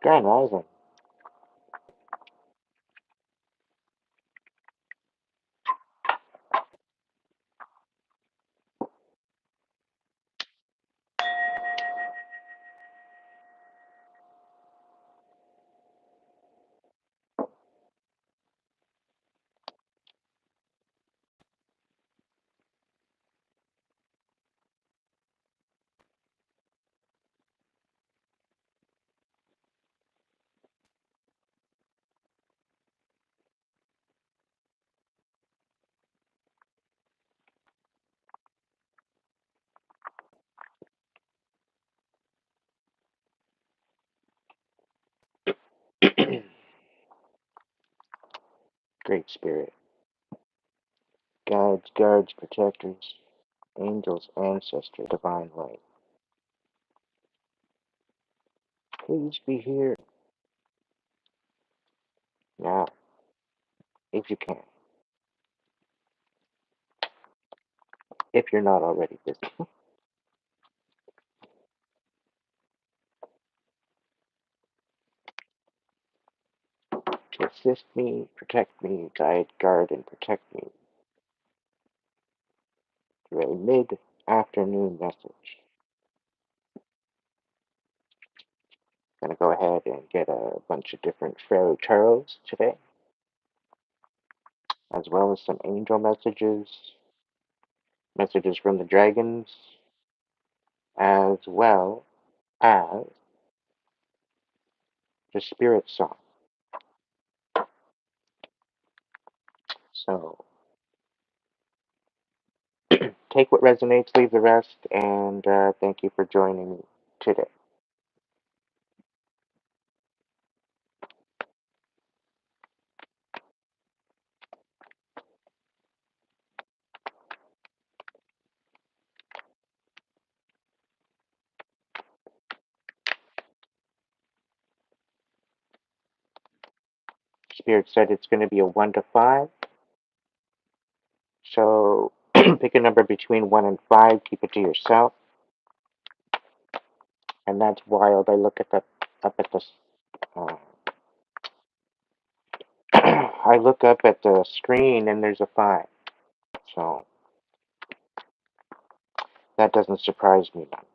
Grand Rising. Great Spirit. Guides, protectors, angels, ancestors, divine light. Please be here now, if you can. If you're not already busy. To assist me, protect me, guard, and protect me through a mid-afternoon message. Gonna go ahead and get a bunch of different Pharaoh tarots today, as well as some angel messages from the dragons, as well as the spirit song. So take what resonates, leave the rest, and thank you for joining me today. Spirit said it's going to be a 1 to 5. So pick a number between 1 and 5, keep it to yourself. And that's wild. I look at the up at the uh, I look up at the screen and there's a 5. So that doesn't surprise me none.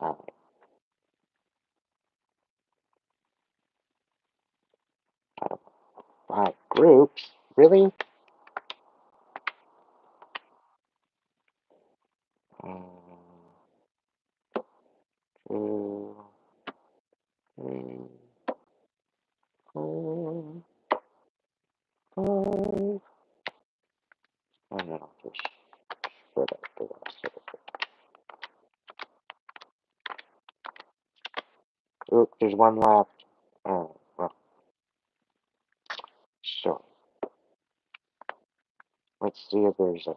All right, out of 5 groups, really? Um, 2, 3, 4, 5. And then I'll just split up the rest of it. Oop, there's one left. Oh, well, so let's see if there's a.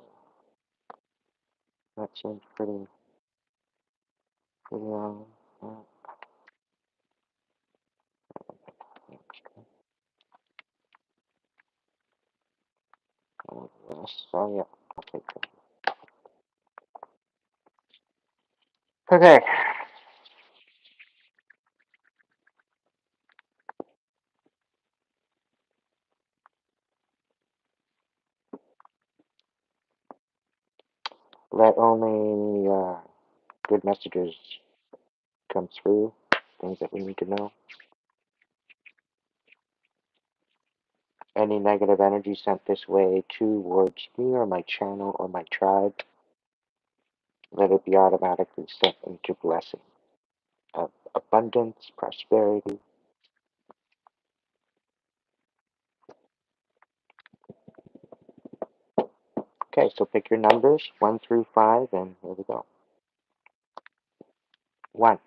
That seems pretty long. Yes, oh yeah, I'll take that. Okay, let only good messages come through, things that we need to know. Any negative energy sent this way towards me or my channel or my tribe, let it be automatically sent into blessing of abundance, prosperity. Okay, so pick your numbers, 1 through 5, and here we go. 1.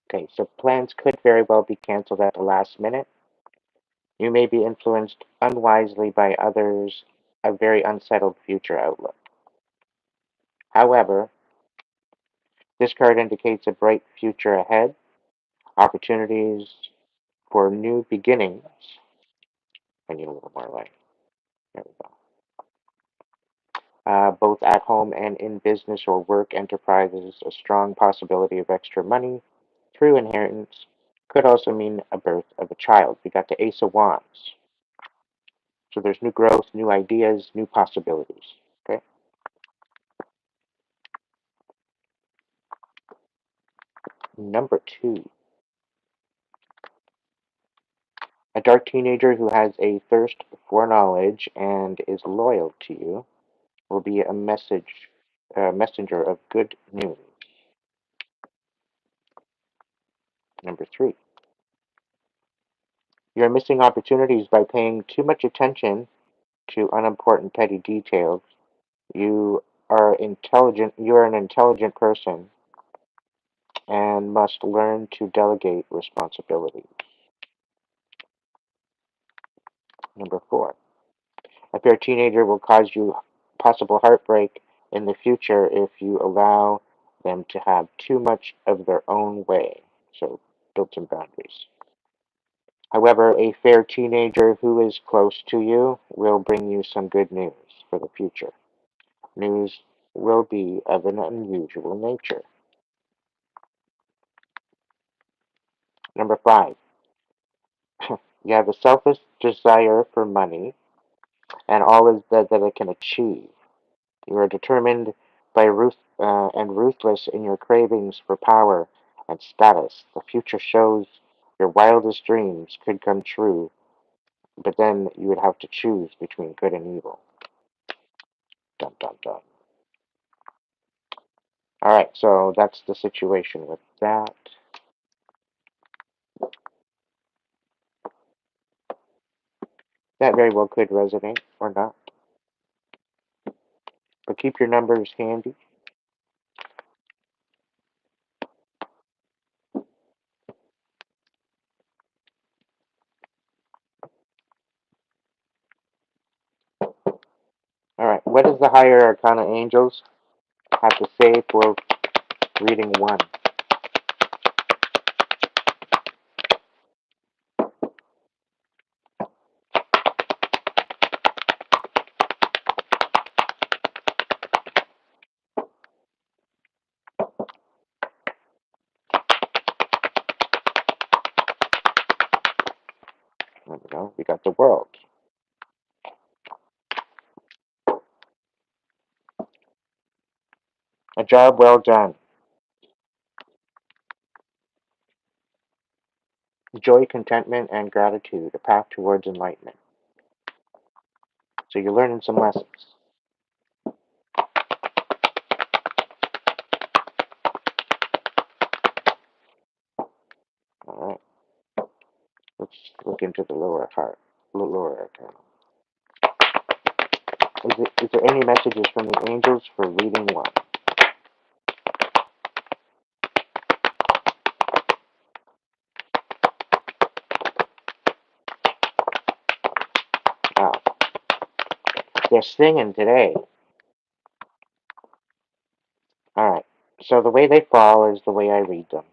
Okay, so plans could very well be canceled at the last minute. You may be influenced unwisely by others, a very unsettled future outlook. However, This card indicates a bright future ahead, opportunities for new beginnings. I need a little more light. There we go. Both at home and in business or work enterprises, a strong possibility of extra money through inheritance could also mean a birth of a child. We got the Ace of Wands. So there's new growth, new ideas, new possibilities. Okay. Number two, a dark teenager who has a thirst for knowledge and is loyal to you will be a messenger of good news. Number three, you're missing opportunities by paying too much attention to unimportant petty details. You you are an intelligent person and must learn to delegate responsibility. Number four, a fair teenager will cause you possible heartbreak in the future if you allow them to have too much of their own way. So build some boundaries. However, a fair teenager who is close to you will bring you some good news for the future. News will be of an unusual nature. Number five, you have a selfish desire for money and all is that it can achieve. You are determined by and ruthless in your cravings for power and status. The future shows your wildest dreams could come true, but then you would have to choose between good and evil. Dun dun dun. All right, so that's the situation with that. That very well could resonate or not, but keep your numbers handy. All right, what does the higher arcana angels have to say for reading one? There we go. We got the world. A job well done. Joy, contentment, and gratitude, a path towards enlightenment. So you're learning some lessons. All right. Let's look into the lower arcana. Is there any messages from the angels for reading one? Wow, they're singing today. All right. So the way they fall is the way I read them.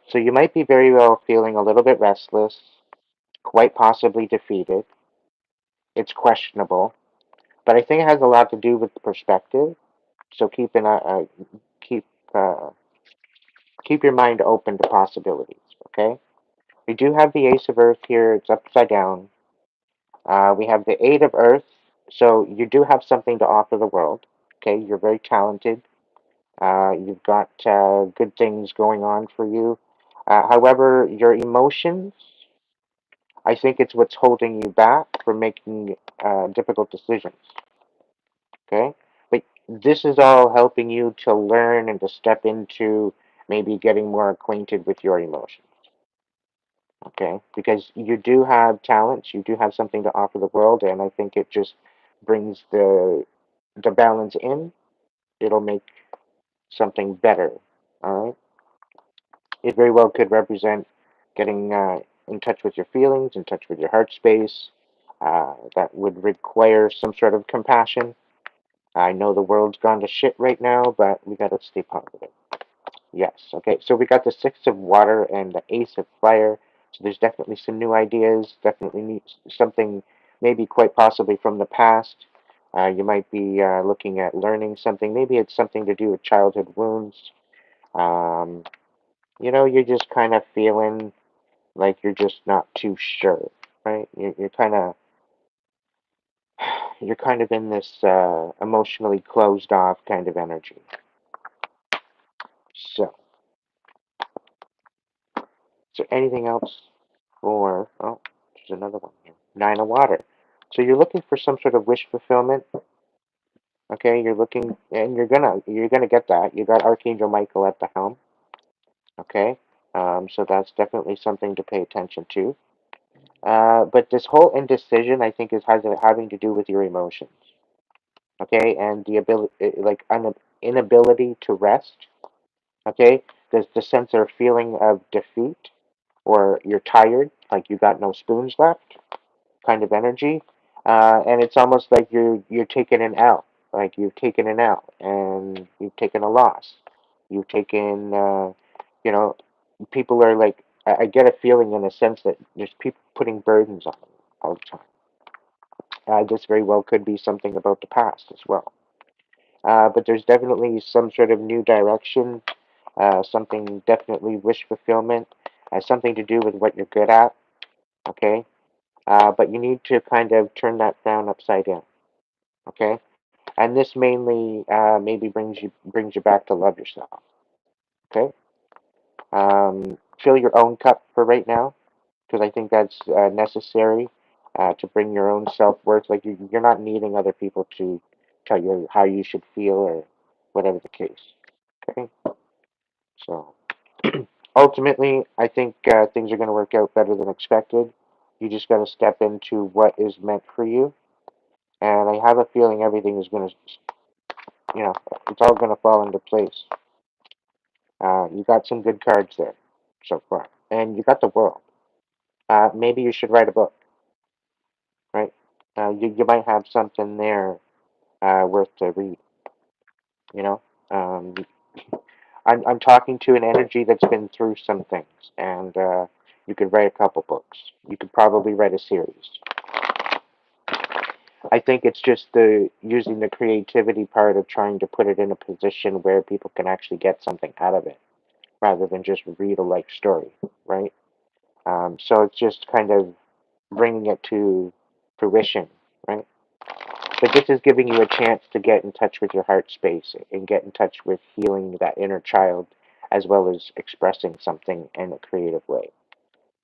So you might be very well feeling a little bit restless, quite possibly defeated. It's questionable, but I think it has a lot to do with perspective. So keep uh, keep your mind open to possibilities. Okay. We do have the Ace of Earth here. It's upside down. We have the Eight of Earth. So you do have something to offer the world. Okay. You're very talented. You've got good things going on for you. However, your emotions, I think it's what's holding you back from making difficult decisions. Okay. But this is all helping you to learn and to step into maybe getting more acquainted with your emotions. Okay, because you do have talents, you do have something to offer the world, and I think it just brings the balance in. It'll make something better. All right, it very well could represent getting in touch with your feelings, in touch with your heart space, that would require some sort of compassion. I know the world's gone to shit right now, but we gotta stay positive. Yes. Okay. So we got the Six of Water and the Ace of Fire. So there's definitely some new ideas. Definitely need something, maybe quite possibly from the past. You might be looking at learning something. Maybe it's something to do with childhood wounds. Um, you're just kind of feeling like you're just not too sure, right? You're kind of in this emotionally closed off kind of energy. So, is there anything else for? Oh, there's another one here. Nine of Water. So you're looking for some sort of wish fulfillment. Okay, you're looking, and you're gonna get that. You got Archangel Michael at the helm. Okay, so that's definitely something to pay attention to. But this whole indecision, I think, is having to do with your emotions. Okay, and the ability, like inability to rest. Okay, there's the sense or feeling of defeat, or you're tired, like you got no spoons left, kind of energy. And it's almost like you're taking an L, like you've taken an L, and you've taken a loss. You've taken, you know, people are like, I get a feeling in a sense that there's people putting burdens on them all the time. This very well could be something about the past as well. But there's definitely some sort of new direction, something definitely wish fulfillment, something to do with what you're good at. Okay, but you need to kind of turn that frown upside down. Okay, and this mainly maybe brings you back to love yourself. Okay, fill your own cup for right now, because I think that's necessary to bring your own self worth. Like you're not needing other people to tell you how you should feel or whatever the case. Okay, so ultimately, I think things are going to work out better than expected. You just got to step into what is meant for you, and I have a feeling everything is going to, it's all going to fall into place. You got some good cards there so far, and you got the world. Maybe you should write a book, right? You might have something there worth to read. You know, um, I'm talking to an energy that's been through some things, and you could write a couple books. You could probably write a series. I think it's just the using the creativity part of trying to put it in a position where people can actually get something out of it, rather than just read a life story, right? So it's just kind of bringing it to fruition, right? But this is giving you a chance to get in touch with your heart space and get in touch with healing that inner child, as well as expressing something in a creative way.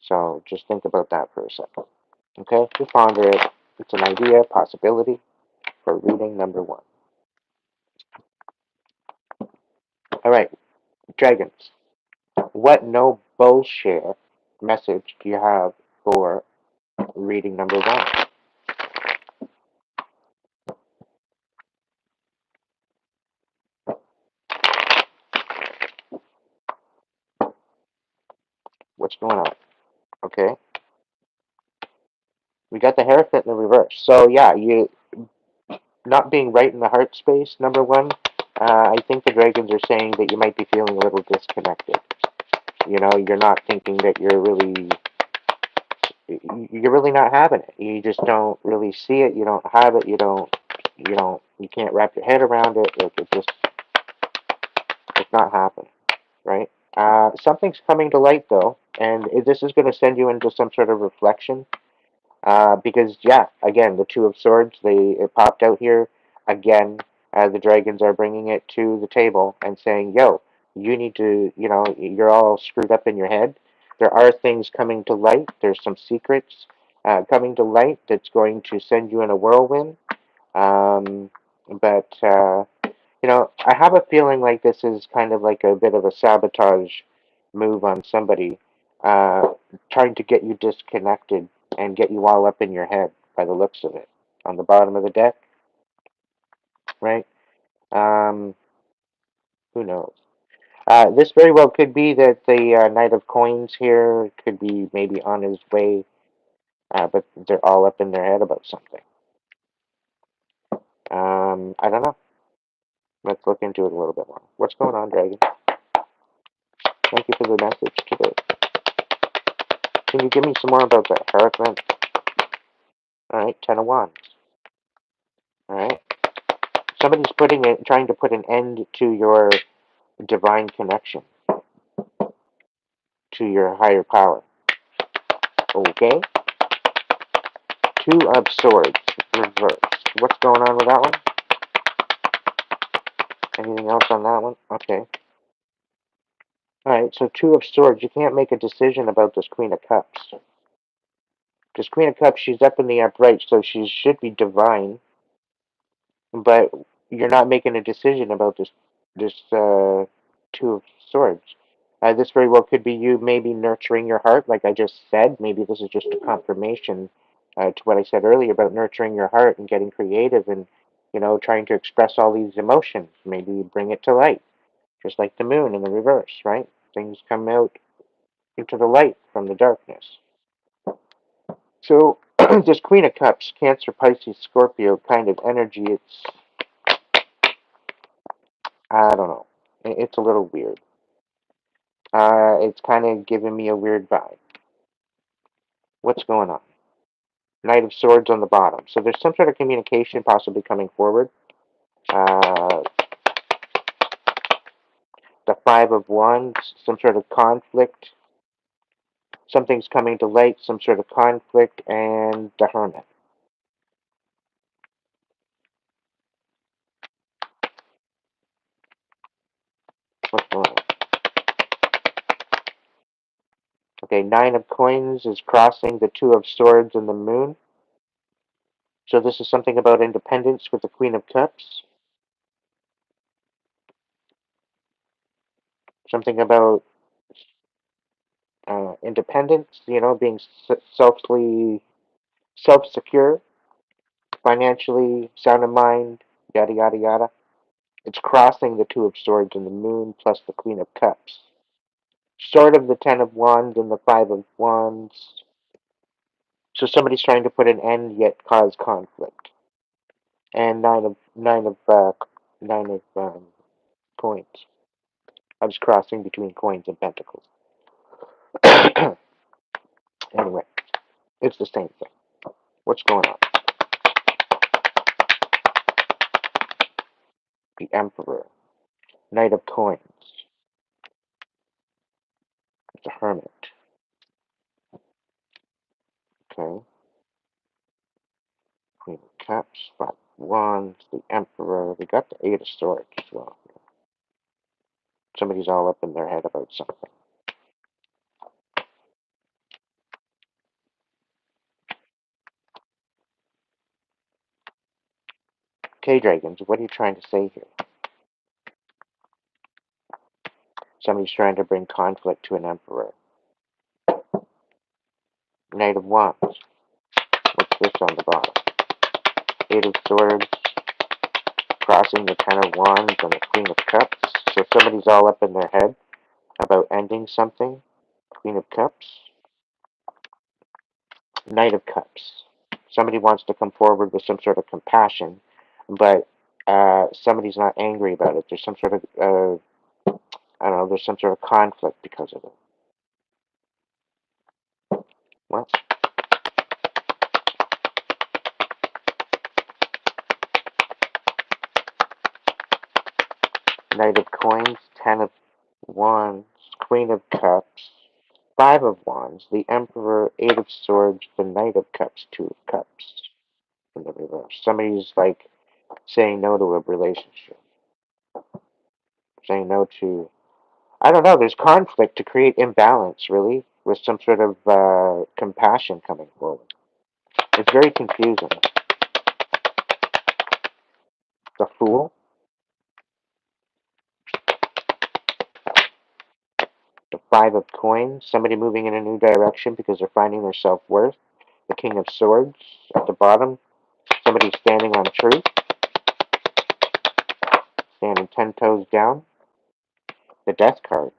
So just think about that for a second. Okay? Just ponder it. It's an idea, possibility for reading number one. All right, dragons. What no bullshit message do you have for reading number one? What's going on? Okay. We got the Hierophant in the reverse. So yeah, you not being right in the heart space, number one. I think the dragons are saying that you might be feeling a little disconnected. You're not thinking that you're really not having it. You just don't really see it. You don't have it. You can't wrap your head around it. It's not happening, right? Something's coming to light though, and this is going to send you into some sort of reflection. Because yeah, again, the Two of Swords, it popped out here again. The dragons are bringing it to the table and saying, "Yo, you need to, you're all screwed up in your head. There are things coming to light. There's some secrets coming to light that's going to send you in a whirlwind." Um, but I have a feeling like this is kind of like a bit of a sabotage move on somebody, uh, trying to get you disconnected and get you all up in your head by the looks of it on the bottom of the deck, right? Um, who knows? This very well could be that the Knight of Coins here could be maybe on his way but they're all up in their head about something. I don't know. Let's look into it a little bit more. What's going on, Dragon? Thank you for the message today. Can you give me some more about the Hierophant? Alright, Ten of Wands. Alright. Somebody's trying to put an end to your divine connection, to your higher power. Okay? Two of Swords, reversed. What's going on with that one? Anything else on that one? Okay. Alright, so Two of Swords. You can't make a decision about this Queen of Cups. This Queen of Cups, she's up in the upright, so she should be divine, but you're not making a decision about this Two of Swords. This very well could be you maybe nurturing your heart, like I just said. Maybe this is just a confirmation to what I said earlier about nurturing your heart and getting creative and, trying to express all these emotions. Maybe bring it to light, just like the moon in the reverse, right? Things come out into the light from the darkness. So, this Queen of Cups, Cancer, Pisces, Scorpio kind of energy, I don't know. It's a little weird. It's kind of giving me a weird vibe. What's going on? Knight of Swords on the bottom. So there's some sort of communication possibly coming forward. Uh, the Five of Wands, some sort of conflict. Something's coming to light, some sort of conflict, and the Hermit. What's going on? Okay, Nine of Coins is crossing the Two of Swords and the Moon. So this is something about independence with the Queen of Cups. Something about independence, being self-secure, financially sound of mind, yada yada yada. It's crossing the Two of Swords and the Moon plus the Queen of Cups. Sort of the Ten of Wands and the Five of Wands. So somebody's trying to put an end yet cause conflict. And nine of coins. I was crossing between coins and pentacles. Anyway, it's the same thing. What's going on? The Emperor. Knight of Coins. The Hermit. Okay. Queen of Cups. Five of Wands. The Emperor. We got the Eight of Swords as well. Somebody's all up in their head about something. Okay, Dragons, what are you trying to say here? Somebody's trying to bring conflict to an Emperor. Knight of Wands. What's this on the bottom? Eight of Swords. Crossing the Ten of Wands and the Queen of Cups. So somebody's all up in their head about ending something. Queen of Cups. Knight of Cups. Somebody wants to come forward with some sort of compassion, but somebody's not angry about it. There's some sort of, I don't know, there's some sort of conflict because of it. Well, Knight of Coins, Ten of Wands, Queen of Cups, Five of Wands, the Emperor, Eight of Swords, the Knight of Cups, Two of Cups in the reverse. Somebody's like saying no to a relationship, saying no to, I don't know, there's conflict to create imbalance, really, with some sort of compassion coming forward. It's very confusing. The Fool, the Five of Coins, somebody moving in a new direction because they're finding their self-worth. The King of Swords at the bottom, somebody standing on truth, standing 10 toes down. The Death card.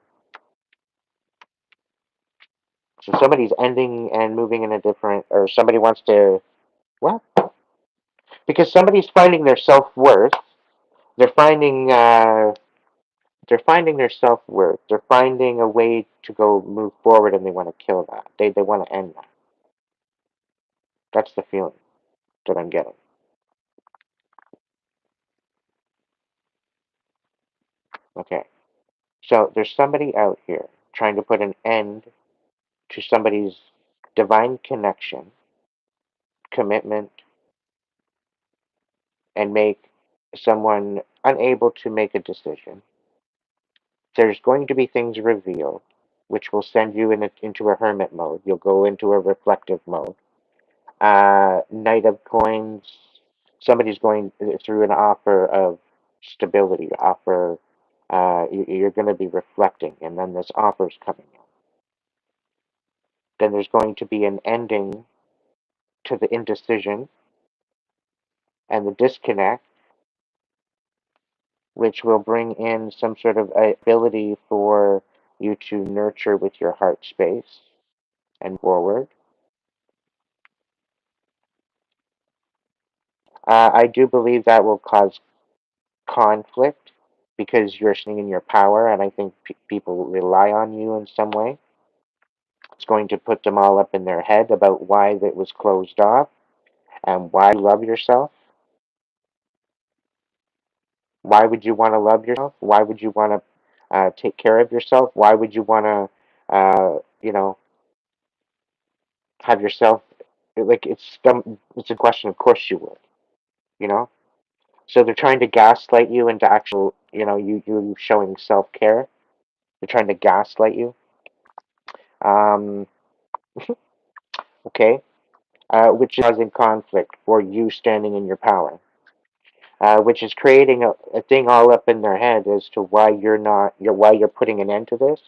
So somebody's ending and moving in a different, or somebody wants to, what? Because somebody's finding their self worth. They're finding, they're finding their self worth. They're finding a way to go move forward, and they want to kill that. They want to end that. That's the feeling that I'm getting. Okay. So there's somebody out here trying to put an end to somebody's divine connection, commitment, and make someone unable to make a decision. There's going to be things revealed which will send you into a hermit mode. You'll go into a reflective mode. Knight of Coins, somebody's going through an offer of stability, offer, you're going to be reflecting, and then this offer's coming in. Then there's going to be an ending to the indecision and the disconnect, which will bring in some sort of ability for you to nurture with your heart space and forward. I do believe that will cause conflict because you're sitting in your power, and I think people rely on you in some way. It's going to put them all up in their head about why that was closed off and why you love yourself. Why would you want to love yourself? Why would you want to take care of yourself? Why would you want to, have yourself like it's a question. Of course you would, you know. So they're trying to gaslight you into actual, you showing self care. They're trying to gaslight you. Um, okay, which is causing conflict for you standing in your power, which is creating a thing all up in their head as to why why you're putting an end to this.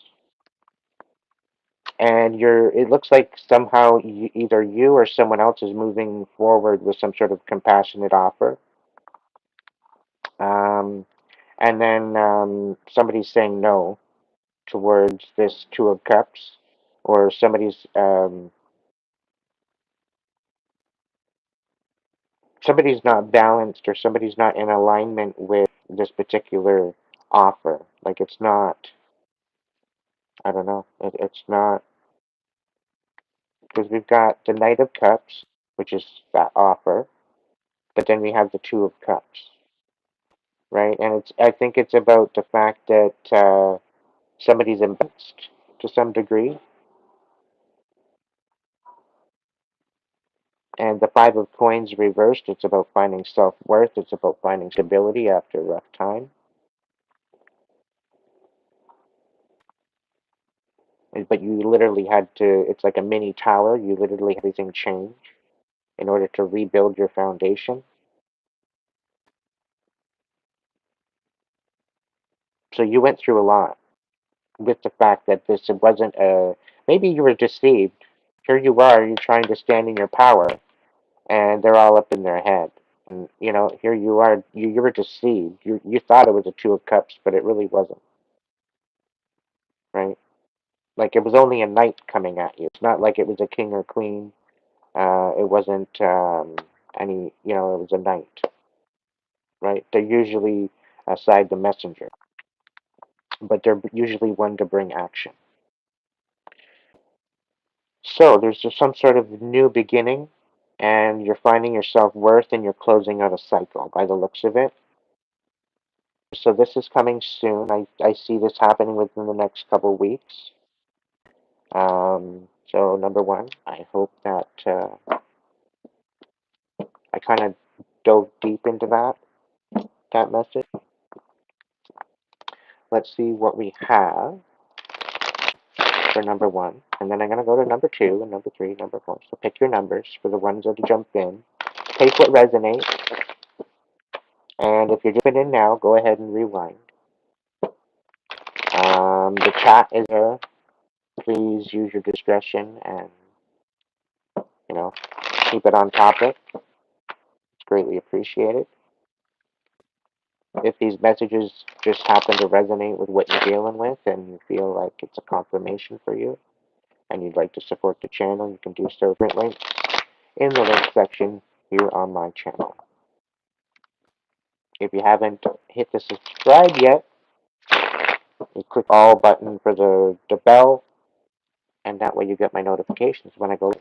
And it looks like somehow either you or someone else is moving forward with some sort of compassionate offer. Um, and then somebody's saying no towards this Two of Cups, or somebody's not balanced, or somebody's not in alignment with this particular offer. Like it's not, I don't know, it's not, because we've got the Knight of Cups, which is that offer, but then we have the Two of Cups, right? And I think it's about the fact that somebody's imbalanced to some degree. And the Five of Coins reversed, it's about finding self worth, it's about finding stability after a rough time. But you literally had to, it's like a mini tower, you literally had everything change in order to rebuild your foundation. So you went through a lot with the fact that this wasn't a, maybe you were deceived. Here you are, you're trying to stand in your power, and they're all up in their head. And here you are, you were deceived. You thought it was a Two of Cups, but it really wasn't, right? Like it was only a knight coming at you. It's not like it was a king or queen. It wasn't any, it was a knight, right? They're usually aside the messenger, but they're usually one to bring action. So there's just some sort of new beginning, and you're finding your self worth, and you're closing out a cycle by the looks of it. So this is coming soon. I see this happening within the next couple weeks. So number one, I hope that I kind of dove deep into that message. Let's see what we have for number one. And then I'm going to go to number two and number three, number four. So pick your numbers for the ones that jump in. Take what resonates. And if you're jumping in now, go ahead and rewind. The chat is there. Please use your discretion and, you know, keep it on topic. It's greatly appreciated. If these messages just happen to resonate with what you're dealing with and you feel like it's a confirmation for you, and you'd like to support the channel, you can do so through links in the link section here on my channel. If you haven't hit the subscribe yet, you click all button for the bell, and that way you get my notifications when I go.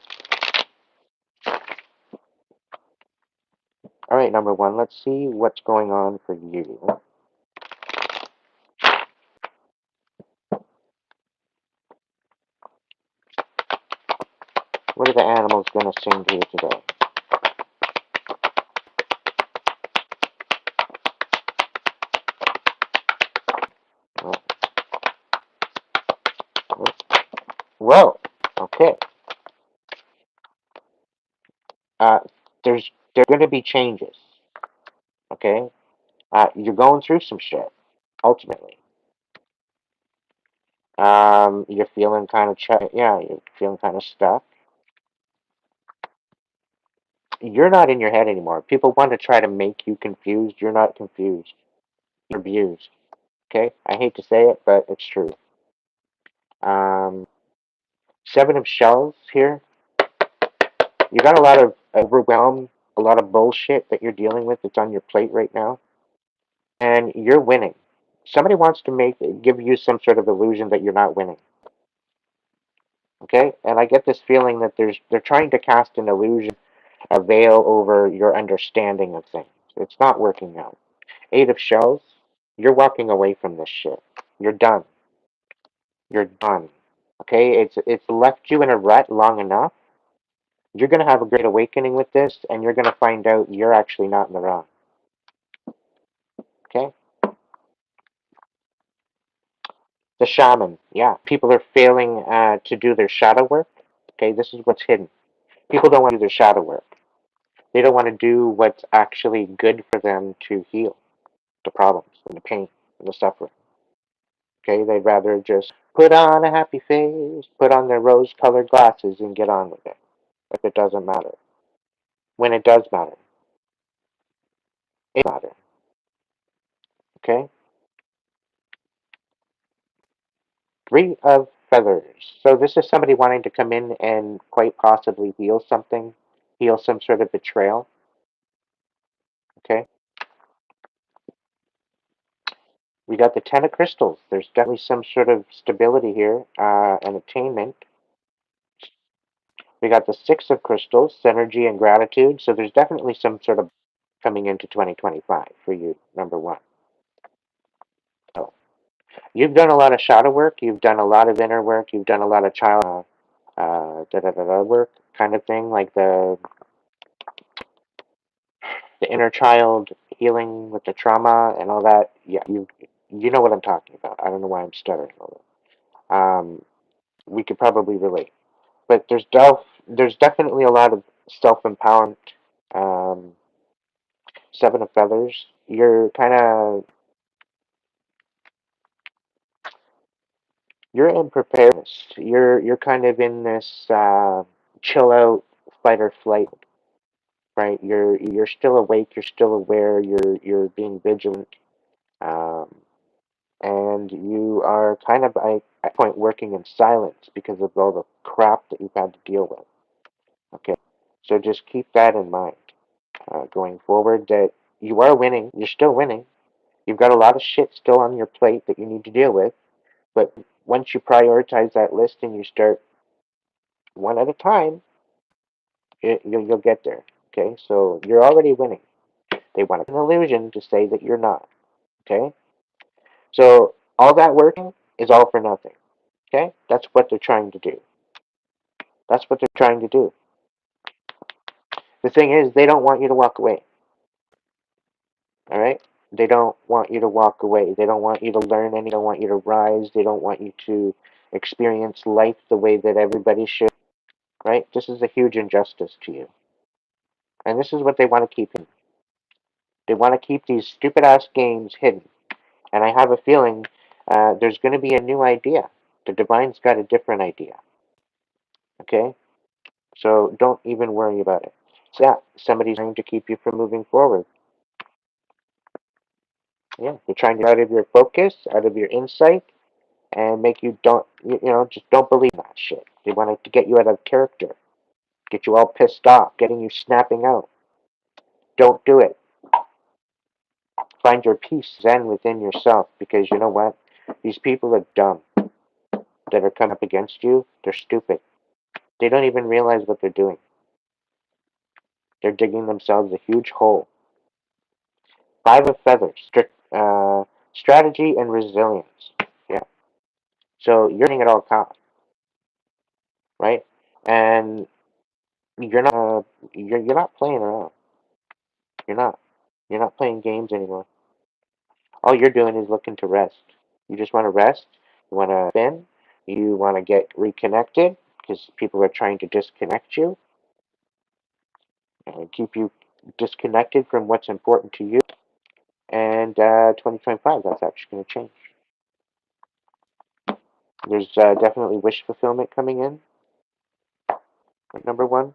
Alright, number one, let's see what's going on for you. What are the animals going to sing to you today? Whoa, okay. Uh, there's going to be changes, okay? You're going through some shit, ultimately. You're feeling kind of, yeah, you're feeling kind of stuck. You're not in your head anymore. People want to try to make you confused. You're not confused. You're abused. Okay? I hate to say it, but it's true. Um, Seven of Shells here. You got a lot of overwhelm, a lot of bullshit that you're dealing with that's on your plate right now, and you're winning. Somebody wants to give you some sort of illusion that you're not winning. Okay? And I get this feeling that they're trying to cast an illusion, a veil over your understanding of things. It's not working out. Eight of Shells, you're walking away from this shit. You're done. You're done. Okay? It's left you in a rut long enough. You're going to have a great awakening with this, and you're going to find out you're actually not in the wrong. Okay? The shaman. Yeah. People are failing to do their shadow work. Okay? This is what's hidden. People don't want to do their shadow work. They don't want to do what's actually good for them to heal the problems and the pain and the suffering. Okay? They'd rather just put on a happy face, put on their rose-colored glasses, and get on with it. If it doesn't matter. When it does matter, it matters. Okay? Three of Feathers. So this is somebody wanting to come in and quite possibly heal something, heal some sort of betrayal. Okay? We got the Ten of Crystals. There's definitely some sort of stability here, and attainment. We got the Six of Crystals, synergy and gratitude. So there's definitely some sort of coming into 2025 for you, number one. So you've done a lot of shadow work. You've done a lot of inner work. You've done a lot of child work kind of thing, like the inner child healing with the trauma and all that. Yeah, you know what I'm talking about. I don't know why I'm stuttering a little. We could probably relate, but there's definitely a lot of self empowerment. Um, Seven of Feathers. You're in preparedness. You're kind of in this chill out, fight or flight, right? You're still awake. You're still aware. You're being vigilant. Um, and you are kind of at a point working in silence because of all the crap that you've had to deal with. Okay, so just keep that in mind going forward. That you are winning. You're still winning. You've got a lot of shit still on your plate that you need to deal with. But once you prioritize that list and you start one at a time, you'll get there. Okay, so you're already winning. They want an illusion to say that you're not. Okay, so all that working is all for nothing. Okay, that's what they're trying to do. That's what they're trying to do. The thing is, they don't want you to walk away. All right? They don't want you to walk away. They don't want you to learn any. They don't want you to rise. They don't want you to experience life the way that everybody should. Right? This is a huge injustice to you. And this is what they want to keep hidden. They want to keep these stupid ass games hidden. And I have a feeling there's going to be a new idea. The Divine's got a different idea. Okay? So don't even worry about it. So yeah, somebody's trying to keep you from moving forward. Yeah, they're trying to get out of your focus, out of your insight, and make you just don't believe that shit. They want to get you out of character, get you all pissed off, getting you snapping out. Don't do it. Find your peace zen within yourself, because you know what? These people are dumb that are coming up against you. They're stupid. They don't even realize what they're doing. They're digging themselves a huge hole. Five of feathers, strategy and resilience. Yeah. So you're winning at all costs, right? And you're not playing around. You're not. You're not playing games anymore. All you're doing is looking to rest. You just want to rest. You want to spin. You want to get reconnected because people are trying to disconnect you and keep you disconnected from what's important to you. And 2025, that's actually going to change. There's definitely wish fulfillment coming in. Number one.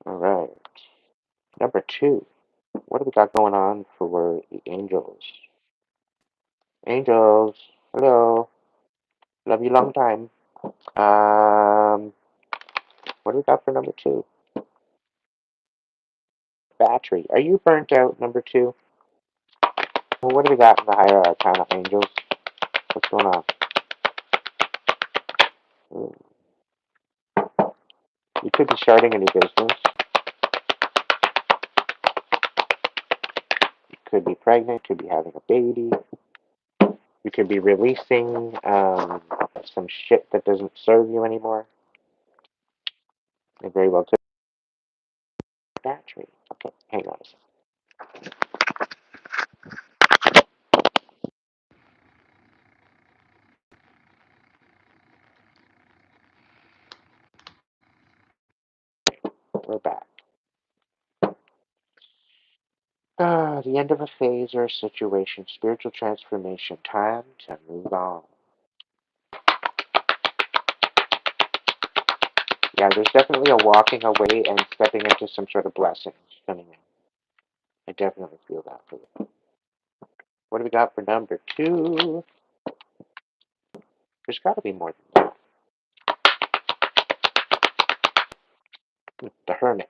All right. Number two. What do we got going on for the angels? Angels, hello. Love you long time. Um, what do we got for number two? Battery. Are you burnt out, number two? Well, what do we got in the higher arcana, angels? What's going on? Hmm. You could be starting a new business. You could be pregnant. Could be having a baby. You could be releasing some shit that doesn't serve you anymore. It very well could. Battery. Okay, hang on a second. We're back. The end of a phase or a situation, spiritual transformation, time to move on. Yeah, there's definitely a walking away and stepping into some sort of blessings coming in. I definitely feel that for you. What do we got for number two? There's got to be more than that. The Hermit.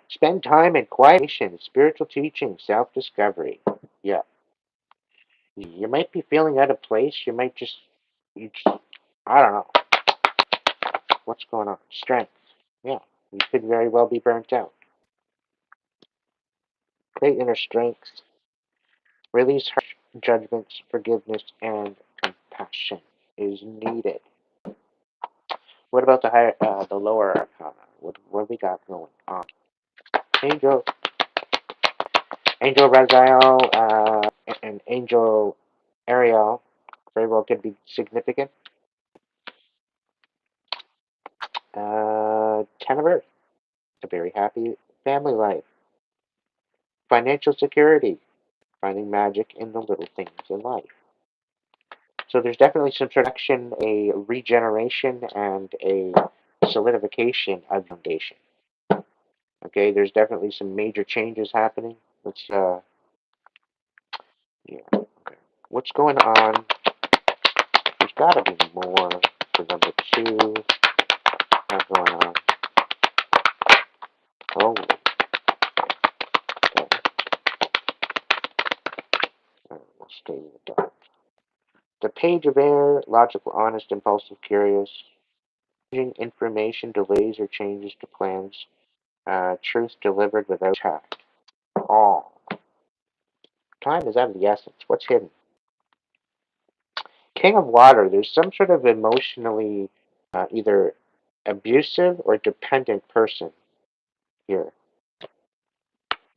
Spend time in quiet, spiritual teaching, self-discovery. Yeah. You might be feeling out of place. I don't know. What's going on? Strength. Yeah. You could very well be burnt out. Create inner strength. Release harsh judgments, forgiveness, and compassion is needed. What about the lower arcana? What we got going on? Angel, Angel Raziel, and Angel Ariel very well could be significant. Ten of Earth, a very happy family life, financial security, finding magic in the little things in life. So there's definitely some sort of action, a regeneration, and a solidification of foundation. Okay, there's definitely some major changes happening. Yeah. Okay. What's going on? There's got to be more for number two. What's going on? Oh, okay. We'll stay in the dark. The Page of Air, logical, honest, impulsive, curious. Information, delays or changes to plans. Truth delivered without tact. All. Time is out of the essence. What's hidden? King of Water, there's some sort of emotionally either abusive or dependent person here.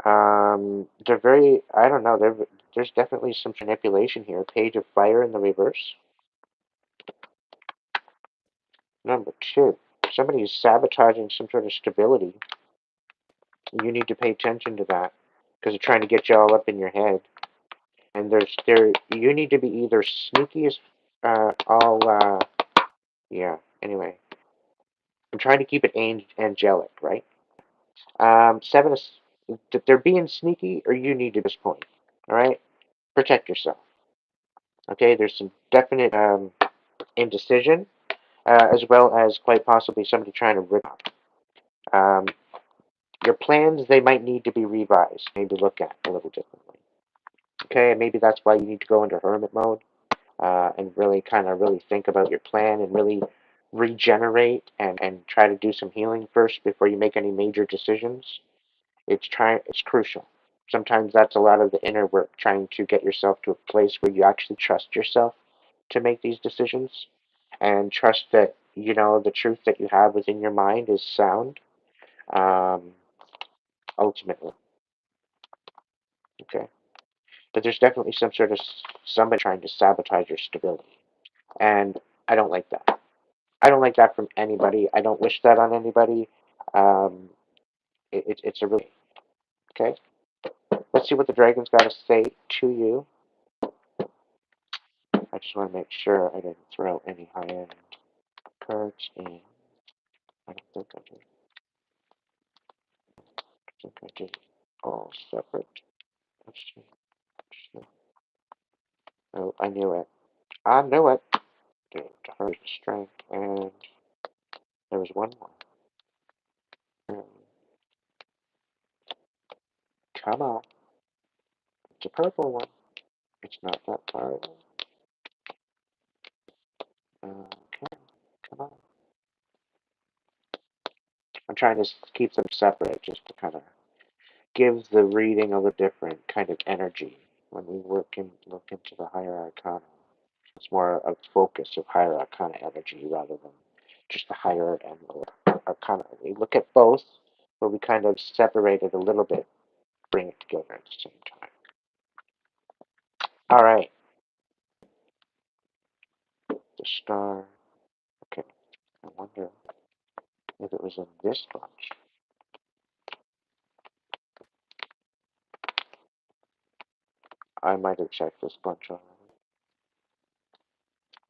They're very, I don't know, there's definitely some manipulation here. Page of Fire in the reverse. Number two, somebody is sabotaging some sort of stability. You need to pay attention to that because they're trying to get you all up in your head. And you need to be either sneaky as all, yeah, anyway. I'm trying to keep it angelic, right? Seven is that they're being sneaky, or you need to this point. All right, protect yourself. Okay, there's some definite indecision, as well as quite possibly somebody trying to rip up. Um, your plans, they might need to be revised, maybe look at a little differently. Okay, and maybe that's why you need to go into hermit mode, and really kind of really think about your plan and really regenerate and try to do some healing first before you make any major decisions. It's crucial. Sometimes that's a lot of the inner work, trying to get yourself to a place where you actually trust yourself to make these decisions and trust that the truth that you have within your mind is sound. Um, ultimately, okay. But there's definitely some sort of somebody trying to sabotage your stability, and I don't like that. I don't like that from anybody. I don't wish that on anybody. Um, it's a really okay. Let's see what the dragon's got to say to you. I just want to make sure I didn't throw any high-end cards in. I don't think I did. I think I did all separate. Let's see. Oh, I knew it. I knew it. The heart strength, and there was one more. Um, come on. It's a purple one. It's not that far away. Okay, come on. I'm trying to keep them separate just to kind of give the reading a little different kind of energy when we look into the higher arcana. It's more a focus of higher arcana energy rather than just the higher and lower arcana. We look at both, but we kind of separate it a little bit, bring it together at the same time. All right, the star. Okay, I wonder if it was in this bunch. I might have checked this bunch already.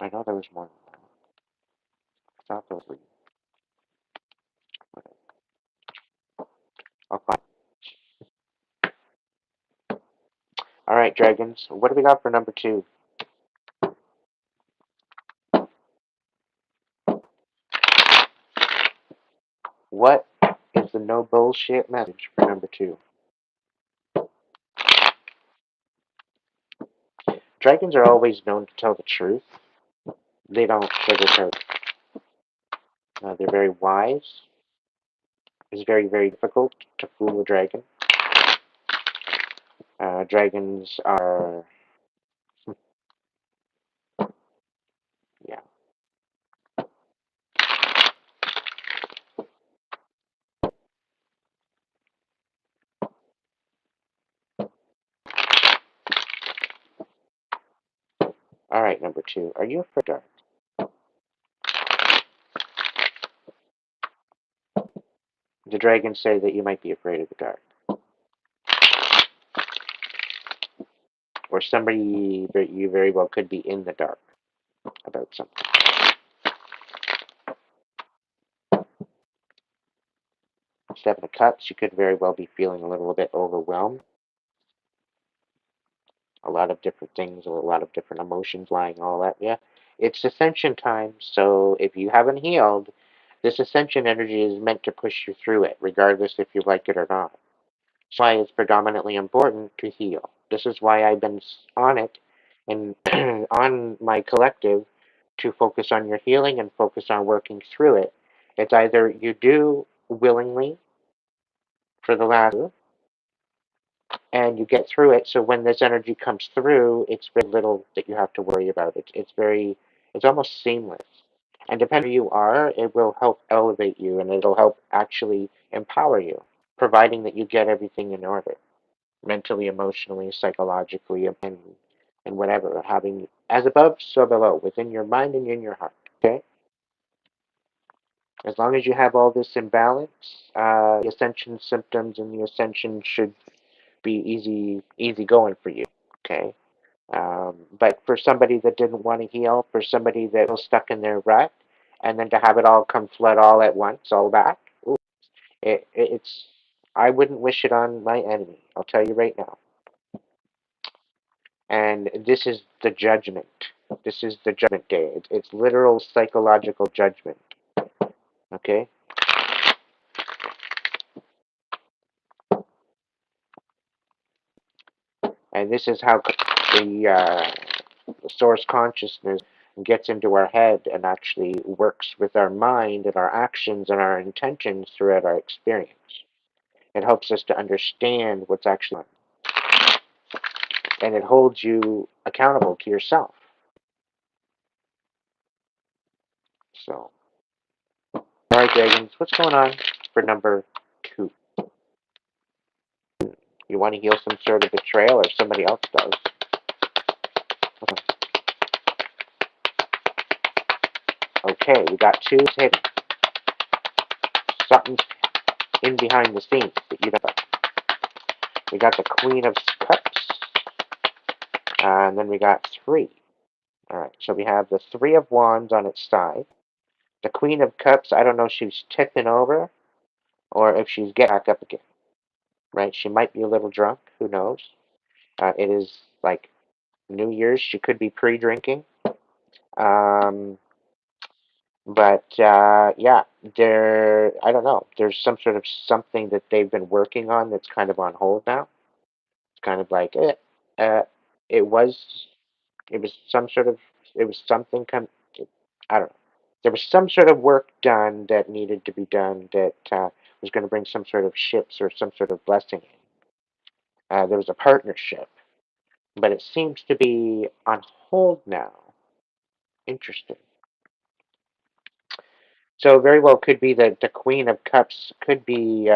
I know there was more than that. I thought there was. I'll find. All right, dragons. What do we got for number two? What is the no bullshit message for number two? Dragons are always known to tell the truth. They don't sugarcoat. They're very wise. It's very, very difficult to fool a dragon. Dragons are, yeah. All right, number two. Are you afraid of dark? The dragons say that you might be afraid of the dark, or somebody that you very well could be in the dark about something. Seven of Cups. You could very well be feeling a little bit overwhelmed. A lot of different things, a lot of different emotions lying all at you. It's ascension time, so if you haven't healed, this ascension energy is meant to push you through it, regardless if you like it or not. That's why it's predominantly important to heal. This is why I've been on it and on my collective to focus on your healing and focus on working through it. It's either you do willingly for the last and you get through it. So when this energy comes through, it's very little that you have to worry about. It's almost seamless. And depending who you are, it will help elevate you and it'll help actually empower you, providing that you get everything in order, mentally, emotionally, psychologically, and whatever. Having as above, so below, within your mind and in your heart. Okay. As long as you have all this in balance, the ascension symptoms and the ascension should be easy going for you. Okay. But for somebody that didn't want to heal, for somebody that was stuck in their rut, and then to have it all come flood all at once, all back. Ooh, it's I wouldn't wish it on my enemy. I'll tell you right now. And this is the judgment. This is the judgment day. It's literal psychological judgment. Okay, and this is how the source consciousness gets into our head and actually works with our mind and our actions and our intentions throughout our experience. It helps us to understand what's actually on, and it holds you accountable to yourself. So, all right, dragons, what's going on for number 2? You want to heal some sort of betrayal, or somebody else does? Okay, we got 2 hidden. Something's in behind the scenes that you don't know. We got the Queen of Cups, and then we got 3. All right, so we have the 3 of Wands on its side. The Queen of Cups, I don't know if she's tipping over or if she's getting back up again, right? She might be a little drunk, who knows? It is like New Year's. She could be pre-drinking. Um, but yeah, I don't know. There's some sort of something that they've been working on that's kind of on hold now. It's kind of like, uh, it was, it was some sort of, it was something I don't know. There was some sort of work done that needed to be done that was going to bring some sort of ships or some sort of blessing in. There was a partnership, but it seems to be on hold now. Interesting. So very well could be that the Queen of Cups could be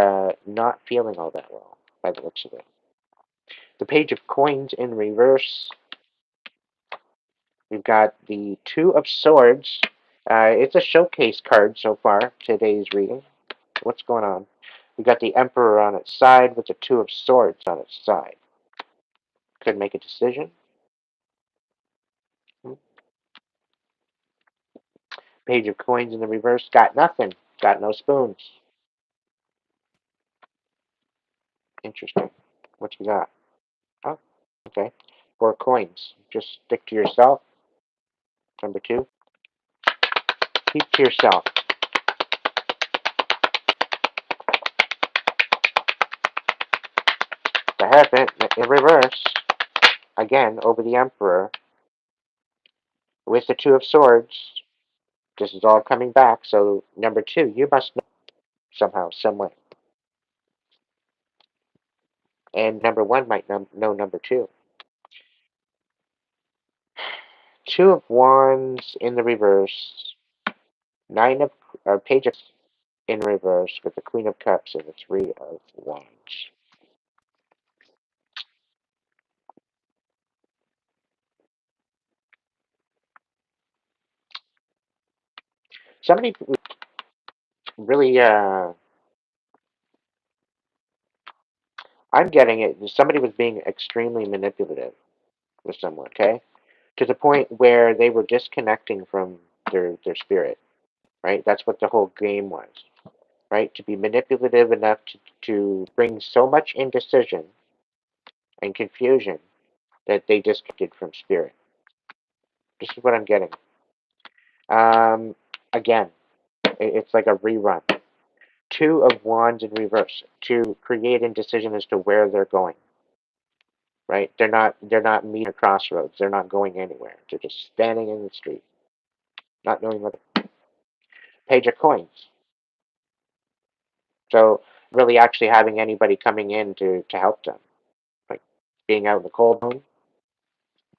not feeling all that well by the looks of it. The Page of Coins in reverse. We've got the Two of Swords. It's a showcase card so far, today's reading. What's going on? We got the Emperor on its side with the Two of Swords on its side. Could make a decision. Hmm. Page of Coins in the reverse. Got nothing. Got no spoons. Interesting. What you got? Oh, okay. 4 coins. Just stick to yourself. Number 2. Keep to yourself. The Hierophant in reverse. Again, over the Emperor. With the Two of Swords. This is all coming back. So, number 2, you must know somehow, some way. And number 1 might know number 2. 2 of Wands in the reverse. 9 of Page of in reverse with the Queen of Cups and the 3 of Wands. Somebody really, I'm getting it. Somebody was being extremely manipulative with someone, okay? To the point where they were disconnecting from their spirit, right? That's what the whole game was, right? To be manipulative enough to bring so much indecision and confusion that they disconnected from spirit. This is what I'm getting. Um, again, it's like a rerun. 2 of Wands in reverse to create indecision as to where they're going. Right? They're not meeting a crossroads. They're not going anywhere. They're just standing in the street, not knowing what. Page of Coins. So really, actually having anybody coming in to help them, like being out in the cold room,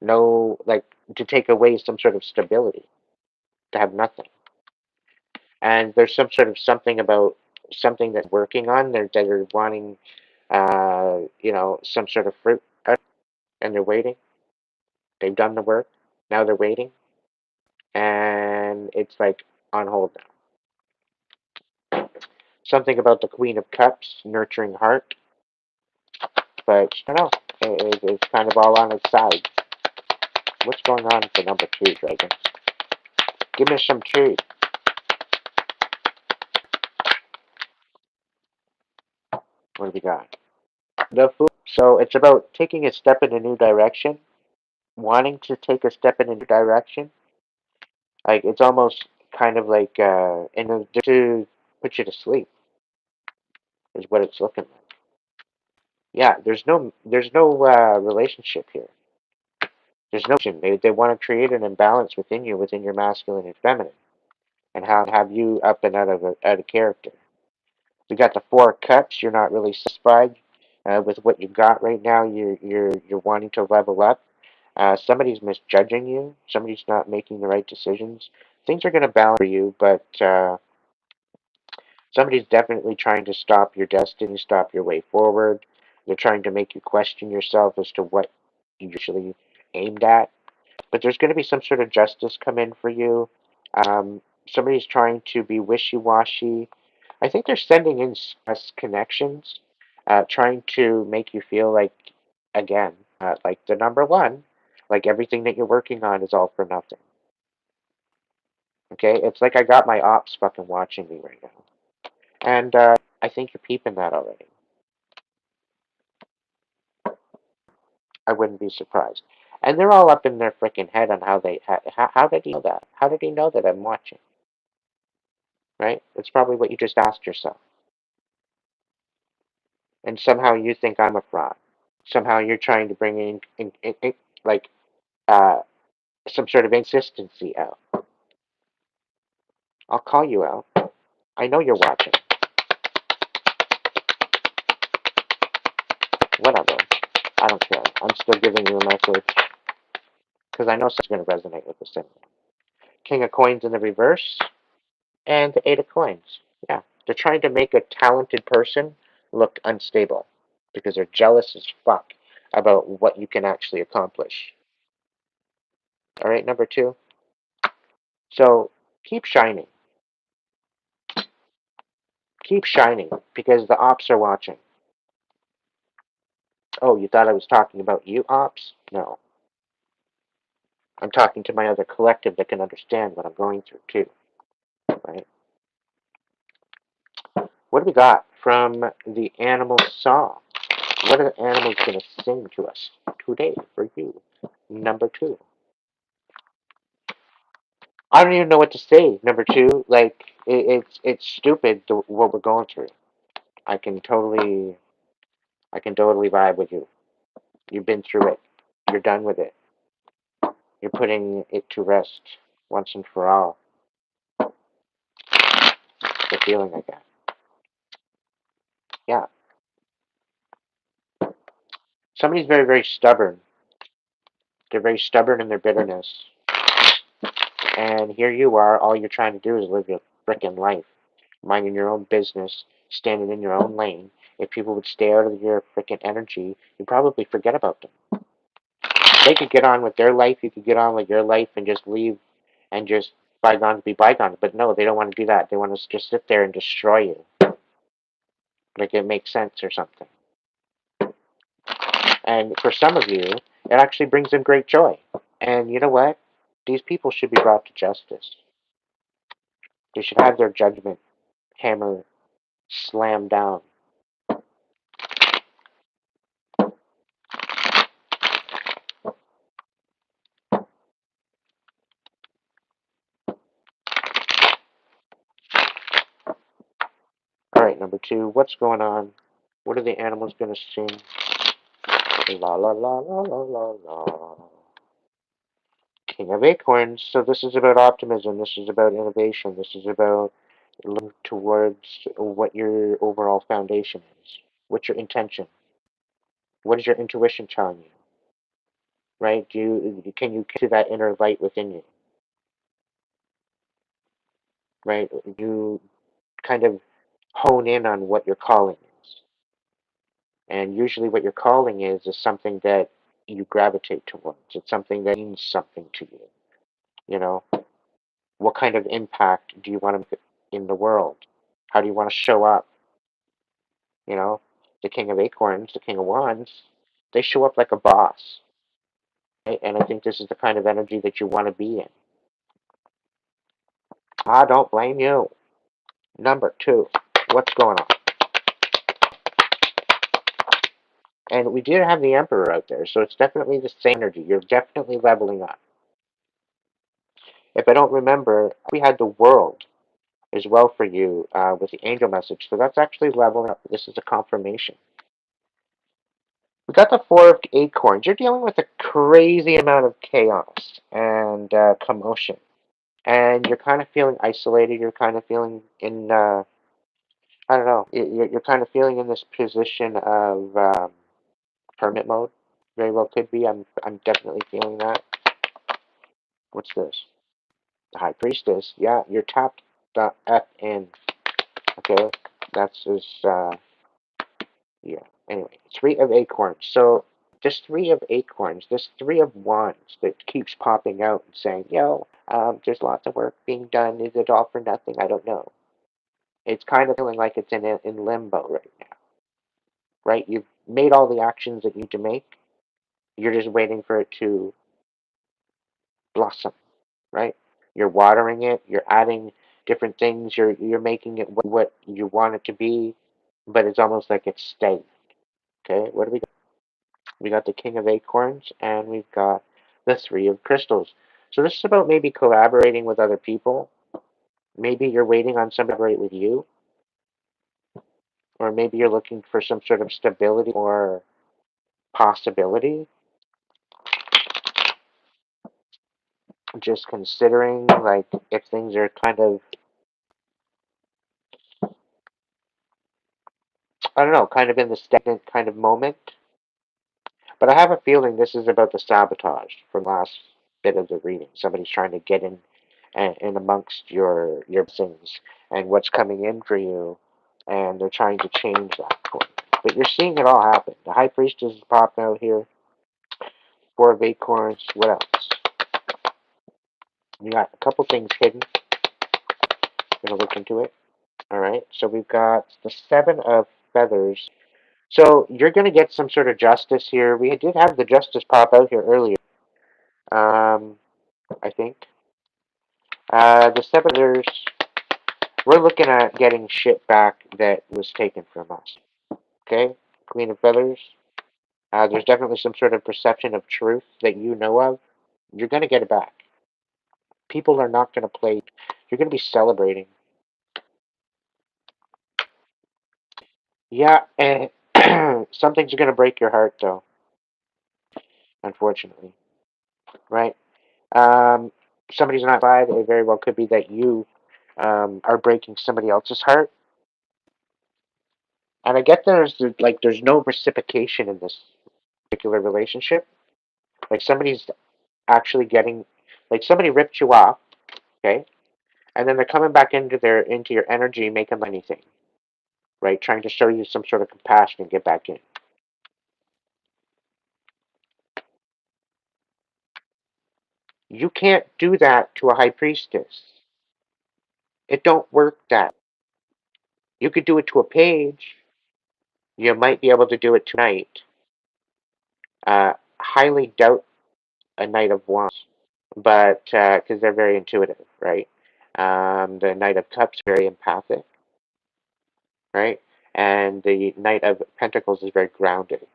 no, like to take away some sort of stability, to have nothing. And there's some sort of something about something that's working on. They're wanting, some sort of fruit, and they're waiting. They've done the work. Now they're waiting, and it's like on hold now. Something about the Queen of Cups, nurturing heart, but I don't know. It's kind of all on its side. What's going on for number 2, Dragons? Give me some truth. What do we got? The food. So it's about taking a step in a new direction, wanting to take a step in a new direction. Like it's almost kind of like in a, to put you to sleep is what it's looking like. Yeah, there's no relationship here. There's no they want to create an imbalance within you, within your masculine and feminine, and have you up and out of character. We got the Four of Cups. You're not really satisfied with what you got right now. You're wanting to level up. Somebody's misjudging you. Somebody's not making the right decisions. Things are going to balance for you, but somebody's definitely trying to stop your destiny, stop your way forward. They're trying to make you question yourself as to what you usually aimed at. But there's going to be some sort of justice come in for you. Somebody's trying to be wishy-washy. I think they're sending in us connections, trying to make you feel like, again, like the number one, like everything that you're working on is all for nothing. Okay? It's like I got my ops fucking watching me right now. And I think you're peeping that already. I wouldn't be surprised. And they're all up in their freaking head on how did he know that? How did he know that I'm watching? Right? It's probably what you just asked yourself. And somehow you think I'm a fraud. Somehow you're trying to bring in like uh, some sort of inconsistency out. I'll call you out. I know you're watching. Whatever. I don't care. I'm still giving you a message because I know it's going to resonate with the symbol. King of Coins in the reverse and the Eight of Coins. Yeah, they're trying to make a talented person look unstable because they're jealous as fuck about what you can actually accomplish. All right, number two. So keep shining. Keep shining because the ops are watching. Oh, you thought I was talking about you, ops? No. I'm talking to my other collective that can understand what I'm going through too, right? What do we got from the animal song? What are the animals going to sing to us today for you? Number two. I don't even know what to say. Number two, like it's stupid what we're going through. I can totally, I can totally vibe with you. You've been through it. You're done with it. You're putting it to rest once and for all. The feeling I got. Yeah. Somebody's very, very stubborn. They're very stubborn in their bitterness. And here you are, all you're trying to do is live your frickin' life. Minding your own business, standing in your own lane. If people would stay out of your frickin' energy, you'd probably forget about them. They could get on with their life, you could get on with your life and just leave and just bygones be bygones. But no, they don't want to do that. They want to just sit there and destroy you. Like it makes sense or something. And for some of you, it actually brings them great joy. And you know what? These people should be brought to justice. They should have their judgment hammer slammed down. All right, number two, what's going on? What are the animals going to sing? La la la la la la la. King of Acorns. So this is about optimism. This is about innovation. This is about looking towards what your overall foundation is. What's your intention? What is your intuition telling you? Right? Can you get to that inner light within you? Right? You kind of hone in on what your calling is. And usually what your calling is something that you gravitate towards. It's something that means something to you. You know, what kind of impact do you want to make in the world? How do you want to show up? You know, the King of Acorns, the King of Wands, they show up like a boss. Right? And I think this is the kind of energy that you want to be in. I don't blame you. Number two, what's going on? And we did have the Emperor out there, so it's definitely the same energy. You're definitely leveling up. If I don't remember, we had the World as well for you with the angel message. So that's actually leveling up. This is a confirmation. We got the Four of Acorns. You're dealing with a crazy amount of chaos and commotion. And you're kind of feeling isolated. You're kind of feeling in, I don't know, you're kind of feeling in this position of hermit mode. Very well could be. I'm definitely feeling that. What's this? The High Priestess. Yeah, you're tapped the F in. Okay, that's his, yeah. Anyway, Three of Acorns. So, this Three of Acorns, this Three of Wands that keeps popping out and saying, yo, there's lots of work being done. Is it all for nothing? I don't know. It's kind of feeling like it's in limbo right now, right? You've made all the actions that you need to make. You're just waiting for it to blossom, right? You're watering it. You're adding different things. You're making it what you want it to be, but it's almost like it's stagnant. Okay, what do we got? We got the King of Acorns, and we've got the Three of Crystals. So this is about maybe collaborating with other people. Maybe you're waiting on somebody to collaborate with you, or maybe you're looking for some sort of stability or possibility. Just considering, like, if things are kind of, I don't know, kind of in the stagnant kind of moment. But I have a feeling this is about the sabotage from last bit of the reading. Somebody's trying to get in amongst your blessings and what's coming in for you, and they're trying to change that for you. But you're seeing it all happen. The High Priestess is popping out here. Four of Acorns. What else? We got a couple things hidden. I'm gonna look into it. All right. So we've got the Seven of Feathers. So you're gonna get some sort of justice here. We did have the Justice pop out here earlier. Um, I think. The Seven, we're looking at getting shit back that was taken from us. Okay? Queen of Feathers. There's definitely some sort of perception of truth that you know of. You're going to get it back. People are not going to play. You're going to be celebrating. Yeah, and some things are going to break your heart, though, unfortunately. Right? Um, somebody's not by. It very well could be that you are breaking somebody else's heart. And I get there's no reciprocation in this particular relationship. Like somebody's actually getting, like somebody ripped you off, okay, and then they're coming back into your energy, making anything, right, trying to show you some sort of compassion and get back in. You can't do that to a high priestess. It don't work that. You could do it to a page. You might be able to do it tonight. Highly doubt a Knight of Wands, but because they're very intuitive, right? The Knight of Cups very empathic, right? And the Knight of Pentacles is very grounded.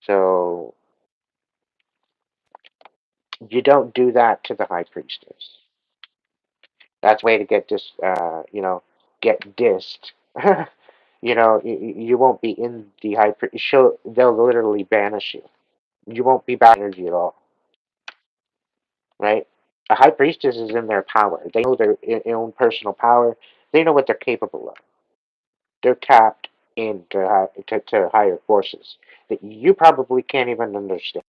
So you don't do that to the High Priestess. That's a way to get get dissed. You won't be in the High Priest. They'll literally banish you. You won't be back energy at all, right? A High Priestess is in their power. They know their own personal power. They know what they're capable of. They're tapped into to higher forces that you probably can't even understand.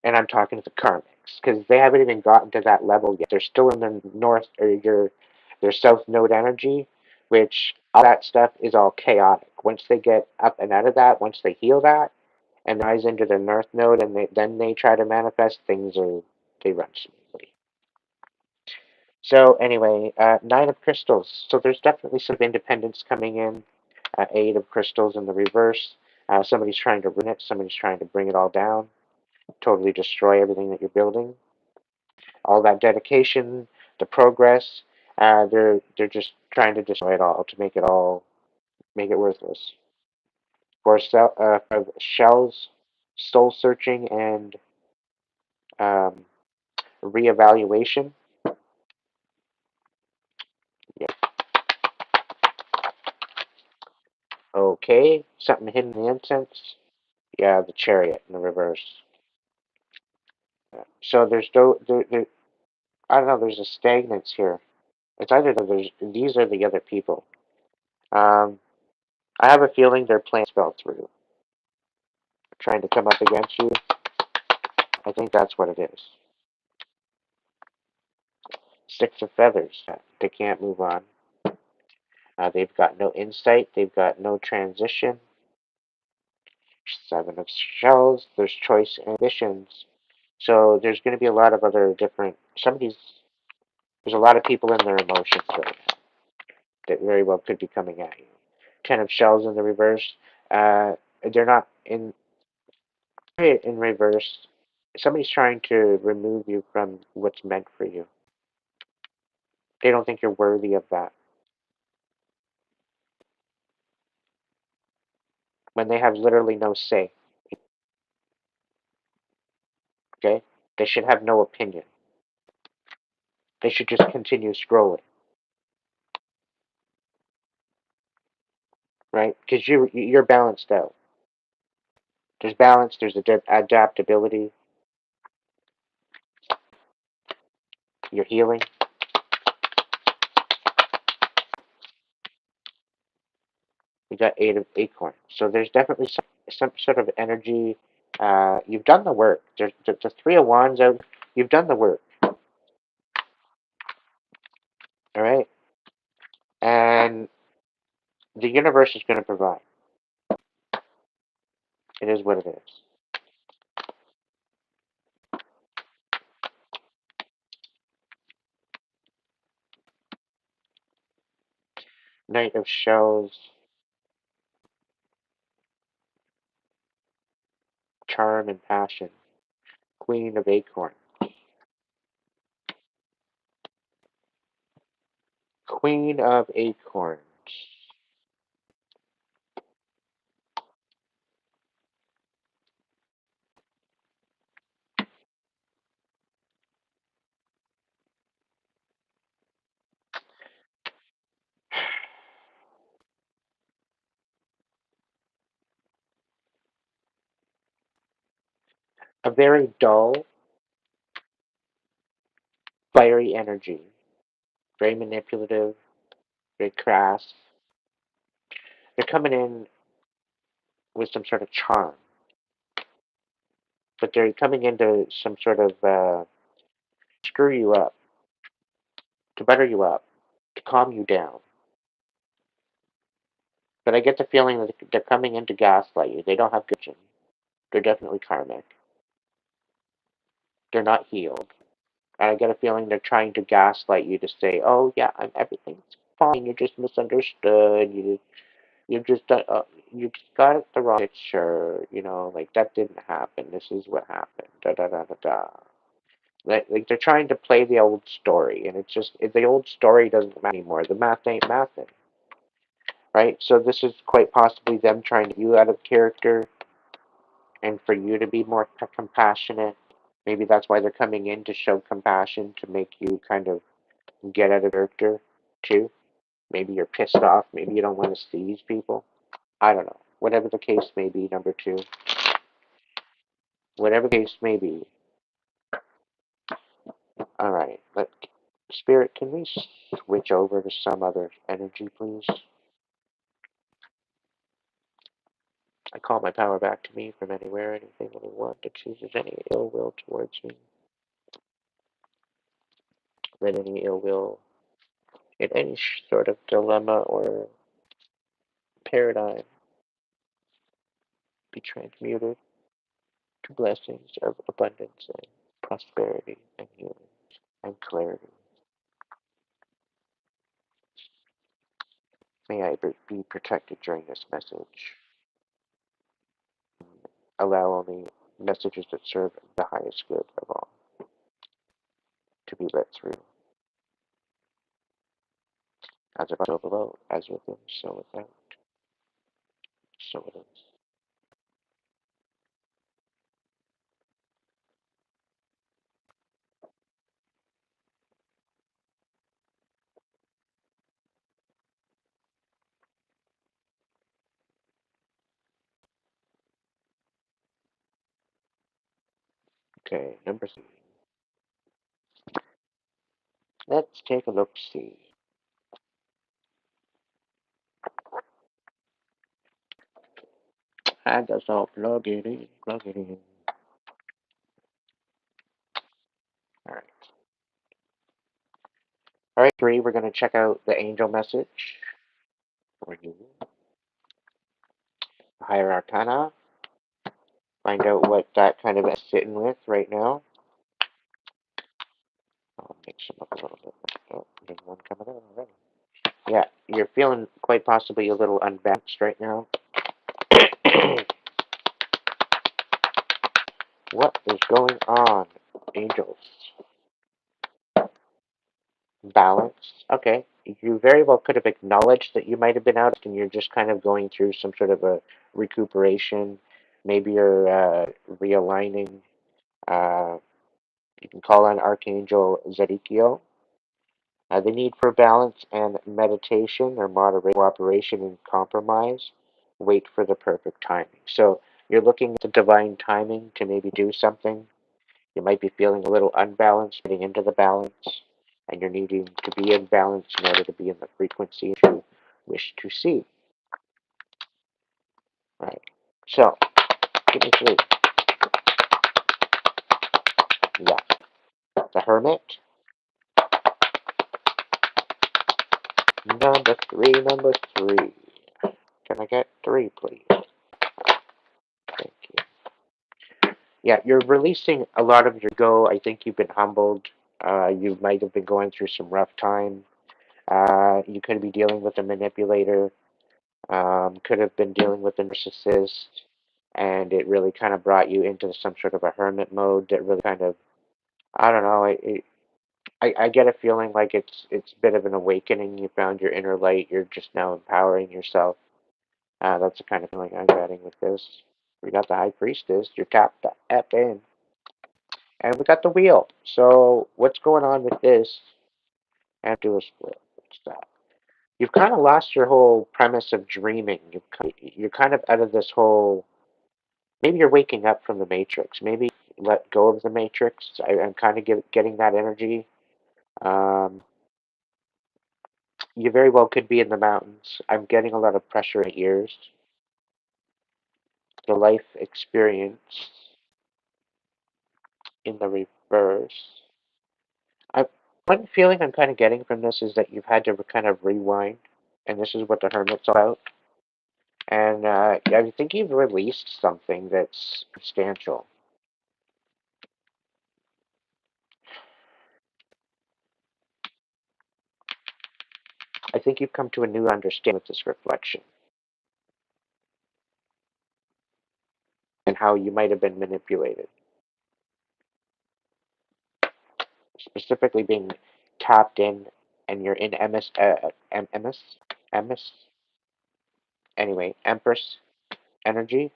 And I'm talking to the Karmics because they haven't even gotten to that level yet. They're still in their north or their south node energy, which all that stuff is all chaotic. Once they get up and out of that, once they heal that and rise into their north node, and then they try to manifest things, or they run smoothly. So anyway, Nine of Crystals. So there's definitely some independence coming in. Eight of Crystals in the reverse. Somebody's trying to ruin it. Somebody's trying to bring it all down, totally destroy everything that you're building. All that dedication, the progress, they're just trying to destroy it all to make it worthless for shells, soul searching, and um, reevaluation. Yeah. Okay, something hidden in the incense. Yeah, the chariot in the reverse. So there's I don't know. There's a stagnance here. It's either that there's these are the other people. Um, I have a feeling their plans fell through. Trying to come up against you. I think that's what it is. Six of feathers. They can't move on. They've got no insight. They've got no transition. Seven of shells. There's choice and ambitions. So there's going to be a lot of other different. There's a lot of people in their emotions right now that very well could be coming at you. Ten of shells in the reverse. They're not in reverse. Somebody's trying to remove you from what's meant for you. They don't think you're worthy of that. When they have literally no say. Okay? They should have no opinion. They should just continue scrolling. Right? Because you're balanced out. There's balance, there's adaptability, you're healing. We got eight of acorn. So there's definitely some sort of energy. You've done the work. There's the three of wands out. You've done the work. All right? And the universe is going to provide. It is what it is. Knight of shells, charm and passion. Queen of acorn. Queen of acorns. A very dull, fiery energy. Very manipulative, very crass. They're coming in with some sort of charm, but they're coming into some sort of screw you up, to butter you up, to calm you down. But I get the feeling that they're coming in to gaslight you. They don't have good vision. They're definitely karmic. They're not healed. And I get a feeling they're trying to gaslight you to say, "Oh yeah, everything's fine. You just misunderstood. You just you just got it the wrong picture. You know, like that didn't happen. This is what happened. Da da da da da." Like they're trying to play the old story, and it's just the old story doesn't matter anymore. The math ain't mathing, right? So this is quite possibly them trying to get you out of character, and for you to be more compassionate. Maybe that's why they're coming in to show compassion to make you kind of get out of character too. Maybe you're pissed off. Maybe you don't want to see these people. I don't know. Whatever the case may be, number two. Whatever the case may be. All right. Spirit, can we switch over to some other energy, please? I call my power back to me from anywhere, anything, anyone that chooses any ill will towards me. Let any ill will in any sort of dilemma or paradigm be transmuted to blessings of abundance and prosperity and healing and clarity. May I be protected during this message. Allow only messages that serve the highest good of all to be let through. As above, so below, as within, so without, so it is. Okay, number 3. Let's take a look. See. Hand us all plug it in, plug it in. All right. All right, 3. We're going to check out the angel message for you. Higher Arcana. Find out what that kind of is sitting with right now. I'll mix them up a little bit. Oh, there's one coming out already. Yeah, you're feeling quite possibly a little unbalanced right now. What is going on, angels? Balance. Okay. You very well could have acknowledged that you might have been out and you're just kind of going through some sort of a recuperation. Maybe you're realigning. Uh, you can call on Archangel Zedekiel. The need for balance and meditation or moderate cooperation and compromise. Wait for the perfect timing. So you're looking at the divine timing to maybe do something. You might be feeling a little unbalanced, getting into the balance, and you're needing to be in balance in order to be in the frequency you wish to see. Right. So, give me 3. Yeah. The Hermit. Number 3, number 3. Can I get 3, please? Thank you. Yeah, you're releasing a lot of your ego. I think you've been humbled. You might have been going through some rough time. You could be dealing with a manipulator. Could have been dealing with a narcissist, and it really kind of brought you into some sort of a hermit mode that really kind of, I don't know, I get a feeling like it's a bit of an awakening. You found your inner light. You're just now empowering yourself. That's the kind of feeling I'm getting with this. We got the High Priestess. You're tapped the F in. And we got the wheel. So what's going on with this? And do a split. What's that? You've kind of lost your whole premise of dreaming. You're kind of out of this whole. Maybe you're waking up from the Matrix. Maybe let go of the Matrix. I'm kind of getting that energy. Um, you very well could be in the mountains. I'm getting a lot of pressure in ears. The life experience in the reverse. I One feeling I'm kind of getting from this is that you've had to kind of rewind, and this is what the Hermit's about. And I think you've released something that's substantial. I think you've come to a new understanding with this reflection and how you might have been manipulated, specifically being tapped in, and you're in MS, anyway, Empress energy.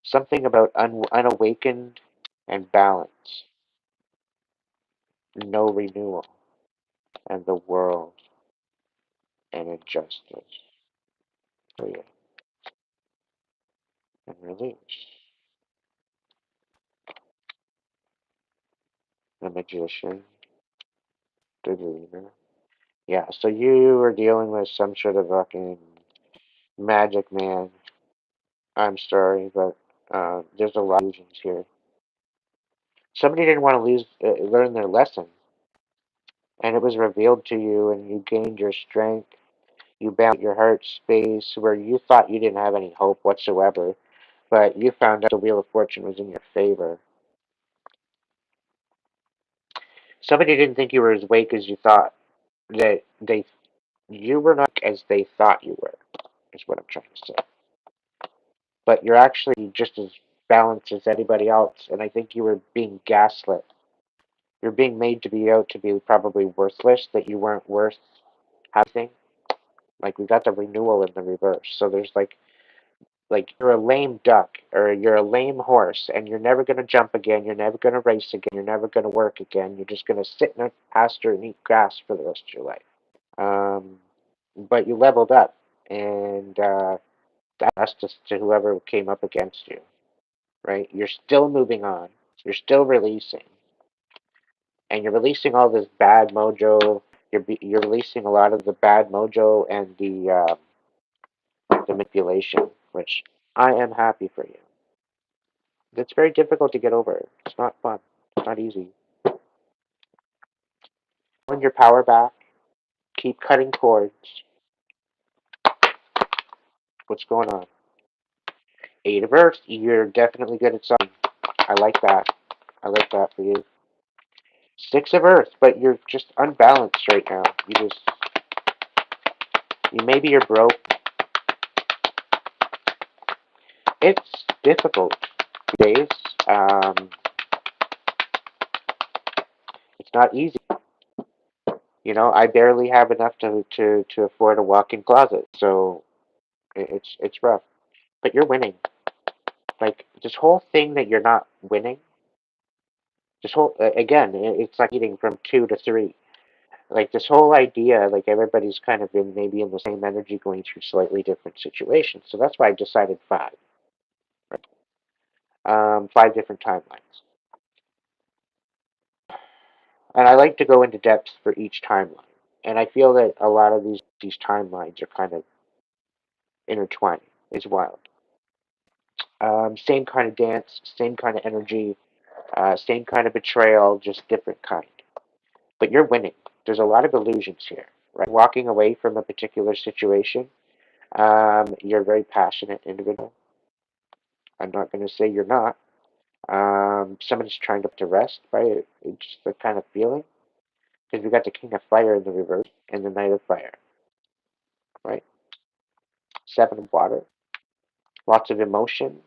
Something about unawakened and balance, no renewal, and the world and injustice. Free and release. The magician, the dreamer. Yeah, so you were dealing with some sort of fucking magic man. I'm sorry, but there's a lot of illusions here. Somebody didn't want to learn their lesson, and it was revealed to you, and you gained your strength. You balanced your heart space where you thought you didn't have any hope whatsoever, but you found out the wheel of fortune was in your favor. Somebody didn't think you were as weak as you thought. That you were not as they thought you were. Is what I'm trying to say. But you're actually just as balanced as anybody else, and I think you were being gaslit. You're being made to be out to be probably worthless, that you weren't worth having. Like we got the renewal in the reverse. So there's like you're a lame duck or you're a lame horse and you're never gonna jump again, you're never gonna race again, you're never gonna work again, you're just gonna sit in a pasture and eat grass for the rest of your life. But you leveled up and that's just to whoever came up against you. right? You're still moving on. You're still releasing, and you're releasing all this bad mojo. You're releasing a lot of the bad mojo and the manipulation, which I am happy for you. It's very difficult to get over. It's not fun. It's not easy. Win your power back. Keep cutting cords. What's going on? Eight of Earths. You're definitely good at something. I like that. I like that for you. Six of Earth, but you're just unbalanced right now. Maybe you're broke. It's difficult these days. Um, it's not easy. I barely have enough to afford a walk-in closet, so it's rough. But you're winning. Like this whole thing that you're not winning. This whole again, it's like eating from two to three. Like this whole idea, like everybody's kind of maybe in the same energy, going through slightly different situations. So that's why I decided five. Right? Five different timelines, and I like to go into depth for each timeline. And I feel that a lot of these timelines are kind of intertwining. It's wild. Same kind of dance, same kind of energy, same kind of betrayal, just different kind. But you're winning. There's a lot of illusions here, right? Walking away from a particular situation. You're a very passionate individual. I'm not going to say you're not. Somebody's trying to rest, right? It's just the kind of feeling. Because we got the King of Fire in the reverse and the Knight of Fire, right? Seven of Water. Lots of emotions,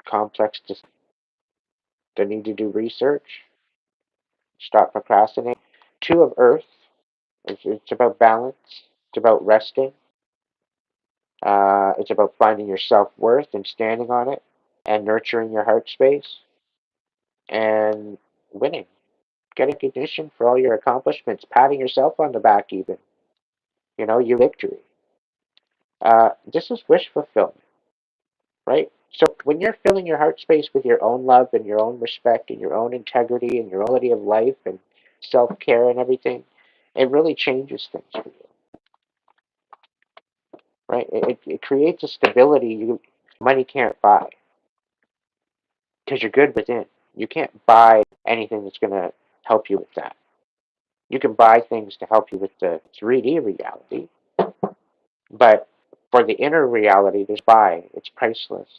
complex, the need to do research, stop procrastinating. Two of Earth. It's about balance. It's about resting. It's about finding your self-worth and standing on it and nurturing your heart space and winning. Getting recognition for all your accomplishments, patting yourself on the back even. Your victory. This is wish fulfillment, right? So when you're filling your heart space with your own love and your own respect and your own integrity and your own quality of life and self-care and everything, it really changes things for you, right? It creates a stability money can't buy because you're good within. You can't buy anything that's going to help you with that. You can buy things to help you with the 3D reality, but for the inner reality, there's buy. It's priceless.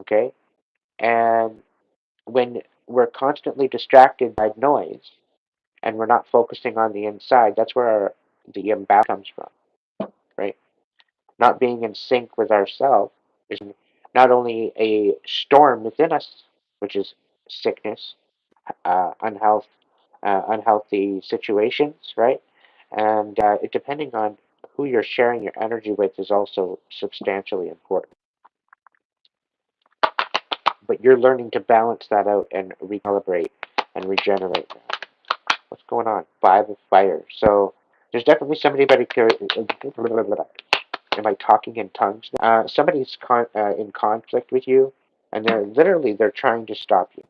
Okay? And when we're constantly distracted by noise and we're not focusing on the inside, that's where the imbalance comes from, right? Not being in sync with ourselves is not only a storm within us, which is sickness, unhealth, unhealthy situations, right? And depending on who you're sharing your energy with is also substantially important. But you're learning to balance that out and recalibrate and regenerate. What's going on? Five of Fire. So there's definitely somebody. Am I talking in tongues? Somebody's in conflict with you, and they're trying to stop you.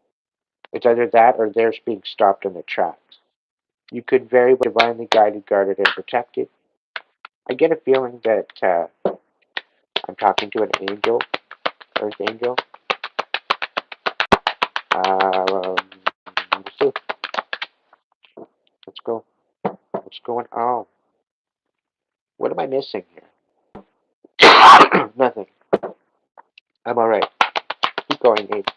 It's either that or they're being stopped in their tracks. You could very well be divinely guided, guarded, and protected. I get a feeling that I'm talking to an angel, Earth angel. Let's see. Let's go. What's going on? What am I missing here? Nothing. I'm all right. Keep going, Nate.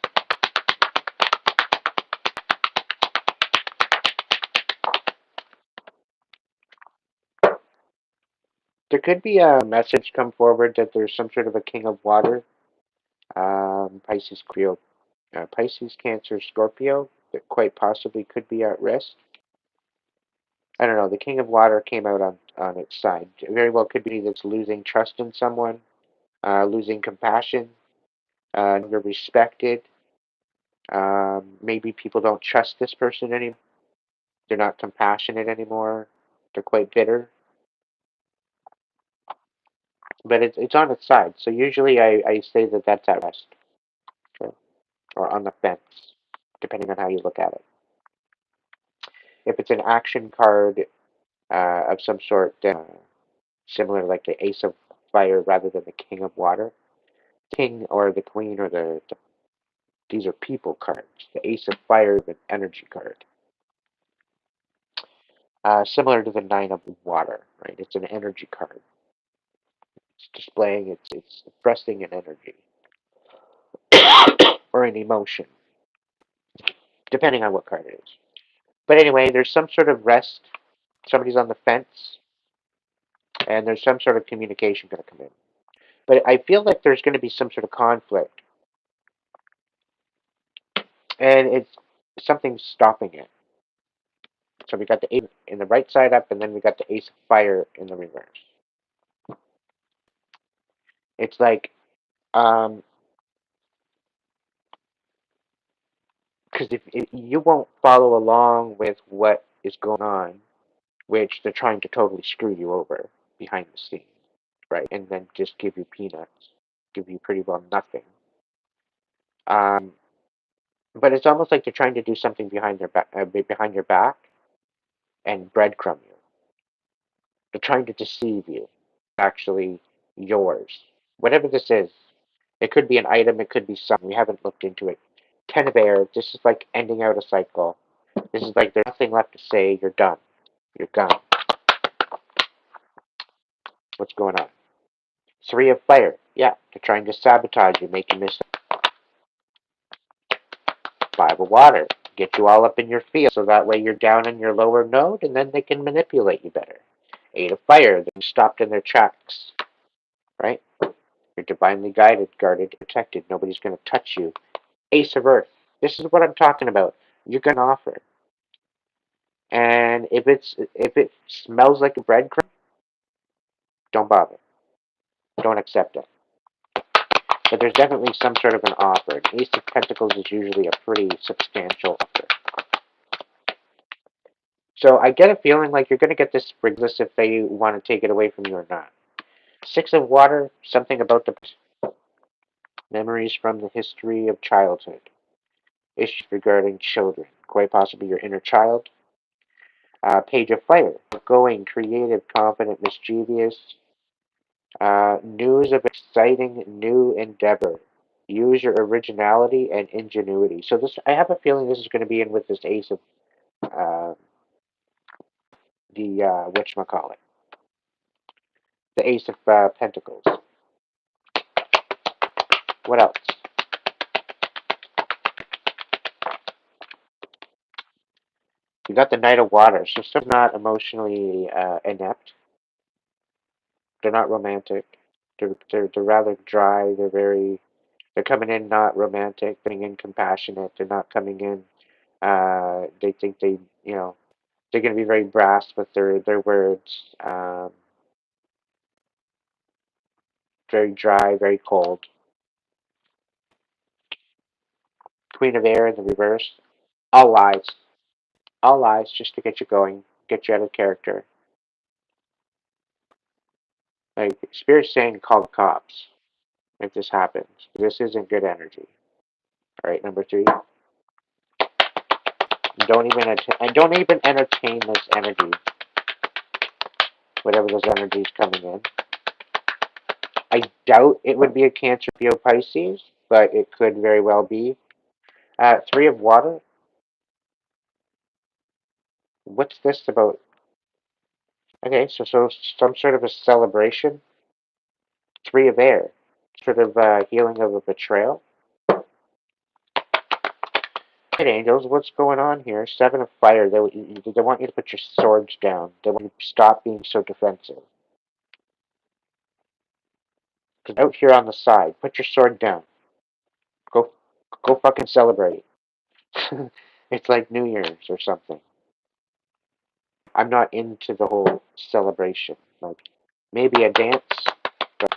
There could be a message come forward that there's some sort of a King of Water, Pisces, Scorpio, Pisces, Cancer, Scorpio that quite possibly could be at risk. I don't know. The King of Water came out on its side. It very well could be that's losing trust in someone, losing compassion, you're respected. Maybe people don't trust this person anymore. They're not compassionate anymore. They're quite bitter. but it's on its side. So usually I say that that's at rest, okay, or on the fence, depending on how you look at it. If it's an action card of some sort, then similar like the Ace of Fire rather than the King of Water, King or the Queen or these are people cards. The Ace of Fire is an energy card. Similar to the Nine of Water, right? It's an energy card. It's displaying, it's expressing an energy or an emotion, depending on what card it is. But anyway, there's some sort of rest. Somebody's on the fence, and there's some sort of communication going to come in. But I feel like there's going to be some sort of conflict, and it's something stopping it. So we got the Ace in the right side up, and then we got the Ace of Fire in the reverse. It's like, because if you won't follow along with what is going on, which they're trying to totally screw you over behind the scenes, right? And then just give you peanuts, give you pretty well nothing. Um, but it's almost like they're trying to do something behind your back, and breadcrumb you. They're trying to deceive you. Actually, yours. Whatever this is, it could be an item, it could be something. We haven't looked into it. Ten of Air. This is like ending out a cycle. This is like there's nothing left to say. You're done. You're gone. What's going on? Three of Fire. Yeah, they're trying to sabotage you, make you miss. Five of Water. Get you all up in your field so that way you're down in your lower node and then they can manipulate you better. Eight of Fire. They're stopped in their tracks. Right? You're divinely guided, guarded, protected. Nobody's going to touch you. Ace of Earth. This is what I'm talking about. You're going to offer. And if it smells like a breadcrumb, don't bother. Don't accept it. But there's definitely some sort of an offer. An Ace of Pentacles is usually a pretty substantial offer. So I get a feeling like you're going to get this regardless if they want to take it away from you or not. Six of Water, something about the memories from the history of childhood. Issues regarding children. Quite possibly your inner child. Page of Fire. Going, creative, confident, mischievous. News of exciting new endeavor. Use your originality and ingenuity. So this, I have a feeling this is going to be in with this Ace of the whatchamacallit, the Ace of Pentacles. What else? You got the Knight of Water. So some not emotionally inept. They're not romantic. They're rather dry. They're coming in not romantic. Coming in compassionate. They're not coming in. They think they're going to be very brass with their words. Very dry, very cold. Queen of Air in the reverse. All lies. All lies just to get you going, get you out of character. Like, Spirit's saying call the cops if this happens. This isn't good energy. Alright, number three. Don't even entertain this energy. Whatever this energy is coming in. I doubt it would be a Cancer, Leo, Pisces, but it could very well be. Three of Water. What's this about? Okay, so some sort of a celebration. Three of Air. Sort of healing of a betrayal. Right, angels, what's going on here? Seven of Fire. They want you to put your swords down. They want you to stop being so defensive. Because out here on the side, put your sword down. Go, go fucking celebrate. It's like New Year's or something. I'm not into the whole celebration. Like, maybe a dance, but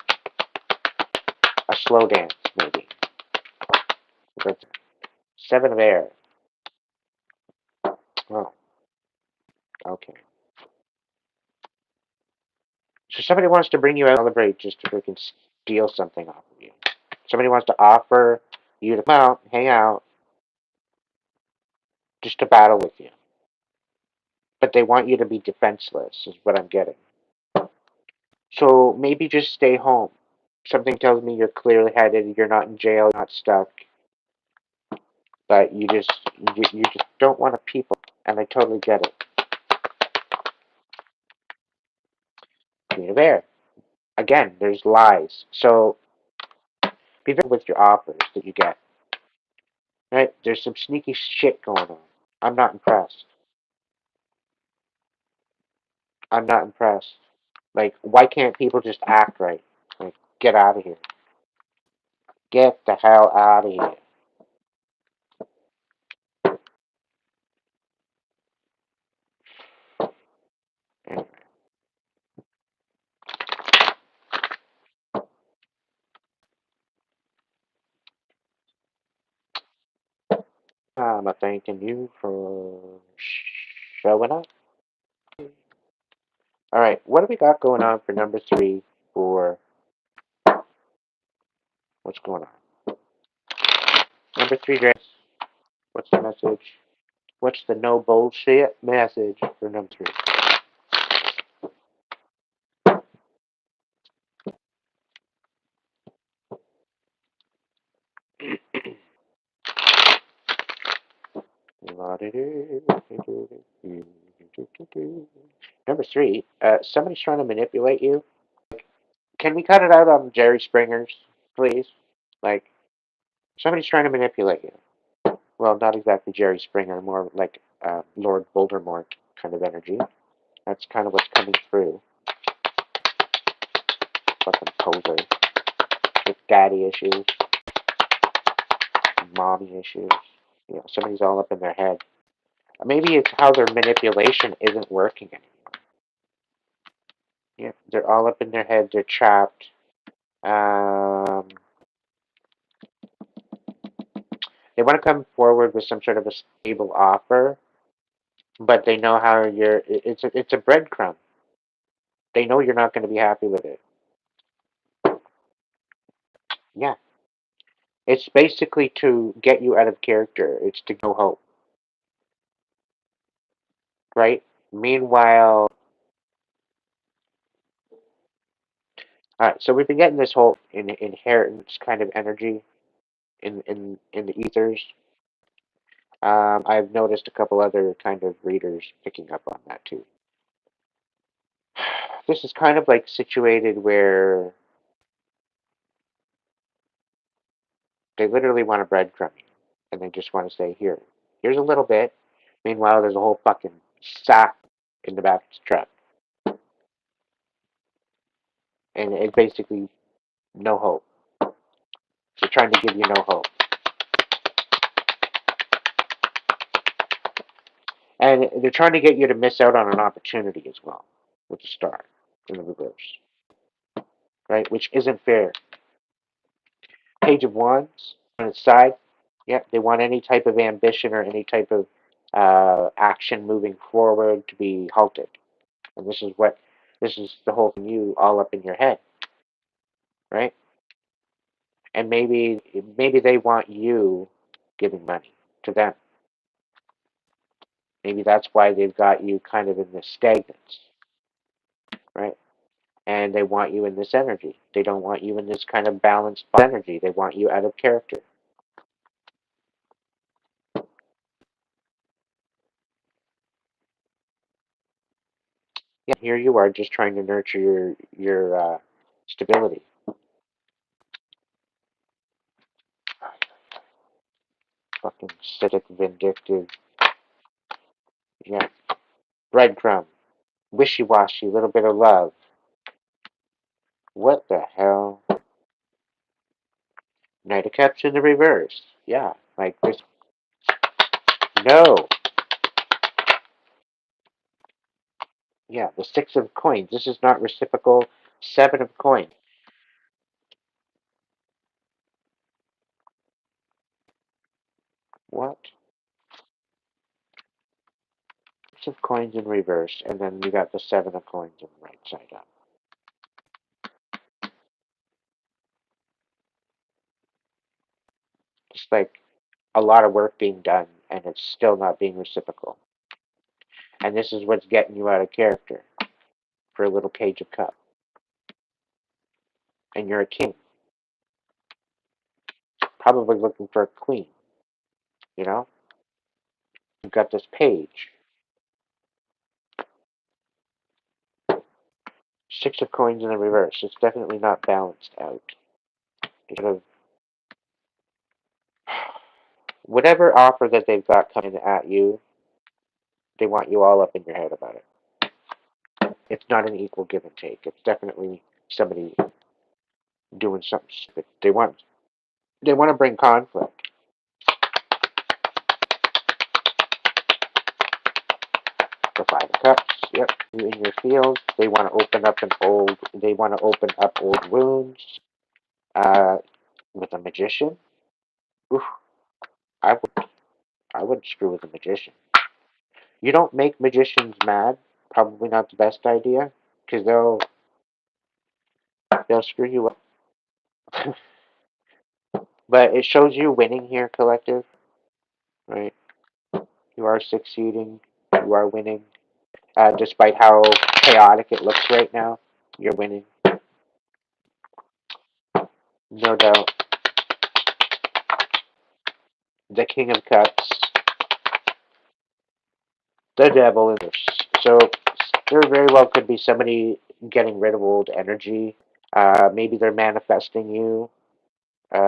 a slow dance, maybe. But Seven of Air. Oh, okay. So somebody wants to bring you out to celebrate just to freaking steal something off of you. Somebody wants to offer you to come out, hang out, just to battle with you. But they want you to be defenseless, is what I'm getting. So maybe just stay home. Something tells me you're clearly headed, you're not in jail, you're not stuck, but you just don't want to people, and I totally get it. Queen of Air. Again, there's lies. So be very with your offers that you get. Right? There's some sneaky shit going on. I'm not impressed. I'm not impressed. Like, why can't people just act right? Like, get out of here. Get the hell out of here. Anyway, I'm thanking you for showing up. All right, what do we got going on for number 3 for what's going on? Number 3, Grace. What's the message? What's the no bullshit message for number 3? Number 3, somebody's trying to manipulate you. Can we cut it out on Jerry Springer's, please? Like, somebody's trying to manipulate you. Well, not exactly Jerry Springer, more like Lord Voldemort kind of energy. That's kind of what's coming through. Fucking poser. With daddy issues, mommy issues. You know, somebody's all up in their head. Maybe it's how their manipulation isn't working anymore. Yeah, they're all up in their head. They're trapped. Um, they want to come forward with some sort of a stable offer, but they know how you're. It's a breadcrumb. They know you're not going to be happy with it. Yeah, it's basically to get you out of character. It's to no hope, right? Meanwhile, all right. So we've been getting this whole inheritance kind of energy in the ethers. I've noticed a couple other kind of readers picking up on that too. This is kind of like situated where they literally want to breadcrumb you, and they just want to say, "Here, here's a little bit." Meanwhile, there's a whole fucking sack in the back of the truck, and it's basically no hope. They're trying to give you no hope, and they're trying to get you to miss out on an opportunity as well with the star in the reverse, right? Which isn't fair. Page of Wands on its side. Yeah, they want any type of ambition or any type of action moving forward to be halted. And this is the whole thing, you all up in your head, right? And maybe they want you giving money to them. Maybe that's why they've got you kind of in this stagnance, right? And they want you in this energy. They don't want you in this kind of balanced energy. They want you out of character. Yeah, here you are just trying to nurture your stability. Fucking acidic, vindictive, yeah, breadcrumb, wishy-washy, little bit of love. What the hell? Knight of Cups in the reverse. Yeah, like this. No. Yeah, the Six of Coins. This is not reciprocal. Seven of Coins. What? Six of Coins in reverse, and then you got the Seven of Coins in the right side up. It's like a lot of work being done and it's still not being reciprocal. And this is what's getting you out of character for a little Page of Cups. And you're a king, probably looking for a queen, you know? You've got this page. Six of coins in the reverse. It's definitely not balanced out. It's sort of whatever offer that they've got coming at you, they want you all up in your head about it. It's not an equal give and take. It's definitely somebody doing something stupid. They want to bring conflict. The Five of Cups. Yep. You in your field. They want to open up old wounds. Uh, with a magician. Oof, I would I wouldn't screw with a magician. You don't make magicians mad. Probably not the best idea, because they'll screw you up. But it shows you winning here, collective, right? You are succeeding. You are winning. Despite how chaotic it looks right now, you're winning. No doubt. The King of Cups. The Devil in this. So there very well could be somebody getting rid of old energy. Maybe they're manifesting you.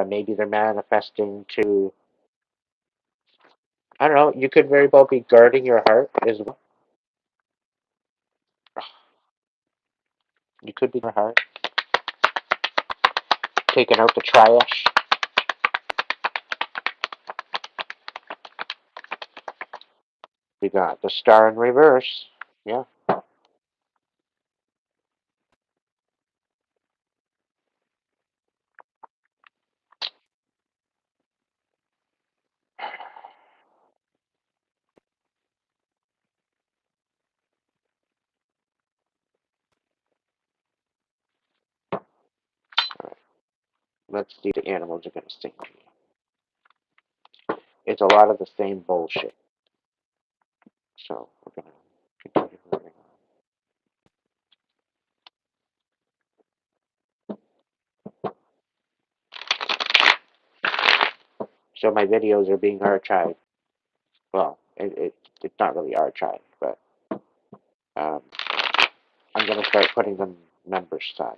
Maybe they're manifesting to, I don't know, you could very well be guarding your heart as well. You could be your heart. Taking out the trash. We got the Star in reverse. Yeah. Alright. Let's see if the animals are going to sing to you. It's a lot of the same bullshit. So we're going to continue moving on. So my videos are being archived. Well, it's not really archived, but um, I'm going to start putting them members side.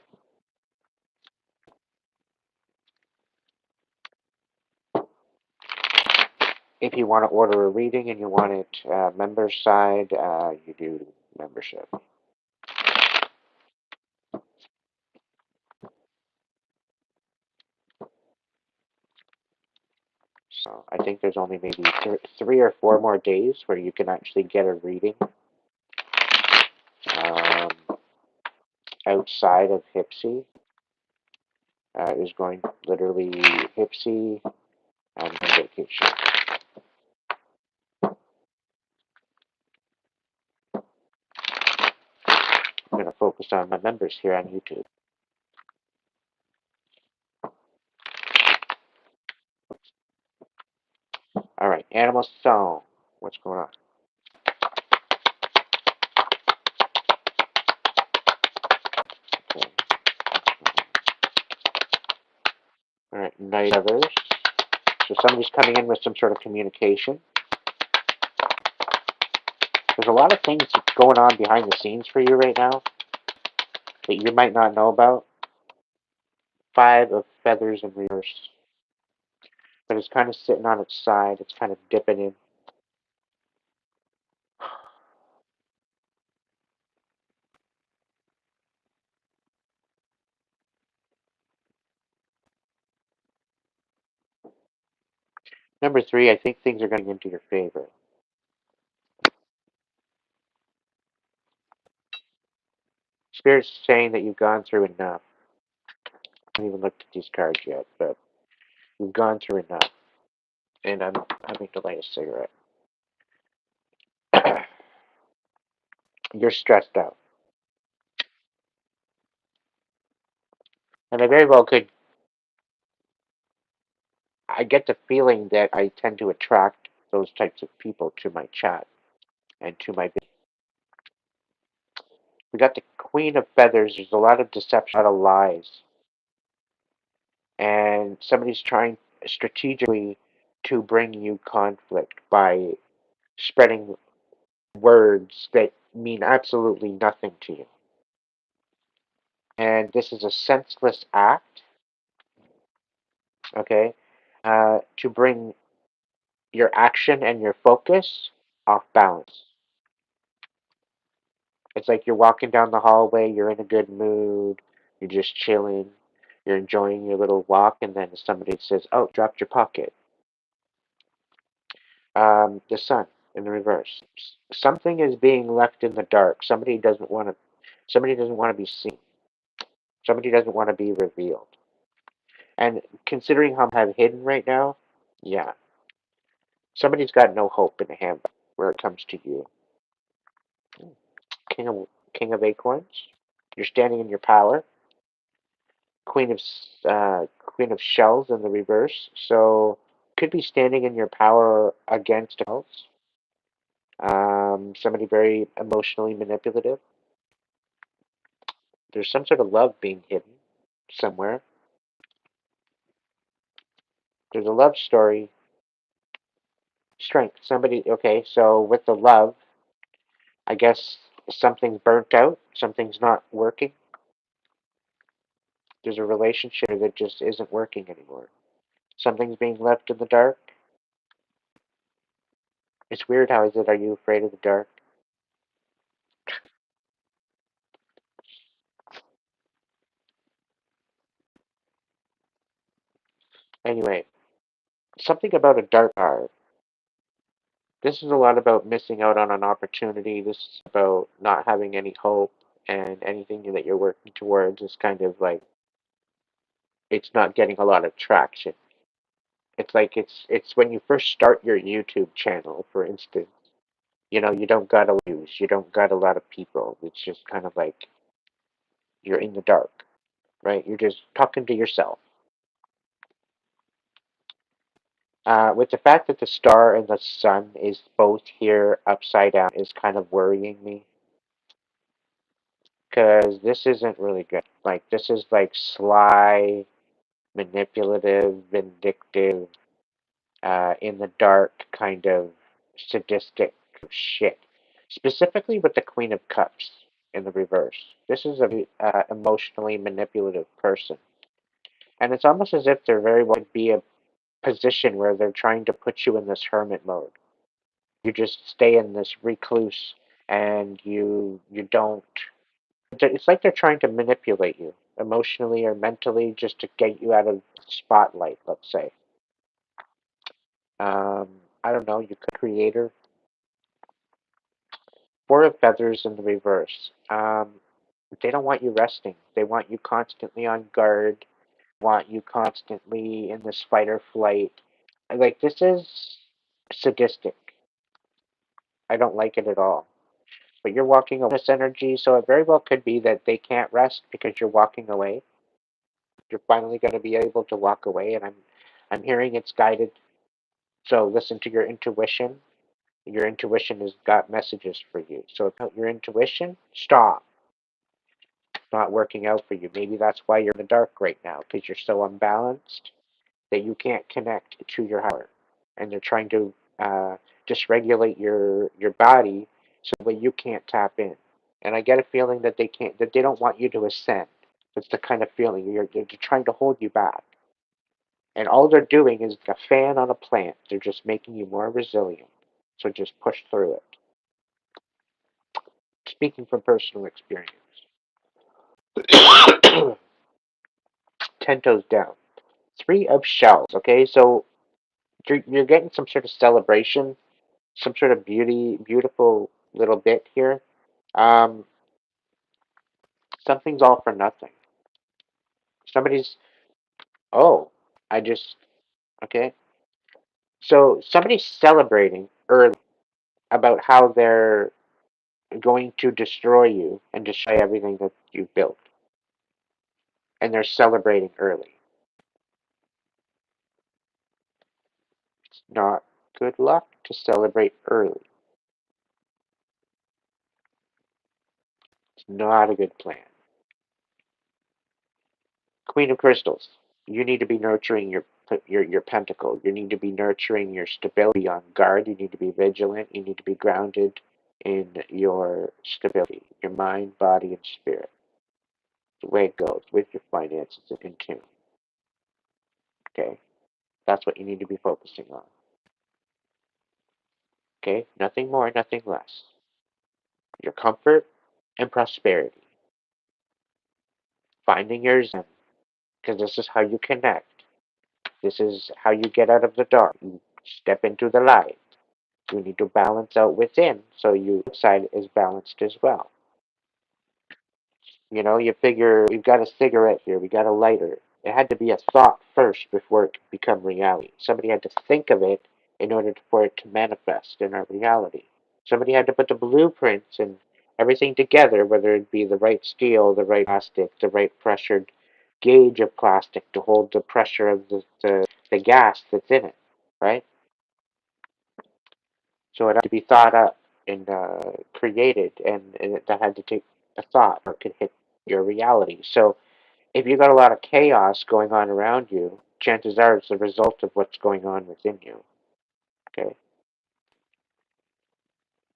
If you want to order a reading and you want it members side, you do membership. So I think there's only maybe 3 or 4 more days where you can actually get a reading um, outside of Hipsy. Is going literally Hipsy and vacation. I'm going to focus on my members here on YouTube. All right, Animal Song. What's going on? Okay. All right, Night Others. So somebody's coming in with some sort of communication. There's a lot of things going on behind the scenes for you right now that you might not know about. Five of Feathers in reverse. But it's kind of sitting on its side. It's kind of dipping in. Number three, I think things are going into your favor. Spirit's saying that you've gone through enough. I haven't even looked at these cards yet, but you've gone through enough. And I'm having to light a cigarette. You're stressed out. And I very well could. I get the feeling that I tend to attract those types of people to my chat and to my. We got the Queen of Feathers. There's a lot of deception, a lot of lies, and somebody's trying strategically to bring you conflict by spreading words that mean absolutely nothing to you. And this is a senseless act, okay, to bring your action and your focus off balance. It's like you're walking down the hallway, you're in a good mood, you're just chilling, you're enjoying your little walk, and then somebody says, "Oh, dropped your pocket." The sun in the reverse. Something is being left in the dark. Somebody doesn't want to. Somebody doesn't want to be seen. Somebody doesn't want to be revealed. And considering how I have hidden right now, yeah, somebody's got no hope in the hand where it comes to you. King of King of Acorns. You're standing in your power. Queen of Shells in the reverse. So could be standing in your power against else. Somebody very emotionally manipulative. There's some sort of love being hidden somewhere. There's a love story. Strength. Somebody. Okay. So with the love, I guess something's burnt out. Something's not working. There's a relationship that just isn't working anymore. Something's being left in the dark. It's weird. How is it? Are you afraid of the dark? Anyway, something about a dark card. This is a lot about missing out on an opportunity. This is about not having any hope, and anything that you're working towards is kind of like it's not getting a lot of traction. It's like it's when you first start your YouTube channel, for instance. You don't got a views, you don't got a lot of people. It's just kind of like you're in the dark, right? You're just talking to yourself. With the fact that the star and the sun is both here upside down is kind of worrying me because this isn't really good. Like this is like sly, manipulative, vindictive, in the dark kind of sadistic shit. Specifically with the Queen of Cups in the reverse. This is a emotionally manipulative person, and it's almost as if there very well could be a position where they're trying to put you in this hermit mode. You just stay in this recluse, and you don't. It's like they're trying to manipulate you emotionally or mentally just to get you out of the spotlight. Let's say. Um, I don't know. You could creator. Four of Feathers in the reverse. They don't want you resting. They want you constantly on guard. Want you constantly in this fight or flight. Like this is sadistic. I don't like it at all. But you're walking away from this energy, so it very well could be that they can't rest because you're walking away. You're finally going to be able to walk away, and I'm hearing it's guided. So listen to your intuition. Your intuition has got messages for you. So your intuition, stop. It's not working out for you. Maybe that's why you're in the dark right now, because you're so unbalanced that you can't connect to your heart, and they're trying to dysregulate your body so that you can't tap in. And I get a feeling that they don't want you to ascend. That's the kind of feeling they're trying to hold you back. And all they're doing is like a fan on a plant. They're just making you more resilient. So just push through it. Speaking from personal experience. 10 toes down. Three of shells. Okay, so you're getting some sort of celebration, some sort of beautiful little bit here. Um, Something's all for nothing. Somebody's, oh, I just, okay. So somebody's celebrating early about how they're going to destroy you and destroy everything that you built. And they're celebrating early. It's not good luck to celebrate early. It's not a good plan. Queen of Crystals. You need to be nurturing your pentacle. You need to be nurturing your stability on guard. You need to be vigilant. You need to be grounded in your stability, your mind, body, and spirit. The way it goes with your finances in tune. Okay? That's what you need to be focusing on. Okay? Nothing more, nothing less. Your comfort and prosperity. Finding your zen, because this is how you connect. This is how you get out of the dark. You step into the light. You need to balance out within so your outside is balanced as well. You know, you figure we've got a cigarette here, we got a lighter. It had to be a thought first before it could become reality. Somebody had to think of it in order for it to manifest in our reality. Somebody had to put the blueprints and everything together, whether it be the right steel, the right plastic, the right pressured gauge of plastic to hold the pressure of the gas that's in it, right? So it had to be thought up and created, and that had to take a thought or it could hit your reality. So if you got a lot of chaos going on around you, chances are it's the result of what's going on within you. Okay?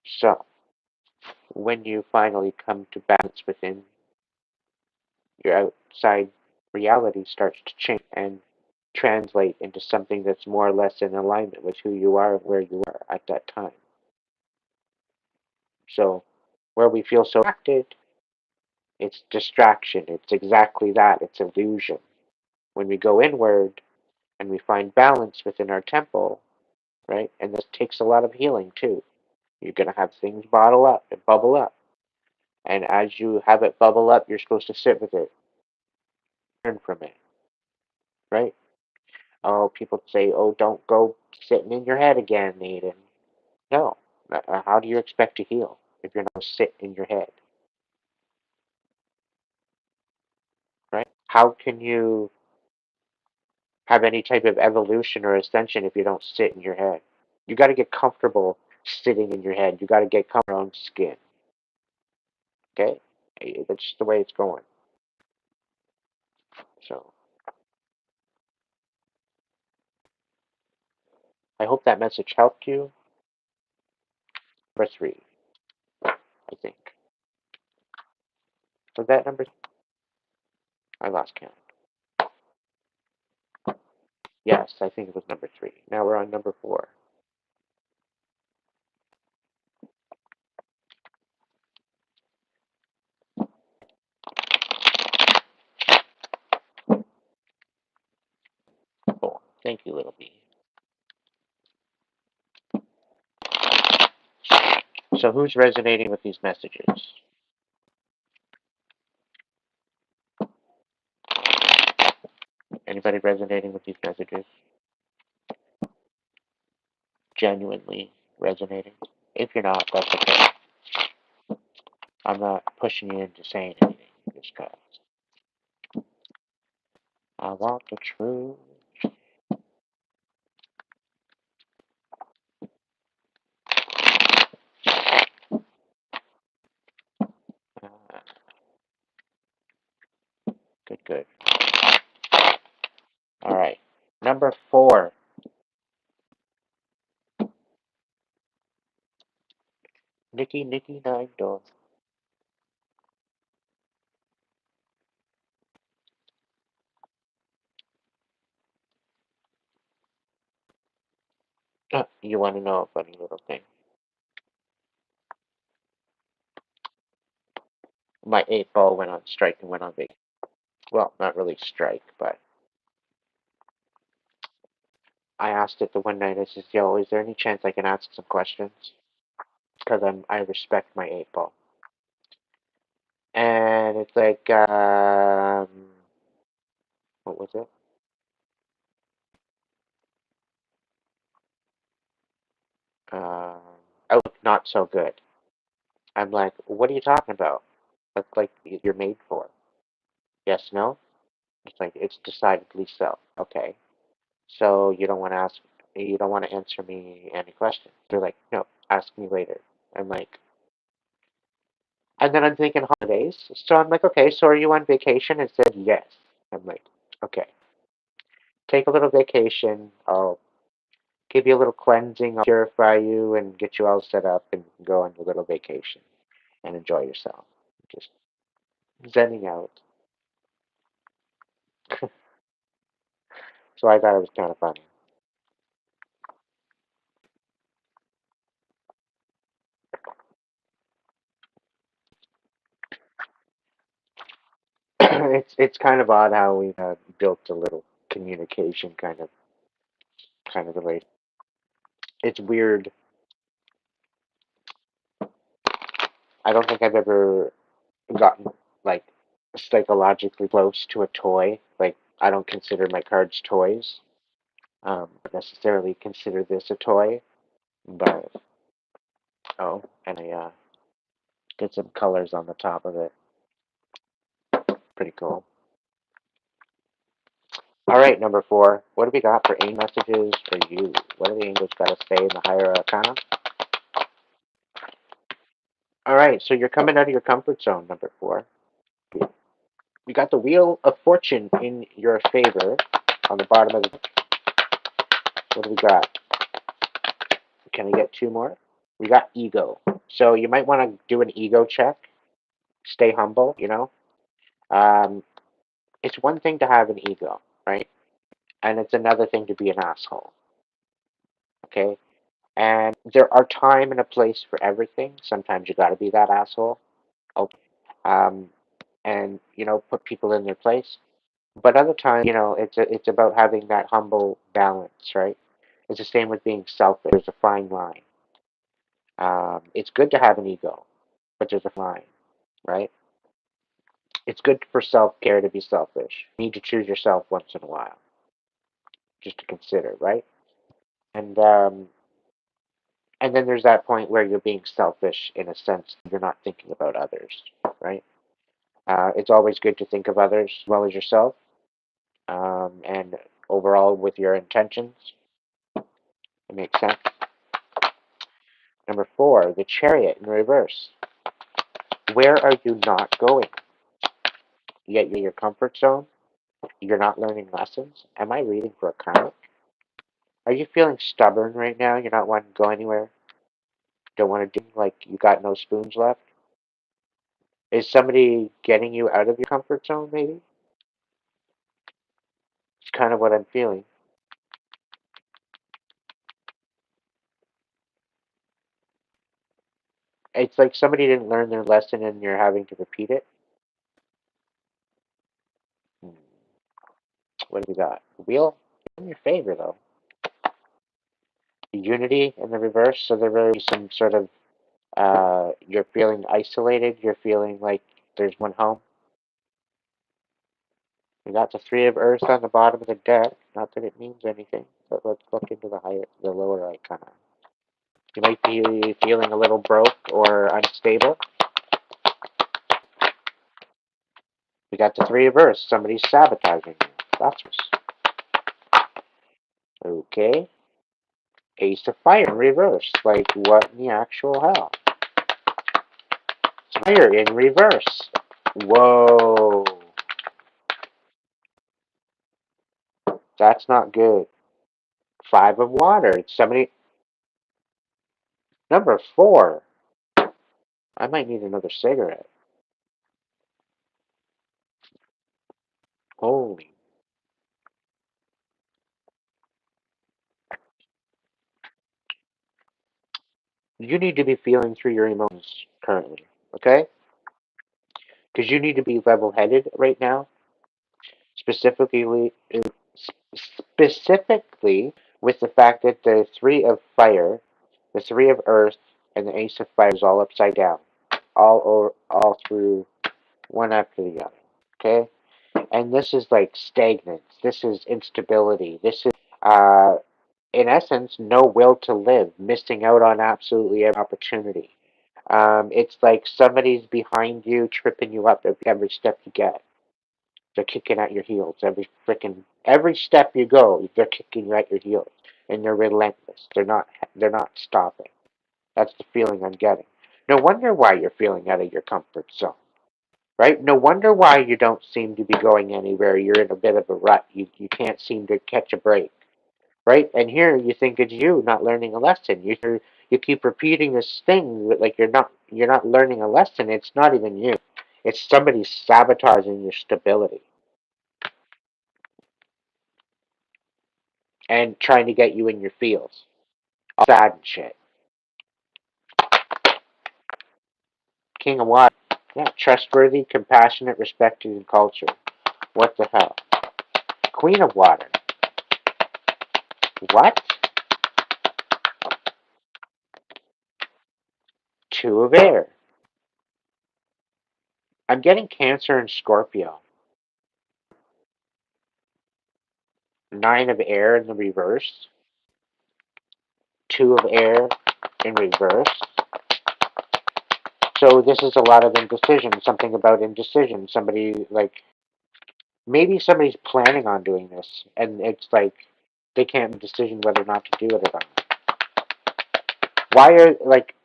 So when you finally come to balance within, your outside reality starts to change and translate into something that's more or less in alignment with who you are and where you are at that time. So where we feel so acted, it's distraction. It's exactly that. It's illusion. When we go inward and we find balance within our temple, right? And this takes a lot of healing too. You're going to have things bottle up and bubble up. And as you have it bubble up, you're supposed to sit with it, learn from it, right? Oh, people say, oh, don't go sitting in your head again, Aiden. No. How do you expect to heal if you're not sit in your head, right? How can you have any type of evolution or ascension if you don't sit in your head? You got to get comfortable sitting in your head. You got to get comfortable in your own skin. Okay? That's just the way it's going. So I hope that message helped you. Number 3, I think. Was that number? I lost count. Yes, I think it was number 3. Now we're on number 4. Cool. Thank you, little bee. So who's resonating with these messages? Anybody resonating with these messages? Genuinely resonating? If you're not, that's okay. I'm not pushing you into saying anything just because I want the truth. Uh, good, good. All right. Number 4. Nikki, Nikki, 9 door. You want to know a funny little thing? My 8 ball went on strike and went on vacation. Well, not really strike, but I asked it the one night. I says, "Yo, is there any chance I can ask some questions? Because I respect my 8 ball." And it's like, what was it? Um, Outlook not so good. I'm like, what are you talking about? That's like you're made for. Yes, no. It's like it's decidedly so. Okay. So you don't want to ask. you don't want to answer me any questions. They're like, no, ask me later. I'm like, and then I'm thinking holidays. So I'm like, okay, so are you on vacation? And said yes. I'm like, okay, take a little vacation. I'll give you a little cleansing. I'll purify you and get you all set up and go on your little vacation and enjoy yourself. Just zenning out. So I thought it was kind of funny. It's kind of odd how we built a little communication kind of relation. It's weird. I don't think I've ever gotten like psychologically close to a toy. Like I don't consider my cards toys. Necessarily consider this a toy, but oh, and I did some colors on the top of it. Pretty cool. All right, number 4. What do we got for angel messages for you? What do the angels got to say in the higher arcana? All right, so you're coming out of your comfort zone, number 4. You got the wheel of fortune in your favor on the bottom of the. What do we got? Can I get 2 more? We got ego. So you might want to do an ego check. Stay humble, you know. Um, it's one thing to have an ego, right? And it's another thing to be an asshole. Okay? And there are time and a place for everything. Sometimes you got to be that asshole. Okay. Um, and put people in their place. But other times, it's about having that humble balance, right? It's the same with being selfish. There's a fine line. It's good to have an ego, but there's a line, right? It's good for self care to be selfish. You need to choose yourself once in a while, just to consider, right? And and then there's that point where you're being selfish in a sense you're not thinking about others, right? It's always good to think of others as well as yourself, and overall with your intentions. It makes sense. Number 4, the chariot in reverse. Where are you not going? Yet you're in your comfort zone. You're not learning lessons. Am I reading for a karmic? Are you feeling stubborn right now? You're not wanting to go anywhere? Don't want to do like you got no spoons left? Is somebody getting you out of your comfort zone, maybe? It's kind of what I'm feeling. It's like somebody didn't learn their lesson and you're having to repeat it. Hmm. What do we got? The wheel in your favor, though. Unity in the reverse, so there really some sort of you're feeling isolated. You're feeling like there's one home. We got the 3 of Earth on the bottom of the deck. Not that it means anything, but let's look into the lower icon. You might be feeling a little broke or unstable. We got the 3 of Earth. Somebody's sabotaging you. That's okay. Ace of Fire in reverse. Like what in the actual hell? Fire in reverse. Whoa. That's not good. 5 of Water. Somebody. Number 4. I might need another cigarette. Holy. You need to be feeling through your emotions currently, okay? Because you need to be level-headed right now, specifically, specifically with the fact that the 3 of Fire, the 3 of Earth, and the Ace of Fire is all upside down, all over, all through one after the other, okay? And this is like stagnant. This is instability. This is, in essence, no will to live, missing out on absolutely every opportunity. It's like somebody's behind you, tripping you up every step you get. They're kicking at your heels every step you go. They're kicking you at your heels. and they're relentless. They're not stopping. That's the feeling I'm getting. No wonder why you're feeling out of your comfort zone, right? No wonder why you don't seem to be going anywhere. You're in a bit of a rut. You can't seem to catch a break, right? And here you think it's you not learning a lesson. You keep repeating this thing like you're not learning a lesson. It's not even you. It's somebody sabotaging your stability and trying to get you in your feels. All sad and shit. King of Water. Yeah, trustworthy, compassionate, respected in culture. What the hell? Queen of Water. What? Two of Air. I'm getting Cancer and Scorpio. Nine of Air in the reverse. Two of Air in reverse. So this is a lot of indecision. Something about indecision. Somebody like maybe somebody's planning on doing this, and it's like they can't make a decision whether or not to do it or not. Why are like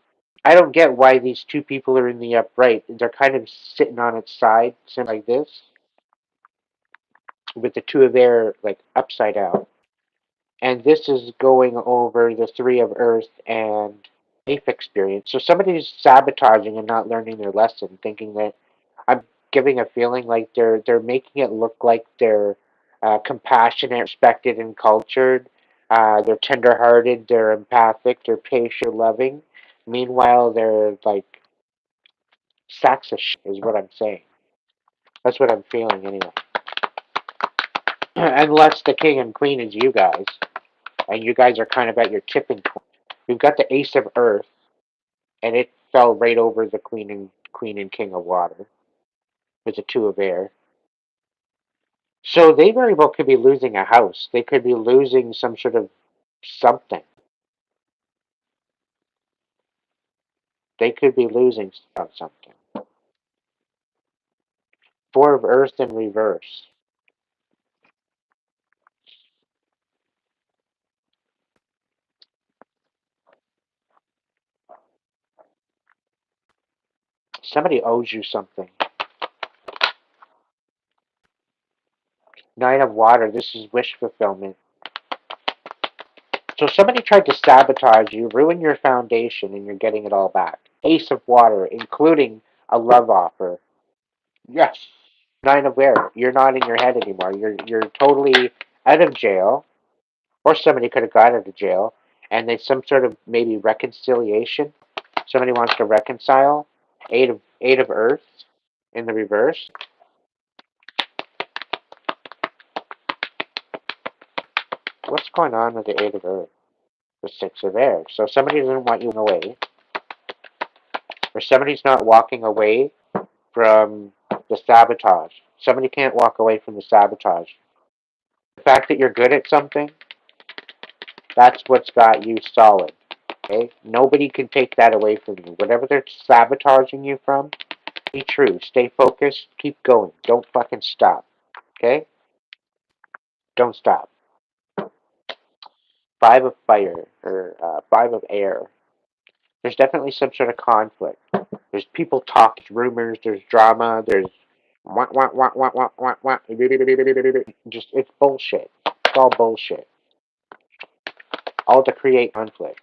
I don't get why these two people are in the upright. They're kind of sitting on its side, something like this, with the two of air like upside down. And this is going over the three of earth and life experience. So somebody's sabotaging and not learning their lesson, thinking that I'm giving a feeling like they're making it look like they're compassionate, respected, and cultured. They're tenderhearted, they're empathic, they're patient, loving. Meanwhile, they're like sacks of shit, is what I'm saying. That's what I'm feeling anyway. Unless the king and queen is you guys, and you guys are kind of at your tipping point. We've got the ace of earth, and it fell right over the queen and king of water with the two of air. So they very well could be losing a house. They could be losing some sort of something. They could be losing something. Four of earth in reverse. Somebody owes you something. Nine of water. This is wish fulfillment. So somebody tried to sabotage you, ruin your foundation, and you're getting it all back. Ace of water, including a love offer. Yes. Nine of air. You're not in your head anymore. You're totally out of jail, or somebody could have got out of jail, and there's some sort of maybe reconciliation. Somebody wants to reconcile. Eight of earth in the reverse. What's going on with the eight of earth? The six of air. So somebody doesn't want you away, or somebody's not walking away from the sabotage. Somebody can't walk away from the sabotage. The fact that you're good at something, that's what's got you solid. Okay? Nobody can take that away from you. Whatever they're sabotaging you from, be true. Stay focused. Keep going. Don't fucking stop. Okay? Don't stop. Five of fire, or five of air. There's definitely some sort of conflict. There's people talk, rumors, there's drama, there's wah, wah, wah, wah, wah, wah, wah. Just, it's bullshit. It's all bullshit. All to create conflict.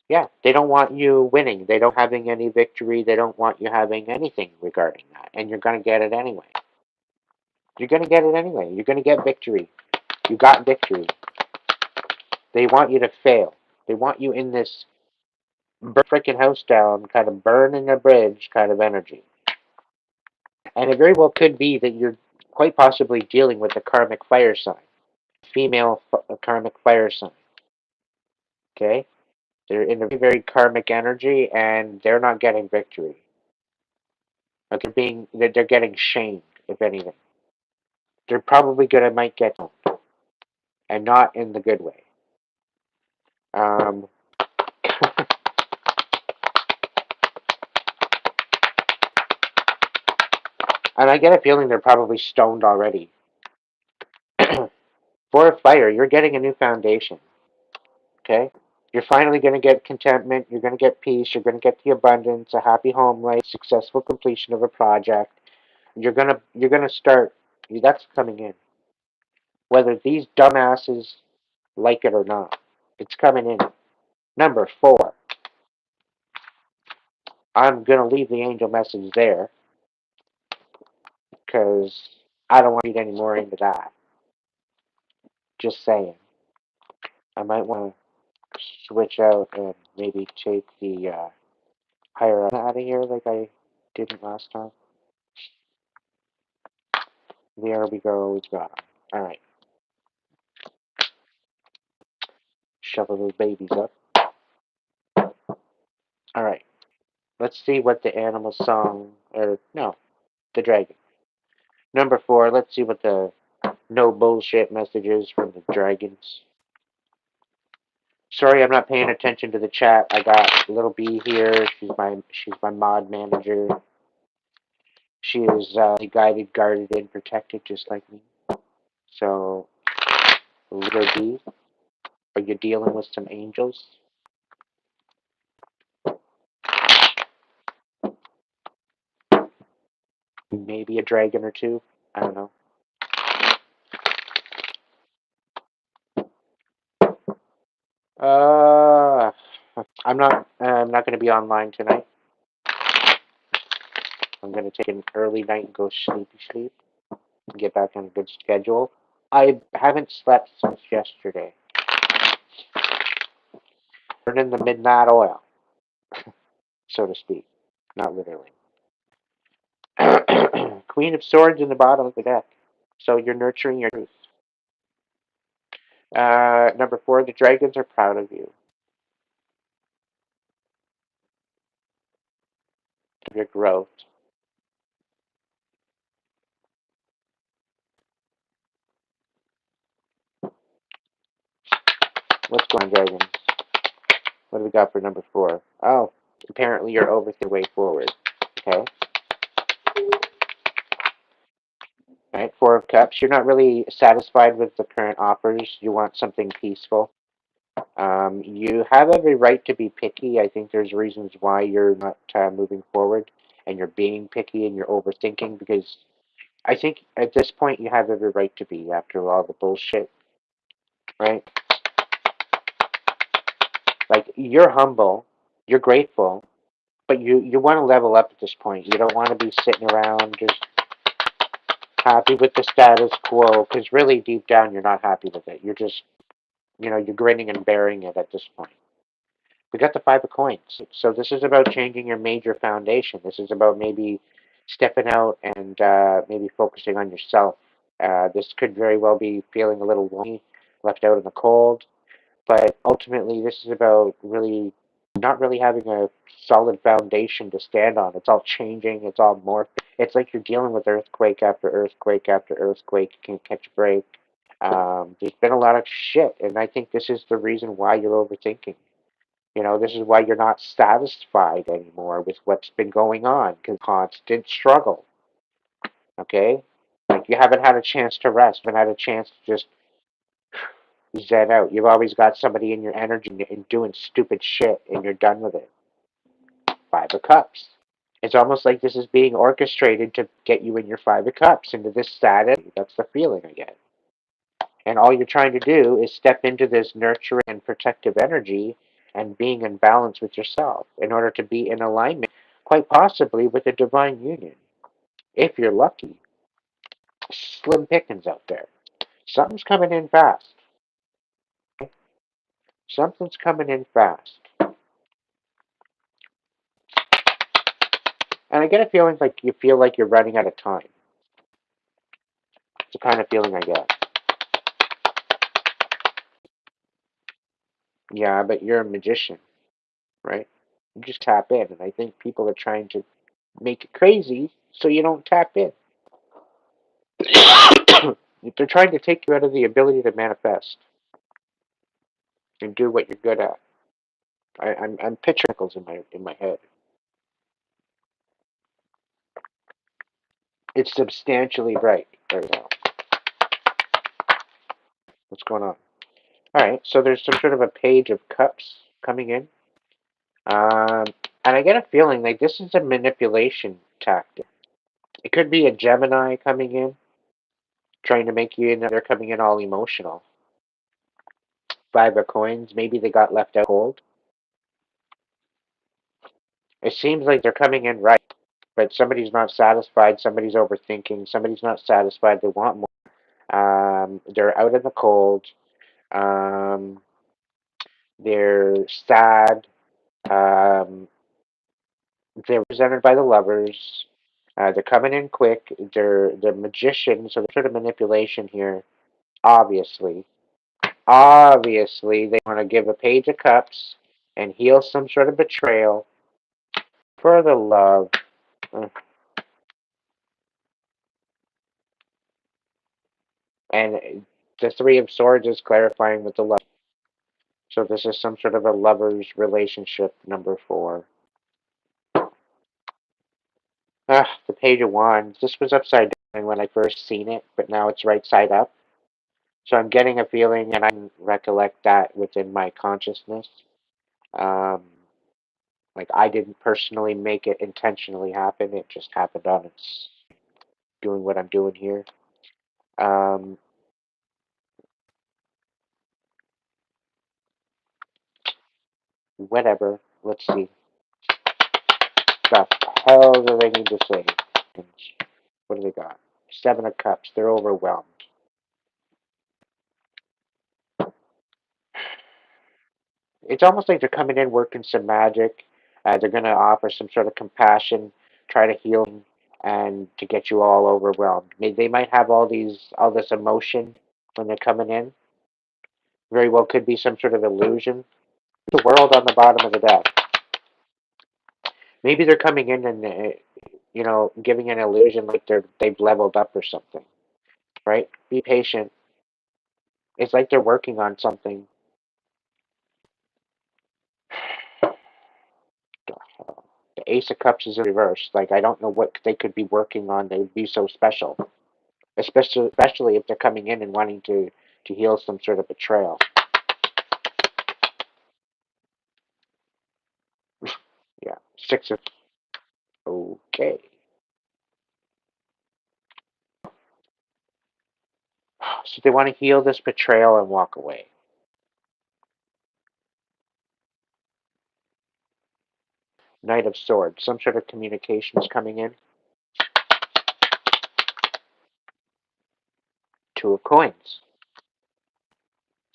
Yeah, they don't want you winning. They don't having any victory. They don't want you having anything regarding that. And you're going to get it anyway. You're going to get it anyway. You're going to get victory. You got victory. They want you to fail. They want you in this burn freaking house down, kind of burning a bridge kind of energy. And it very well could be that you're quite possibly dealing with a karmic fire sign, female karmic fire sign. Okay? They're in a very, very karmic energy and they're not getting victory. Like they're getting shamed, if anything. They're probably gonna might get owned, and not in the good way. Um, and I get a feeling they're probably stoned already. Four Four of fire, you're getting a new foundation. Okay? You're finally going to get contentment. You're going to get peace. You're going to get the abundance, a happy home life, successful completion of a project. You're gonna start. That's coming in, whether these dumbasses like it or not. It's coming in. Number four, I'm gonna leave the angel message there because I don't want to read any more into that. Just saying. I might want to switch out and maybe take the higher out of here like I didn't last time. There we go. We've got them. All right. Shovel those babies up. All right. Let's see what the animal song, or no, the dragon. Number four, let's see what the no bullshit messages from the dragons. Sorry, I'm not paying attention to the chat. I got little B here. She's my mod manager. She is guided, guarded, and protected just like me. So, little B, are you dealing with some angels? Maybe a dragon or two. I don't know. Uh, I'm not going to be online tonight. I'm going to take an early night and go sleep. And get back on a good schedule. I haven't slept since yesterday. Burning the midnight oil, so to speak. Not literally. Queen of Swords in the bottom of the deck. So you're nurturing your truth. Number four, the dragons are proud of you. Of your growth. What's going on, dragons? What do we got for number four? Oh, apparently you're over the way forward. Okay. All right, Four of Cups. You're not really satisfied with the current offers. You want something peaceful. You have every right to be picky. I think there's reasons why you're not moving forward and you're being picky and you're overthinking because I think at this point you have every right to be after all the bullshit, right? Like you're humble, you're grateful, but you want to level up at this point. You don't want to be sitting around just happy with the status quo because really deep down you're not happy with it. You're just, you're grinning and bearing it at this point. We got the Five of Coins. So this is about changing your major foundation. This is about maybe stepping out and maybe focusing on yourself. This could very well be feeling a little lonely, left out in the cold. But ultimately, this is about really not really having a solid foundation to stand on. It's all changing. It's all morphing. It's like you're dealing with earthquake after earthquake after earthquake. You can't catch a break. There's been a lot of shit, and I think this is the reason why you're overthinking. This is why you're not satisfied anymore with what's been going on, because constant struggle. Okay? Like you haven't had a chance to rest, haven't had a chance to just zen out. You've always got somebody in your energy and doing stupid shit, and you're done with it. Five of Cups. It's almost like this is being orchestrated to get you in your Five of Cups into this status. That's the feeling I get. And all you're trying to do is step into this nurturing and protective energy and being in balance with yourself in order to be in alignment, quite possibly with a divine union. If you're lucky, slim pickings out there. Something's coming in fast. Something's coming in fast. And I get a feeling like you feel like you're running out of time. It's the kind of feeling I get. Yeah, but you're a magician, right? You just tap in, and I think people are trying to make it crazy so you don't tap in. They're trying to take you out of the ability to manifest and do what you're good at. I'm picturing circles in my head. It's substantially right now. What's going on? All right, so there's some sort of a page of cups coming in. Um, and I get a feeling like this is a manipulation tactic. It could be a Gemini coming in, trying to make you, they're coming in all emotional. Five of coins, maybe they got left out cold. It seems like they're coming in right, but somebody's not satisfied, somebody's overthinking, somebody's not satisfied, they want more. They're out in the cold. Um, they're sad. Um, they're represented by the lovers. They're coming in quick. They're magicians, so there's sort of manipulation here. Obviously, obviously, they want to give a page of cups and heal some sort of betrayal for the love. Uh, And the Three of Swords is clarifying with the love. So this is some sort of a lover's relationship, number four. Ah, the Page of Wands. This was upside down when I first seen it, but now it's right side up. So I'm getting a feeling, and I can recollect that within my consciousness. Um, like I didn't personally make it intentionally happen. It just happened on its doing what I'm doing here. Um, whatever. Let's see. The hell do they need to say? What do they got? Seven of Cups. They're overwhelmed. It's almost like they're coming in working some magic. They're going to offer some sort of compassion, try to heal, and to get you all overwhelmed. They might have all this emotion when they're coming in. Very well could be some sort of illusion. The world on the bottom of the deck. Maybe they're coming in and giving an illusion like they've leveled up or something. Right? Be patient. It's like they're working on something. The Ace of Cups is in reverse. Like I don't know what they could be working on. They'd be so special, especially if they're coming in and wanting to heal some sort of betrayal. Yeah, six of okay. So they want to heal this betrayal and walk away. Knight of Swords. Some sort of communication is coming in. Two of Coins.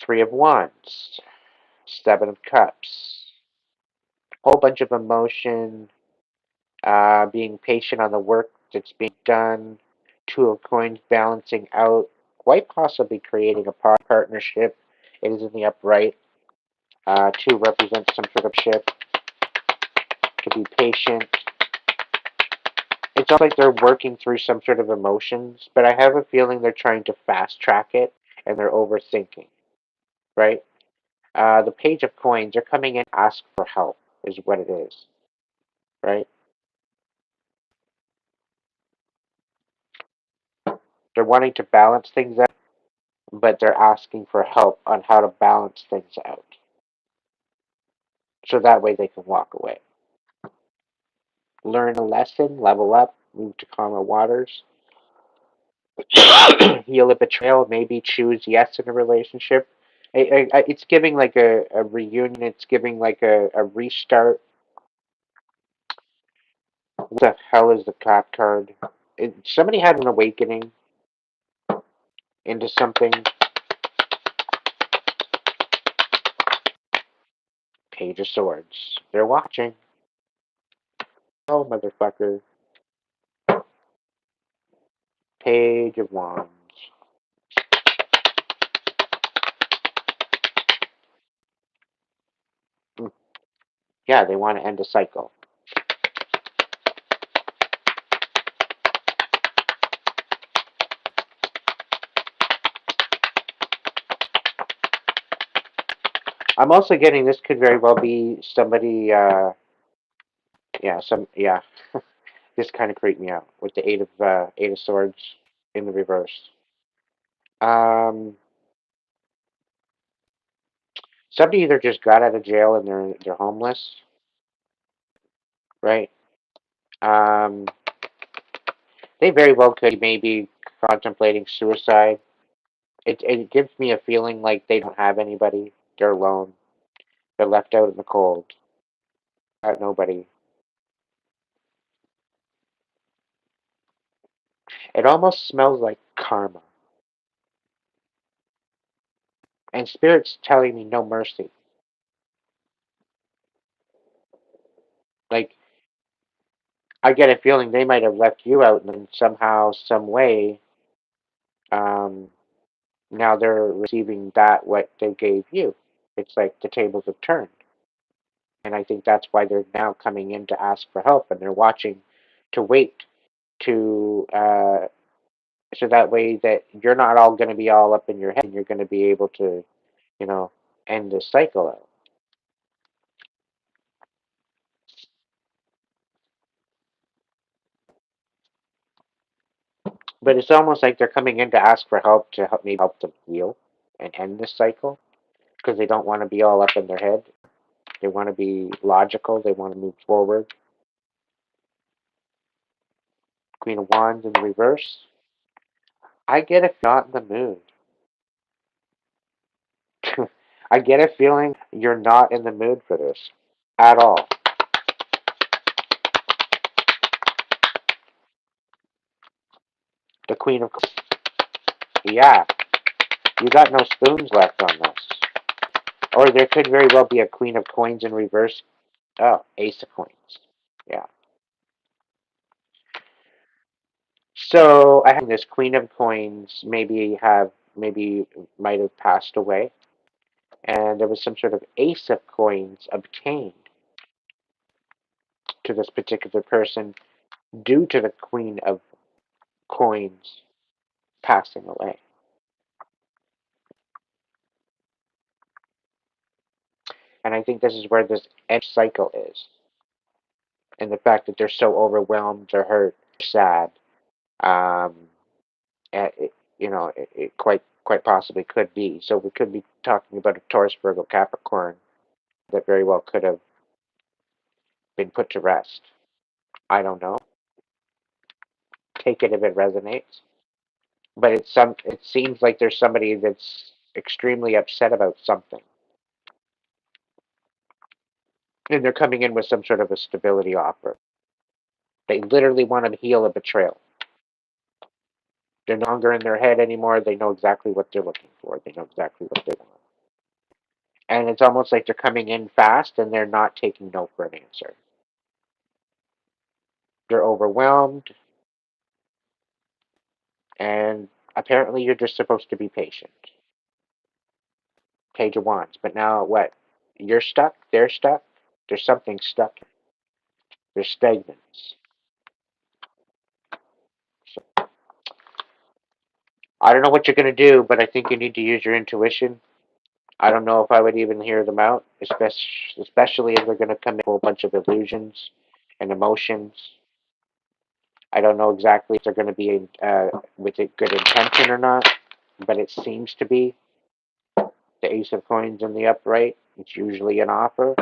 Three of Wands. Seven of Cups. Whole bunch of emotion. Being patient on the work that's being done. Two of Coins balancing out. Quite possibly creating a partnership. It is in the upright. Two represents some sort of ship. To be patient. It's almost like they're working through some sort of emotions, but I have a feeling they're trying to fast track it and they're overthinking, right? The Page of Coins, they're coming in to ask for help, is what it is, right? They're wanting to balance things out, but they're asking for help on how to balance things out. So that way they can walk away. Learn a lesson, level up, move to calmer waters, heal a betrayal, maybe choose yes in a relationship. It's giving like a reunion, it's giving like a restart. What the hell is the cop card? Somebody had an awakening into something. Page of Swords. They're watching. Oh, motherfucker. Page of Wands. Mm, yeah, they want to end a cycle. I'm also getting this could very well be somebody. Yeah. This kind of creeped me out with the Eight of Swords in the reverse. Um, somebody either just got out of jail and they're homeless, right? Um, they very well could maybe contemplating suicide. It gives me a feeling like they don't have anybody. They're alone. They're left out in the cold. Got nobody. It almost smells like karma. And spirit's telling me no mercy. Like I get a feeling they might have left you out and somehow, some way, um, now they're receiving that what they gave you. It's like the tables have turned. And I think that's why they're now coming in to ask for help and they're watching to wait to so that way that you're not all going to be all up in your head and you're going to be able to, you know, end this cycle out. But it's almost like they're coming in to ask for help to help maybe help them heal and end this cycle because they don't want to be all up in their head. They want to be logical. They want to move forward. Queen of Wands in the reverse. I get if not in the mood. I get a feeling you're not in the mood for this at all. The Queen of yeah, you got no spoons left on this. Or there could very well be a Queen of Coins in reverse. Oh, Ace of Coins. Yeah. So I have this Queen of Coins maybe might have passed away, and there was some sort of Ace of Coins obtained to this particular person due to the Queen of Coins passing away. And I think this is where this end cycle is, and the fact that they're so overwhelmed, or hurt, sad. Um, it, it quite possibly could be. So we could be talking about a Taurus, Virgo, Capricorn that very well could have been put to rest. I don't know. Take it if it resonates. But it seems like there's somebody that's extremely upset about something. And they're coming in with some sort of a stability offer. They literally want to heal a betrayal. They're no longer in their head anymore. They know exactly what they're looking for. They know exactly what they want. And it's almost like they're coming in fast and they're not taking no for an answer. They're overwhelmed, and apparently you're just supposed to be patient. Page of Wands. But now what? You're stuck, they're stuck, there's something stuck. There's stagnance. So, I don't know what you're going to do, but I think you need to use your intuition. I don't know if I would even hear them out, especially if they're going to come in with a whole bunch of illusions and emotions. I don't know exactly if they're going to be with a good intention or not, but it seems to be. The Ace of Coins in the upright. It's usually an offer,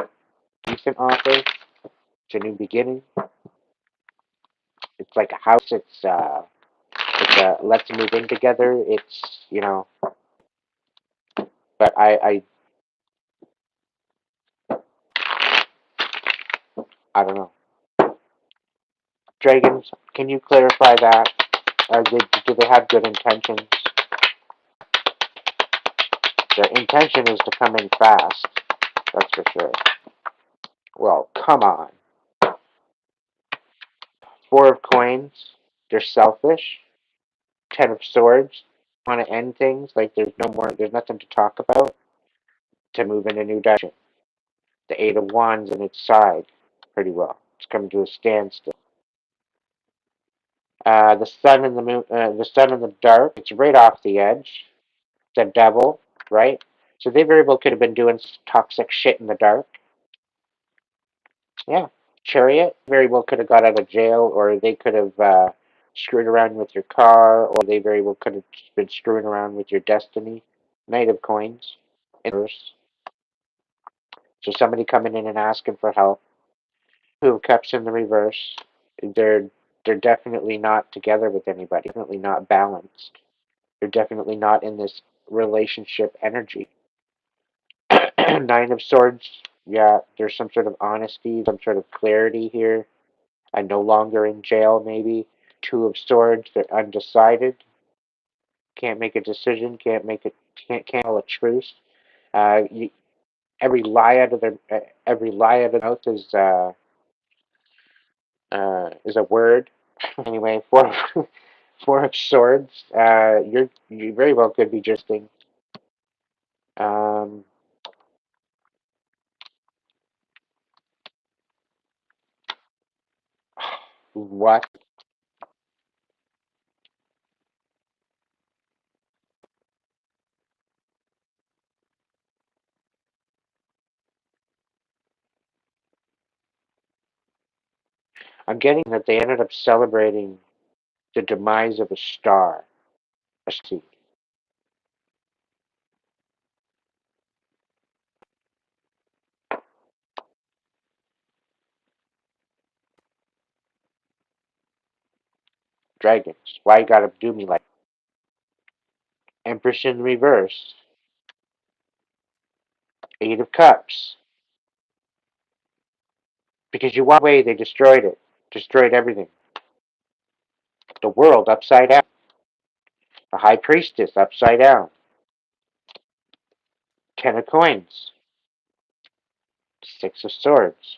decent offer. It's a new beginning. It's like a house. It's a let's move in together. It's but I don't know. Dragons, can you clarify that? Do they have good intentions? Their intention is to come in fast. That's for sure. Well, come on. Four of Coins. They're selfish. Ten of Swords. Want to end things like there's no more. There's nothing to talk about. To move in a new direction. The Eight of Wands on its side, pretty well. It's coming to a standstill. The sun and the moon, the sun in the dark. It's right off the edge. The devil, right? So they very well could have been doing toxic shit in the dark. Yeah, Chariot very well could have got out of jail, or they could have screwed around with your car, or they very well could have been screwing around with your destiny. Knight of Coins, in reverse. So somebody coming in and asking for help, who cups in the reverse, they're they're definitely not together with anybody, definitely not balanced. They're definitely not in this relationship energy. Nine of Swords, yeah, there's some sort of honesty, some sort of clarity here. I'm no longer in jail, maybe. Two of Swords, they're undecided, can't make a decision, can't call a truce. You, every lie out of their mouth is a word. Anyway, four of Swords. You very well could be justing. Um, what? I'm getting that they ended up celebrating the demise of a star. A seed. Dragons. Why you gotta do me like Empress in reverse? Eight of Cups. Because you walked away, they destroyed it. Destroyed everything. The world upside down. The High Priestess upside down. Ten of Coins. Six of Swords.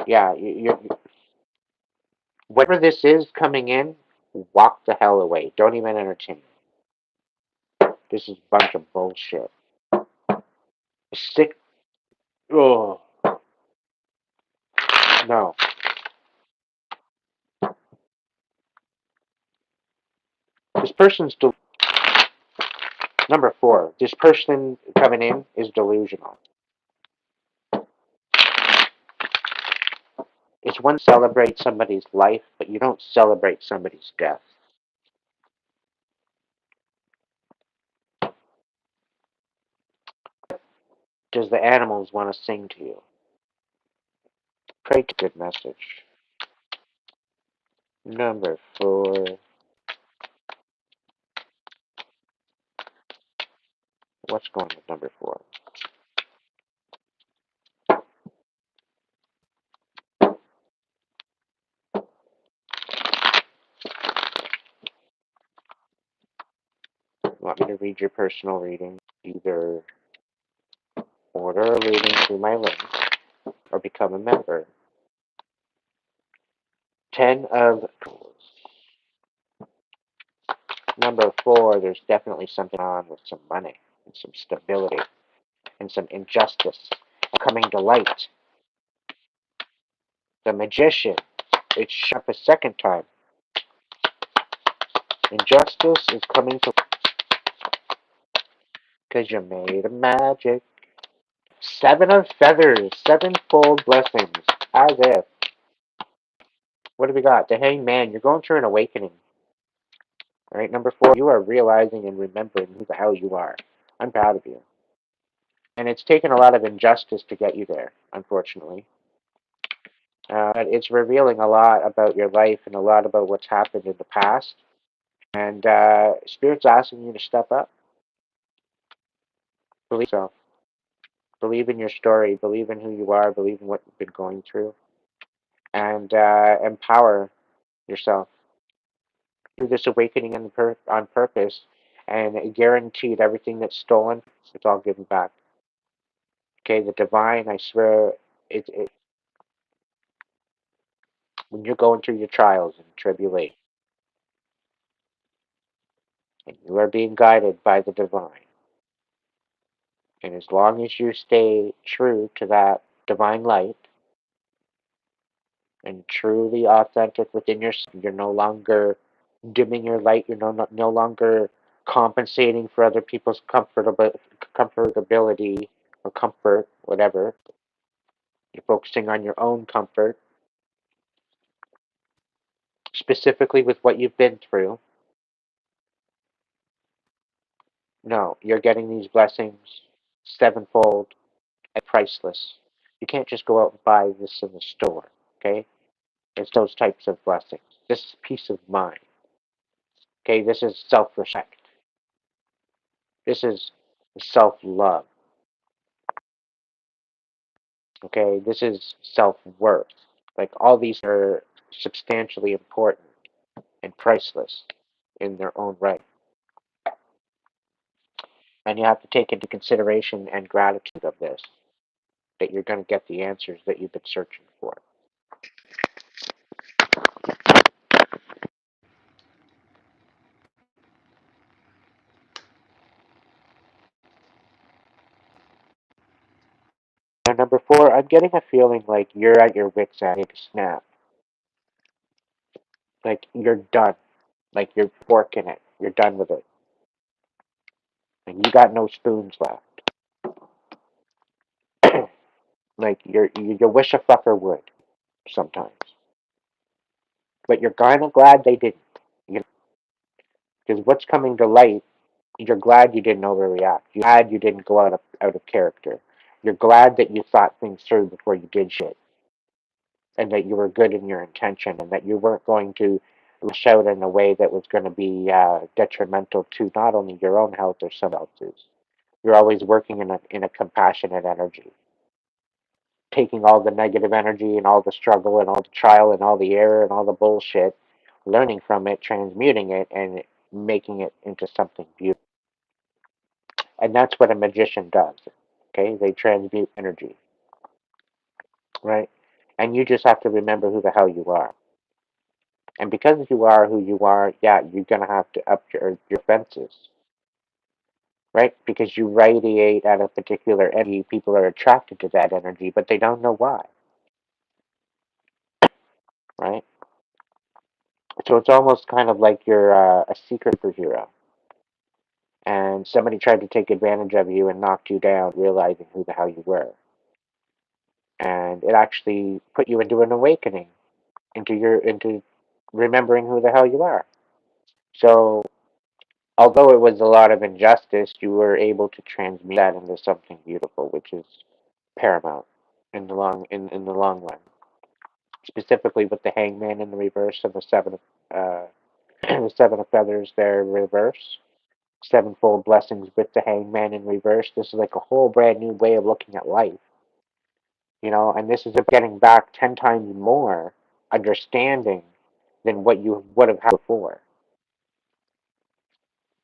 Yeah, whatever this is coming in, walk the hell away. Don't even entertain it. This is a bunch of bullshit. Stick. Oh, no. This person's number four. This person coming in is delusional. It's one celebrate somebody's life, but you don't celebrate somebody's death. Does the animals want to sing to you? Pray to good message. Number four. What's going with number four? You want me to read your personal reading? Either order a reading through my link or become a member. Ten of number four, there's definitely something on with some money and some stability and some injustice coming to light. The magician, it's shut up a second time. Injustice is coming to because you're made of magic. Seven of feathers, sevenfold blessings. As if. What do we got? The hangman, you're going through an awakening. All right, number four, you are realizing and remembering who the hell you are. I'm proud of you. And it's taken a lot of injustice to get you there, unfortunately. But it's revealing a lot about your life and a lot about what's happened in the past. And Spirit's asking you to step up. Believe so. Believe in your story. Believe in who you are. Believe in what you've been going through. And empower yourself through this awakening on purpose. And guaranteed everything that's stolen, it's all given back. Okay, the divine, I swear, it when you're going through your trials and tribulation, and you are being guided by the divine, and as long as you stay true to that divine light and truly authentic within yourself, you're no longer dimming your light. You're no longer compensating for other people's comfortability or comfort, whatever. You're focusing on your own comfort, specifically with what you've been through. No, you're getting these blessings. sevenfold, and priceless. You can't just go out and buy this in the store, okay? It's those types of blessings. This is peace of mind, okay? This is self respect. This is self love, okay? This is self worth. Like all these are substantially important and priceless in their own right. And you have to take into consideration and gratitude of this, that you're going to get the answers that you've been searching for. Now, number four, I'm getting a feeling like you're at your wit's end, snap. Like you're done. Like you're forking it. You're done with it. And you got no spoons left. Like you wish a fucker would sometimes. But you're kind of glad they didn't. You know, because what's coming to light, you're glad you didn't overreact. You're glad you didn't go out of character. You're glad that you thought things through before you did shit, and that you were good in your intention, and that you weren't going to lash out in a way that was going to be detrimental to not only your own health or someone else's. You're always working in a compassionate energy, taking all the negative energy and all the struggle and all the trial and all the error and all the bullshit, learning from it, transmuting it, and making it into something beautiful. And that's what a magician does. Okay, they transmute energy, right? And you just have to remember who the hell you are. And because you are who you are, yeah, you're gonna have to up your fences, right? Because you radiate at a particular energy, people are attracted to that energy, but they don't know why, right? So it's almost kind of like you're a secret superhero, and somebody tried to take advantage of you and knocked you down, realizing who the hell you were, and it actually put you into an awakening, into remembering who the hell you are. So although it was a lot of injustice, you were able to transmute that into something beautiful, which is paramount in the long run. Specifically with the hangman in the reverse and the seven of the seven of feathers there reverse. Sevenfold blessings with the hangman in reverse. This is like a whole brand new way of looking at life. And this is getting back 10 times more understanding than what you would have had before.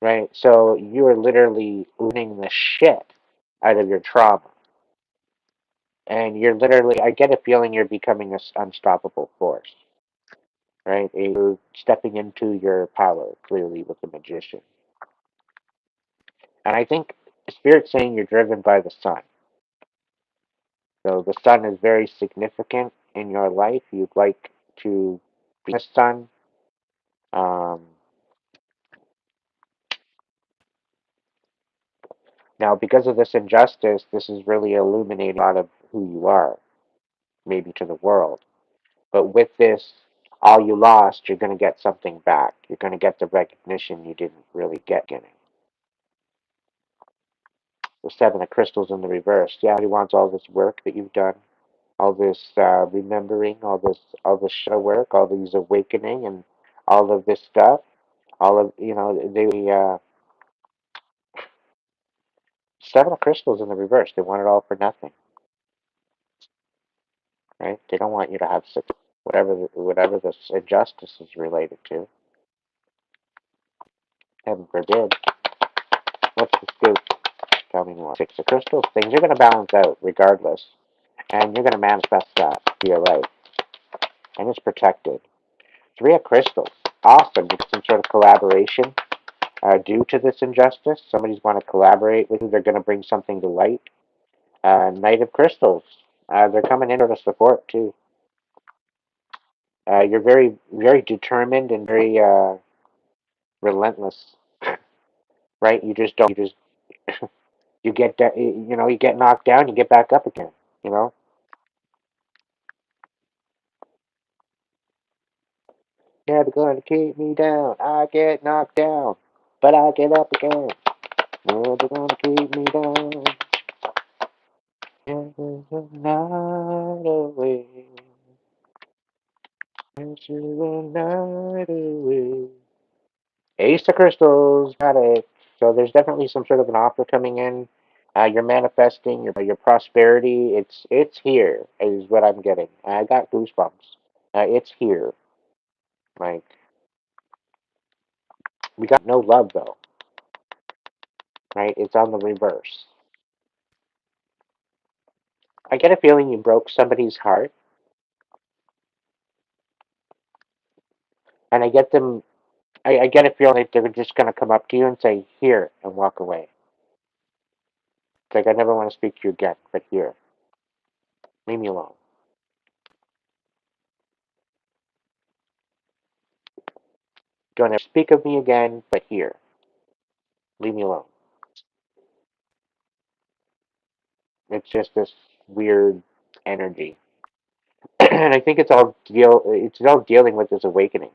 Right? So you are literally learning the shit out of your trauma. And you're literally, I get a feeling you're becoming an unstoppable force, right? You're stepping into your power clearly with the magician. And I think Spirit's saying you're driven by the sun. So the sun is very significant in your life. You'd like to be the sun. Um, Now, because of this injustice, this is really illuminating a lot of who you are, maybe to the world. But with this, all you lost, you're going to get something back. You're going to get the recognition you didn't really get getting. The seven of crystals in the reverse. Yeah, he wants all this work that you've done, all this remembering, all this shadow work, all these awakening, and all of this stuff. All of the seven of crystals in the reverse. They want it all for nothing, right? They don't want you to have success, whatever this injustice is related to. Heaven forbid. What's the scoop? Tell me more. Six of crystals. Things are going to balance out regardless, and you're going to manifest that to your life, and it's protected. Three of crystals. Awesome. With some sort of collaboration due to this injustice. Somebody's want to collaborate with you. They're going to bring something to light. Knight of crystals. They're coming in to support too. You're very, very determined and very relentless, right? You just don't. You just you get you get knocked down, you get back up again. You know. Never gonna keep me down. I get knocked down, but I get up again. Never gonna keep me down. There's a night away. There's a night away. Ace of Crystals, got it. So there's definitely some sort of an offer coming in. You're manifesting your prosperity. It's here is what I'm getting. I got goosebumps. It's here. Like we got no love though, right? It's on the reverse. I get a feeling you broke somebody's heart, and I get them. I get a feeling like they're just gonna come up to you and say here and walk away. It's like I never want to speak to you again, but here, leave me alone. Don't ever speak of me again, but here, leave me alone. It's just this weird energy, and I think it's all dealing with this awakening,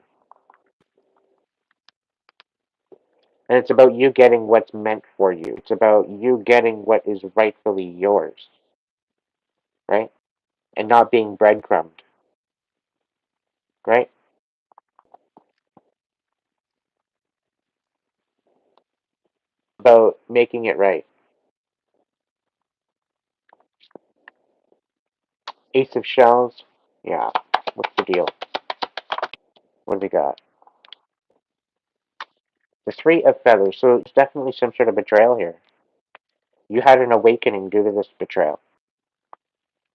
and it's about you getting what's meant for you. It's about you getting what is rightfully yours, right, and not being breadcrumbed, right. About making it right. Ace of Shells. Yeah. What's the deal? What do we got? The Three of Feathers. So it's definitely some sort of betrayal here. You had an awakening due to this betrayal.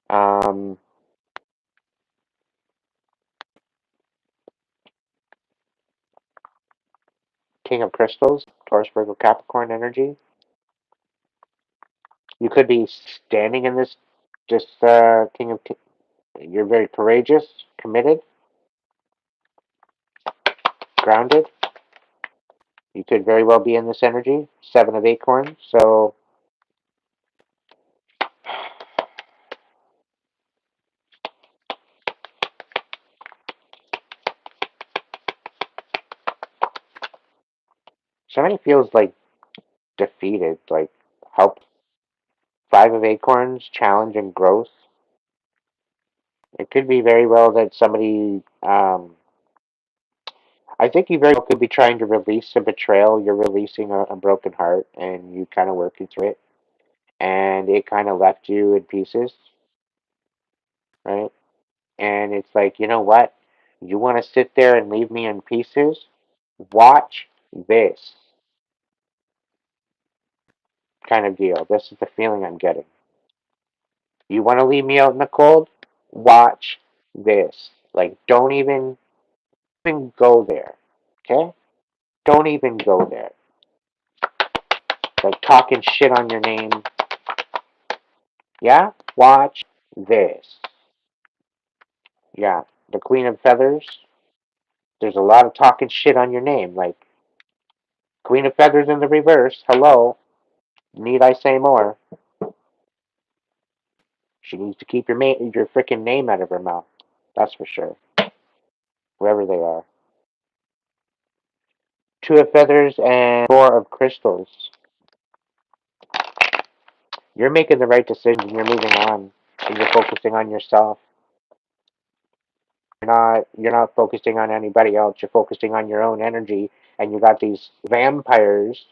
Um, King of Crystals, Taurus, Virgo, Capricorn energy. You could be standing in this King of. You're very courageous, committed, grounded. You could very well be in this energy. Seven of Acorns. So somebody feels like defeated, like help. Five of Acorns, challenge and growth. It could be very well that somebody. I think you very well could be trying to release a betrayal. You're releasing a broken heart, and you kind of working through it, and it kind of left you in pieces, right? And it's like, you know what? You want to sit there and leave me in pieces? Watch this kind of deal. This is the feeling I'm getting. You want to leave me out in the cold? Watch this. Like, don't even go there. Okay? Don't even go there. Like talking shit on your name. Yeah? Watch this. Yeah. The Queen of Feathers. There's a lot of talking shit on your name. Like, Queen of Feathers in the reverse. Hello. Need I say more? She needs to keep your freaking name out of her mouth. That's for sure. Whoever they are. Two of Feathers and Four of Crystals. You're making the right decision and you're moving on. And you're focusing on yourself. You're not focusing on anybody else. You're focusing on your own energy. And you got these vampires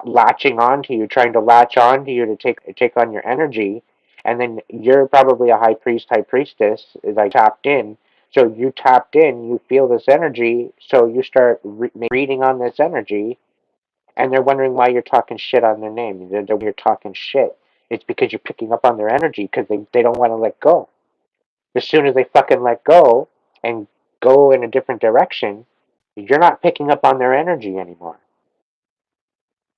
latching onto you, trying to latch onto you to take on your energy. And then you're probably a high priest, high priestess, like tapped in. So you tapped in, you feel this energy, so you start reading on this energy, and they're wondering why you're talking shit on their name. You're talking shit. It's because you're picking up on their energy because they don't want to let go. As soon as they fucking let go and go in a different direction, you're not picking up on their energy anymore.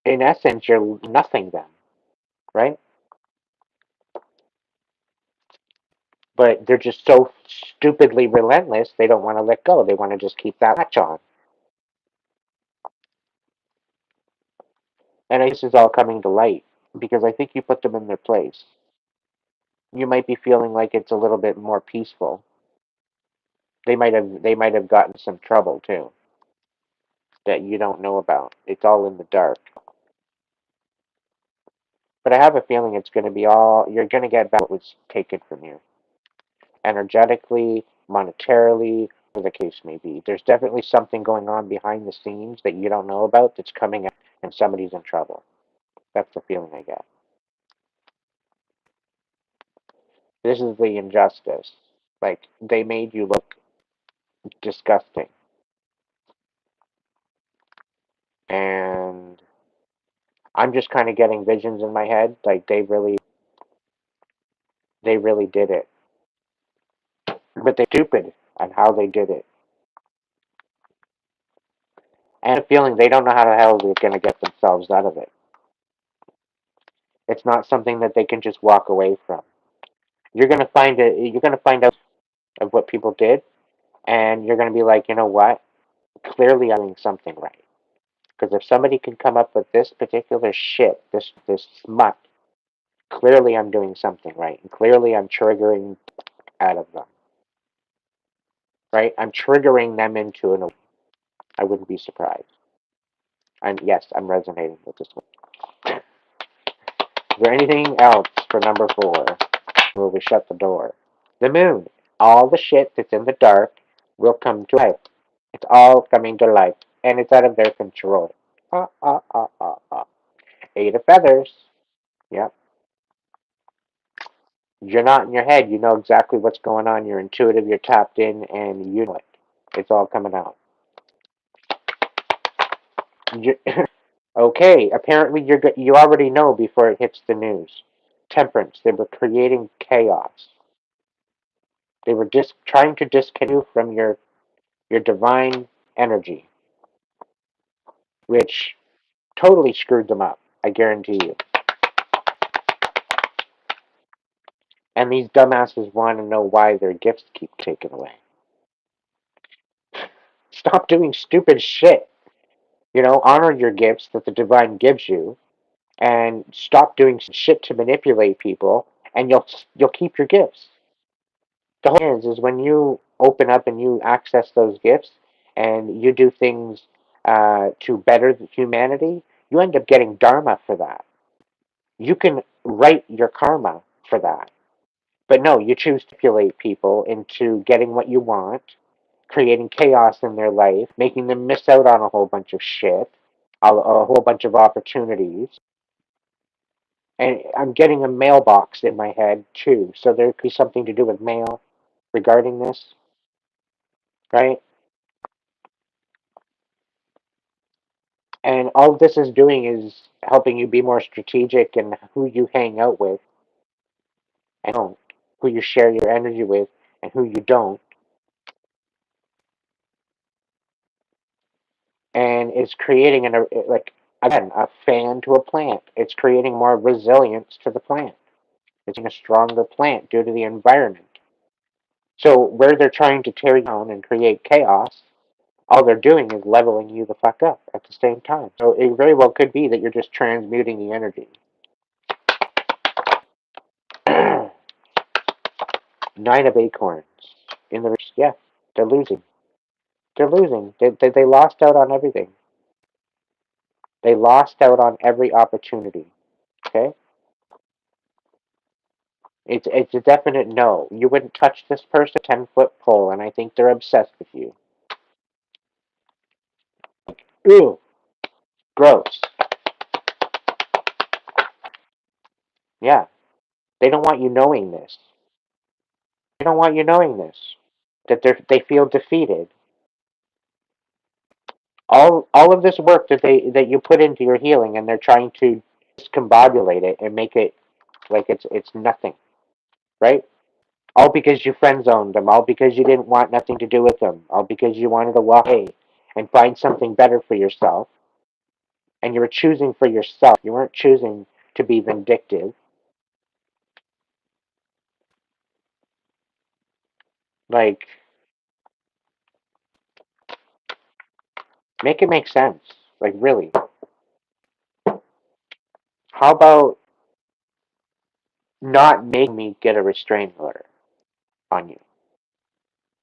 In essence, you're nothing them, right? But they're just so stupidly relentless, they don't want to let go. They want to just keep that latch on. And this is all coming to light because I think you put them in their place. You might be feeling like it's a little bit more peaceful. They might have gotten some trouble too that you don't know about. It's all in the dark. But I have a feeling it's going to be all, you're going to get back what was taken from you. Energetically, monetarily, whatever the case may be. There's definitely something going on behind the scenes that you don't know about that's coming out and somebody's in trouble. That's the feeling I get. This is the injustice. Like, they made you look disgusting. And I'm just kind of getting visions in my head. Like, they really did it. But they're stupid on how they did it. And a feeling they don't know how the hell they're going to get themselves out of it. It's not something that they can just walk away from. You're going to find it. You're going to find out of what people did, and you're going to be like, you know what? Clearly, I'm doing something right. Because if somebody can come up with this particular shit, this smut, clearly I'm doing something right, and clearly I'm triggering out of them. Right? I'm triggering them into an. I wouldn't be surprised. And yes, I'm resonating with this one. Is there anything else for number 4? Will we shut the door? The moon. All the shit that's in the dark will come to life. It's all coming to life, and it's out of their control. Ah, ah, ah, ah, ah. 8 of feathers. Yep. You're not in your head. You know exactly what's going on. You're intuitive. You're tapped in, and you know it. It's all coming out. You, okay. Apparently, you already know before it hits the news. Temperance. They were creating chaos. They were just trying to disconnect you from your divine energy, which totally screwed them up. I guarantee you. And these dumbasses want to know why their gifts keep taken away. Stop doing stupid shit. Honor your gifts that the divine gives you, and stop doing shit to manipulate people, and you'll keep your gifts. The whole thing is when you open up and you access those gifts, and you do things to better humanity, you end up getting dharma for that. You can write your karma for that. But no, you choose to manipulate people into getting what you want, creating chaos in their life, making them miss out on a whole bunch of shit, a whole bunch of opportunities. And I'm getting a mailbox in my head too, so there could be something to do with mail regarding this, right? And all this is doing is helping you be more strategic in who you hang out with and don't, who you share your energy with and who you don't. And it's creating like again a fan to a plant. It's creating more resilience to the plant. It's a stronger plant due to the environment. So where they're trying to tear you down and create chaos, all they're doing is leveling you the fuck up at the same time. So it very well could be that you're just transmuting the energy. 9 of acorns in the yeah, they're losing. They're losing. They lost out on everything. They lost out on every opportunity. Okay, it's a definite no. You wouldn't touch this person 10-foot pole, and I think they're obsessed with you. Ew, gross. Yeah, they don't want you knowing this. They don't want you knowing this. That they feel defeated. All of this work that you put into your healing, and they're trying to discombobulate it and make it like it's nothing, right? All because you friend zoned them, all because you didn't want nothing to do with them, all because you wanted to walk away and find something better for yourself, and you were choosing for yourself. You weren't choosing to be vindictive. Like, make it make sense. Like, really. How about not making me get a restraining order on you?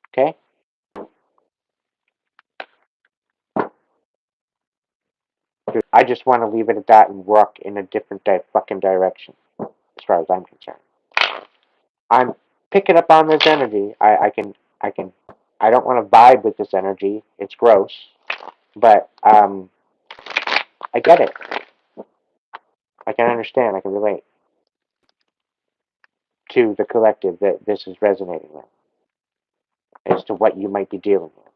Okay? I just want to leave it at that and walk in a different fucking direction, as far as I'm concerned. I'm picking up on this energy. I can, I don't want to vibe with this energy. It's gross, but I get it. I can understand. I can relate to the collective that this is resonating with, as to what you might be dealing with.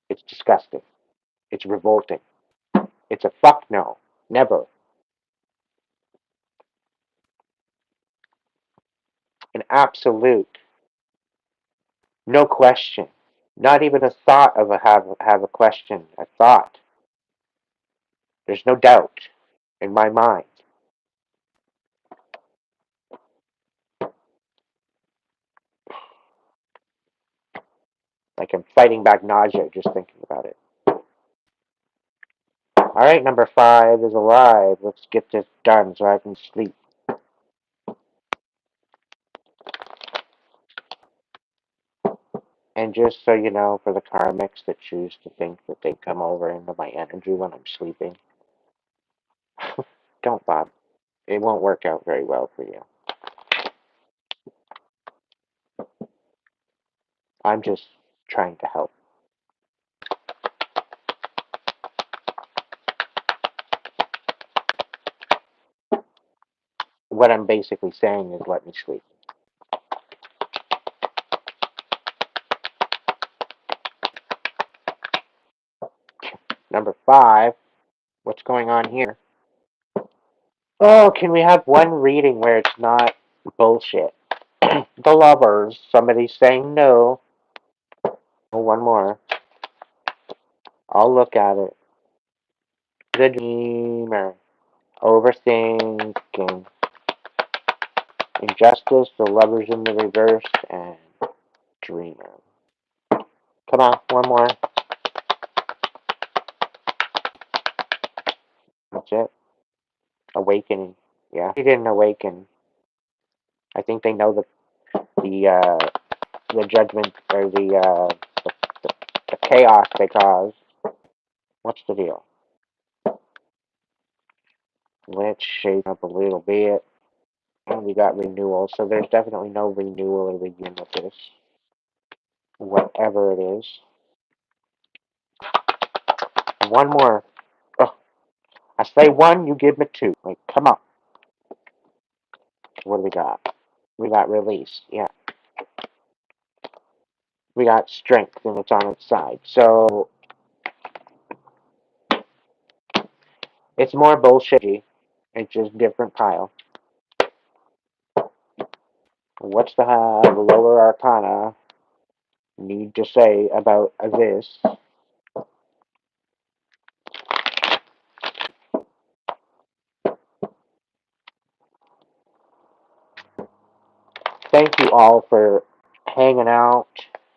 It's disgusting. It's revolting. It's a fuck no. Never. An absolute. No question. Not even a thought of have a question. A thought. There's no doubt in my mind. Like I'm fighting back nausea just thinking about it. Alright, number 5 is alive. Let's get this done so I can sleep. And just so you know, for the karmics that choose to think that they come over into my energy when I'm sleeping, don't bother. It won't work out very well for you. I'm just trying to help. What I'm basically saying is let me sleep. Number 5, what's going on here? Oh, can we have one reading where it's not bullshit? The lovers, somebody's saying no. Oh, one more. I'll look at it. The dreamer, overthinking, injustice, the lovers in the reverse, and dreamer. Come on, one more. That's it. Awakening. Yeah, he didn't awaken. I think they know the judgment or the chaos they cause. What's the deal? Let's shake up a little bit. And we got renewal, so there's definitely no renewal or reunion with this. Whatever it is. One more. Oh, I say one, you give me two. Like, come on. What do we got? We got release. Yeah. We got strength, and it's on its side. So it's more bullshitty. It's just different pile. What's the lower arcana need to say about this? Thank you all for hanging out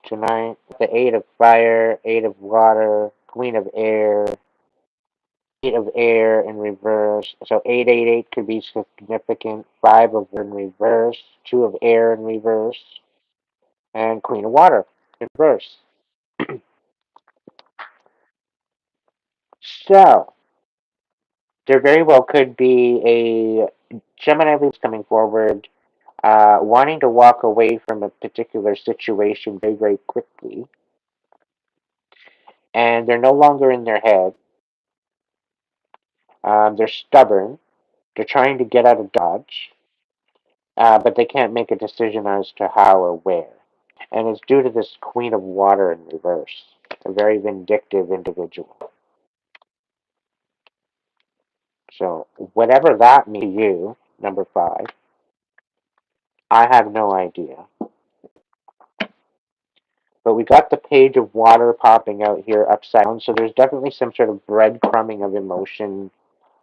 tonight. The 8 of fire, 8 of water, queen of air, 8 of air in reverse. So 888 could be significant. 5 of in reverse, 2 of air in reverse, and queen of water in reverse. So there very well could be a Gemini leaves coming forward, wanting to walk away from a particular situation very, very quickly. And they're no longer in their head. They're stubborn. They're trying to get out of Dodge, but they can't make a decision as to how or where. And it's due to this Queen of Water in reverse, a very vindictive individual. So, whatever that means to you, number 5, I have no idea. But we got the page of water popping out here upside down, so there's definitely some sort of breadcrumbing of emotion,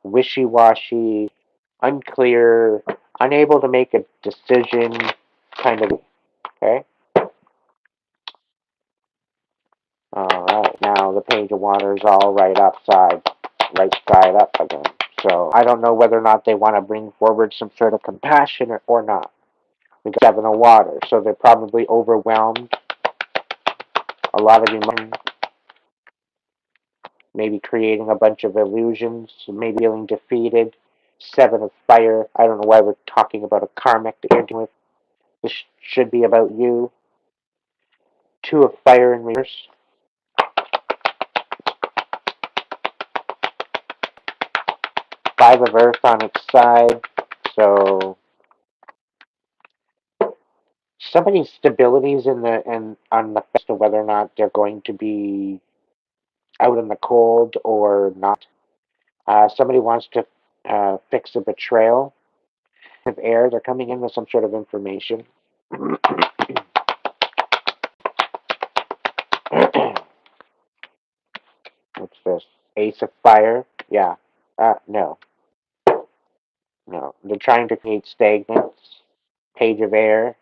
wishy-washy, unclear, unable to make a decision, kind of. Okay? Alright, now the page of water is all right side up again. So I don't know whether or not they want to bring forward some sort of compassion or not. We got 7 of water, so they're probably overwhelmed. A lot of emotion. maybe creating a bunch of illusions, maybe feeling defeated. Seven of fire. I don't know why we're talking about a karmic that you're dealing with. This should be about you. Two of fire in reverse. Five of earth on its side. So somebody's stability is in the and on the fence of whether or not they're going to be out in the cold or not. Somebody wants to fix a betrayal of air. They're coming in with some sort of information. What's this? Ace of fire. Yeah. No. No. They're trying to create stagnance. Page of air.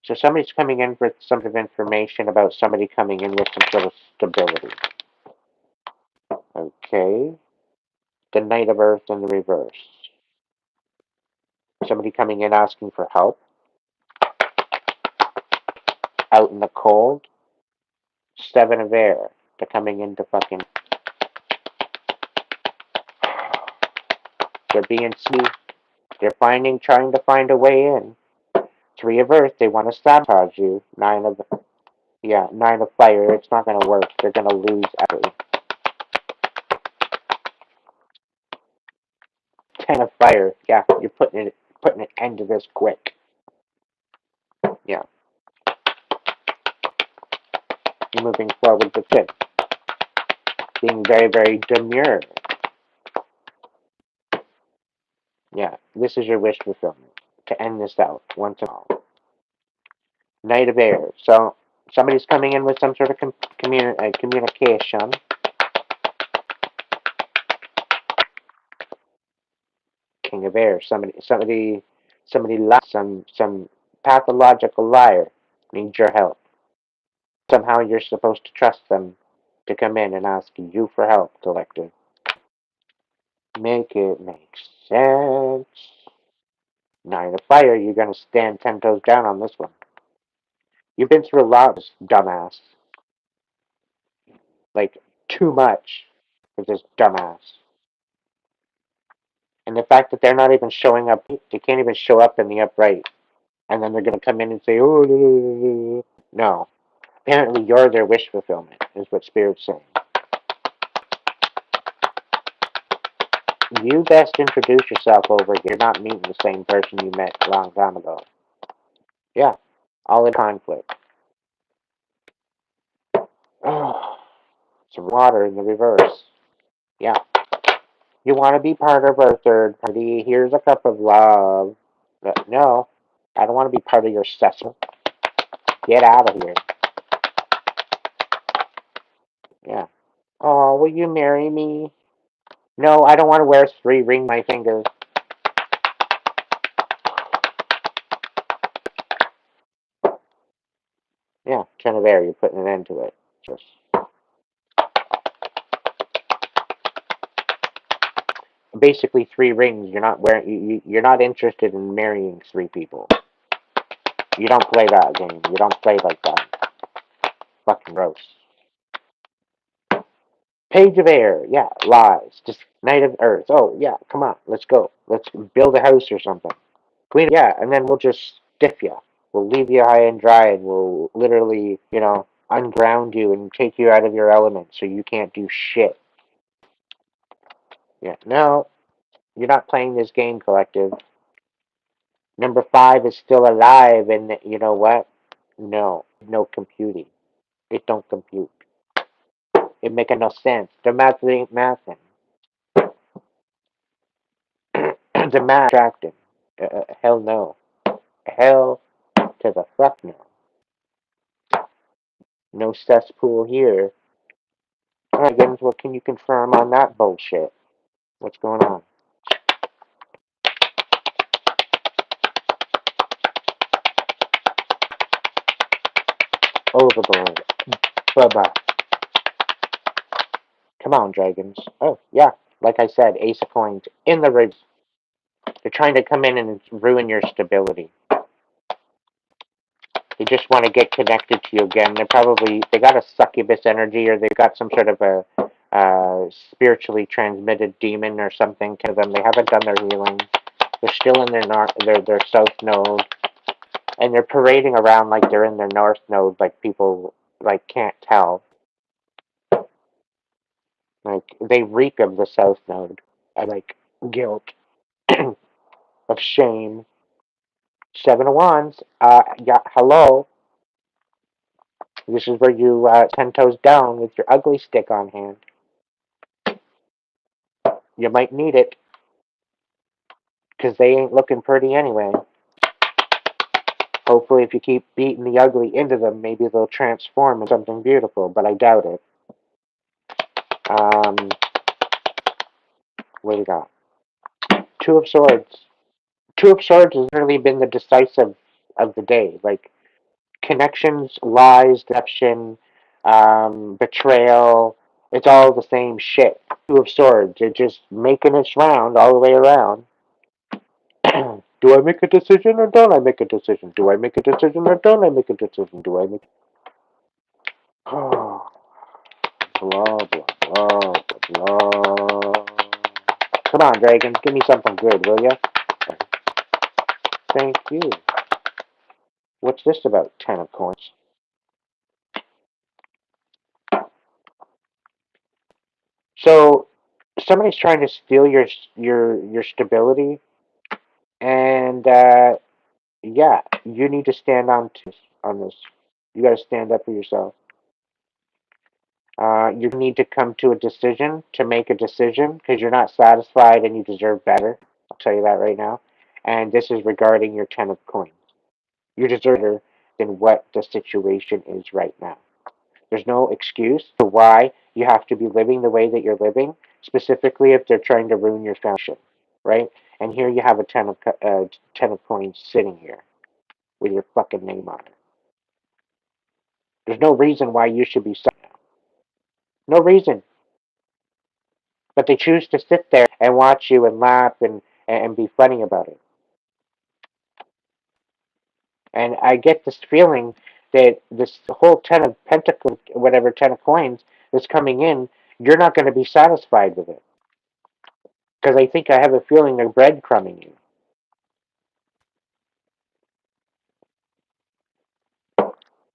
So somebody's coming in with some sort of information about somebody coming in with some sort of stability. Okay. The Knight of Earth in the reverse. Somebody coming in asking for help. Out in the cold. Seven of air. They're coming in to fucking. They're being sneaky. They're trying to find a way in. Three of Earth. They want to sabotage you. Nine of fire. It's not gonna work. They're gonna lose everything. Ten of fire. Yeah, you're putting an end to this quick. Yeah, you're moving forward with it. Being very, very demure. Yeah, this is your wish fulfillment. To end this out once and all. Knight of air. So somebody's coming in with some sort of communication. King of air. Somebody lies. Some pathological liar needs your help. Somehow you're supposed to trust them to come in and ask you for help, collective. Make it make sense. Nine of fire, you're gonna stand 10 toes down on this one. You've been through a lot, dumbass. Like, too much with this dumbass. And the fact that they're not even showing up, they can't even show up in the upright. And then they're gonna come in and say, oh, no. Apparently you're their wish fulfillment, is what Spirit's saying. You best introduce yourself over here. You're not meeting the same person you met a long time ago. Yeah, all in conflict. Oh, some water in the reverse. Yeah. You want to be part of our third party. Here's a cup of love. But no, I don't want to be part of your session. Get out of here. Yeah. Oh, will you marry me? No, I don't want to wear three ring my finger. Yeah, Ten of air. You're putting an end to it. Just basically three rings. You're not wearing. You're not interested in marrying three people. You don't play that game. You don't play like that. Fucking gross. Page of air. Yeah, lies. Just Knight of earth. Oh, yeah, come on. Let's go. Let's build a house or something. Queen. Yeah, and then we'll just stiff you. We'll leave you high and dry and we'll literally, unground you and take you out of your element so you can't do shit. Yeah, no, you're not playing this game, collective. Number five is still alive, and you know what? No computing. It don't compute. It make no sense. The math ain't mathing. The math attracting. Hell no. Hell to the fuck no. No cesspool here. Alright, Gibbons, what can you confirm on that bullshit? What's going on? Overboard. Bye-bye. Come on, dragons. Oh, yeah. Like I said, ace of coins in the ribs. They're trying to come in and ruin your stability. They just want to get connected to you again. They got a succubus energy or they've got some sort of a spiritually transmitted demon or something to them. They haven't done their healing. They're still in their south node, and they're parading around like they're in their north node, like people like can't tell. Like they reek of the south node, like guilt, of shame. Seven of Wands. Yeah, hello. This is where you 10 toes down with your ugly stick on hand. You might need it because they ain't looking pretty anyway. Hopefully, if you keep beating the ugly into them, maybe they'll transform into something beautiful, but I doubt it. Um, what do we got? Two of Swords. Two of Swords has literally been the decisive of the day. Like, connections, lies, deception, betrayal, it's all the same shit. Two of Swords. It's just making its round all the way around. Do I make a decision or don't I make a decision? Do I make a decision or don't I make a decision? Do I make... Oh, blah, blah, blah, blah, blah. Come on, dragons, give me something good, will ya? Thank you. What's this about? 10 of Coins. So somebody's trying to steal your stability, and yeah, you need to stand on this. You got to stand up for yourself. You need to come to a decision to make a decision because you're not satisfied and you deserve better. I'll tell you that right now. And this is regarding your 10 of Coins. You deserve better than what the situation is right now. There's no excuse to why you have to be living the way that you're living, specifically if they're trying to ruin your foundation, right? And here you have a 10 of Coins sitting here with your fucking name on it. There's no reason why you should be sad. No reason. But they choose to sit there and watch you and laugh and be funny about it. And I get this feeling that this whole 10 of Pentacles, whatever 10 of Coins is coming in, you're not going to be satisfied with it. Because I think I have a feeling they're breadcrumbing you.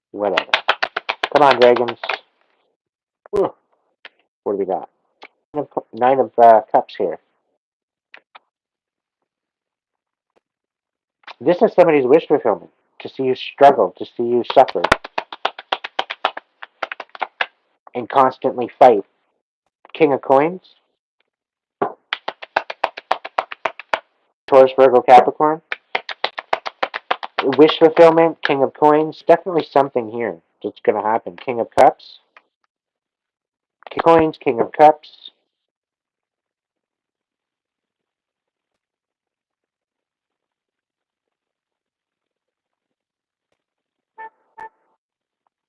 Whatever. Come on, dragons. What do we got? Nine of Cups here. This is somebody's wish fulfillment. To see you struggle, to see you suffer, and constantly fight. King of Coins, Taurus, Virgo, Capricorn. Wish fulfillment, King of Coins. Definitely something here that's going to happen. King of Cups, King of Coins, King of Cups.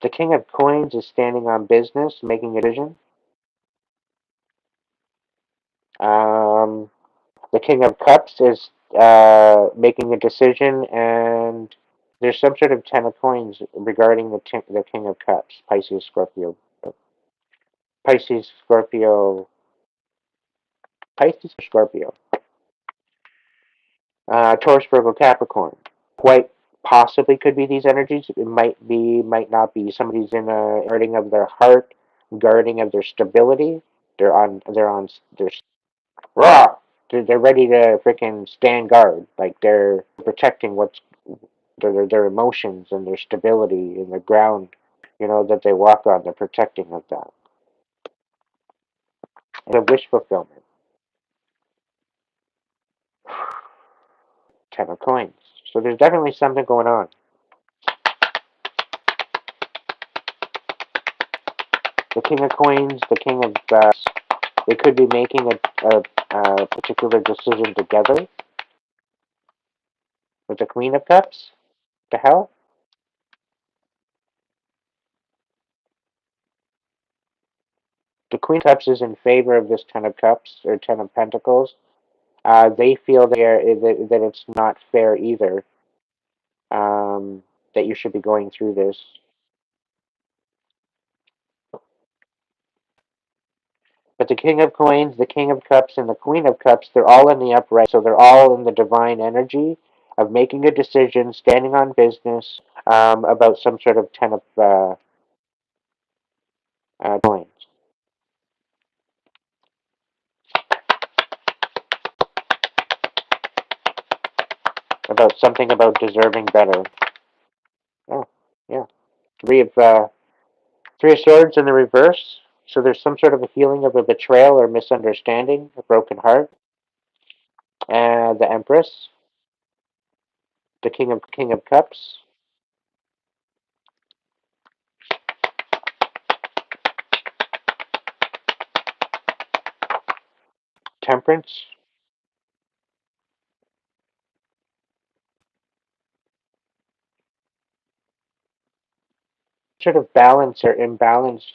The King of Coins is standing on business, making a decision. The King of Cups is making a decision, and there's some sort of 10 of Coins regarding the King of Cups. Pisces, Scorpio, Pisces, Scorpio, Pisces, Scorpio. Taurus, Virgo, Capricorn. Quite possibly could be these energies. It might be, might not be. Somebody's in a guarding of their heart, guarding of their stability. They're raw. They're ready to freaking stand guard. Like they're protecting what's their emotions and their stability and the ground, that they walk on. They're protecting of that. The wish fulfillment. 10 of Coins. So there's definitely something going on. The King of Coins, the King of they could be making a particular decision together with the Queen of Cups. The hell? The Queen of Cups is in favor of this 10 of Cups or 10 of Pentacles. They feel that it's not fair either. That you should be going through this. But the King of Coins, the King of Cups, and the Queen of Cups, they're all in the upright, so they're all in the divine energy of making a decision, standing on business about some sort of ten of coins, about something about deserving better. Oh, yeah. Three of Swords in the reverse. So there's some sort of a feeling of a betrayal or misunderstanding, a broken heart. And the Empress, the King of Cups, Temperance, sort of balance or imbalance.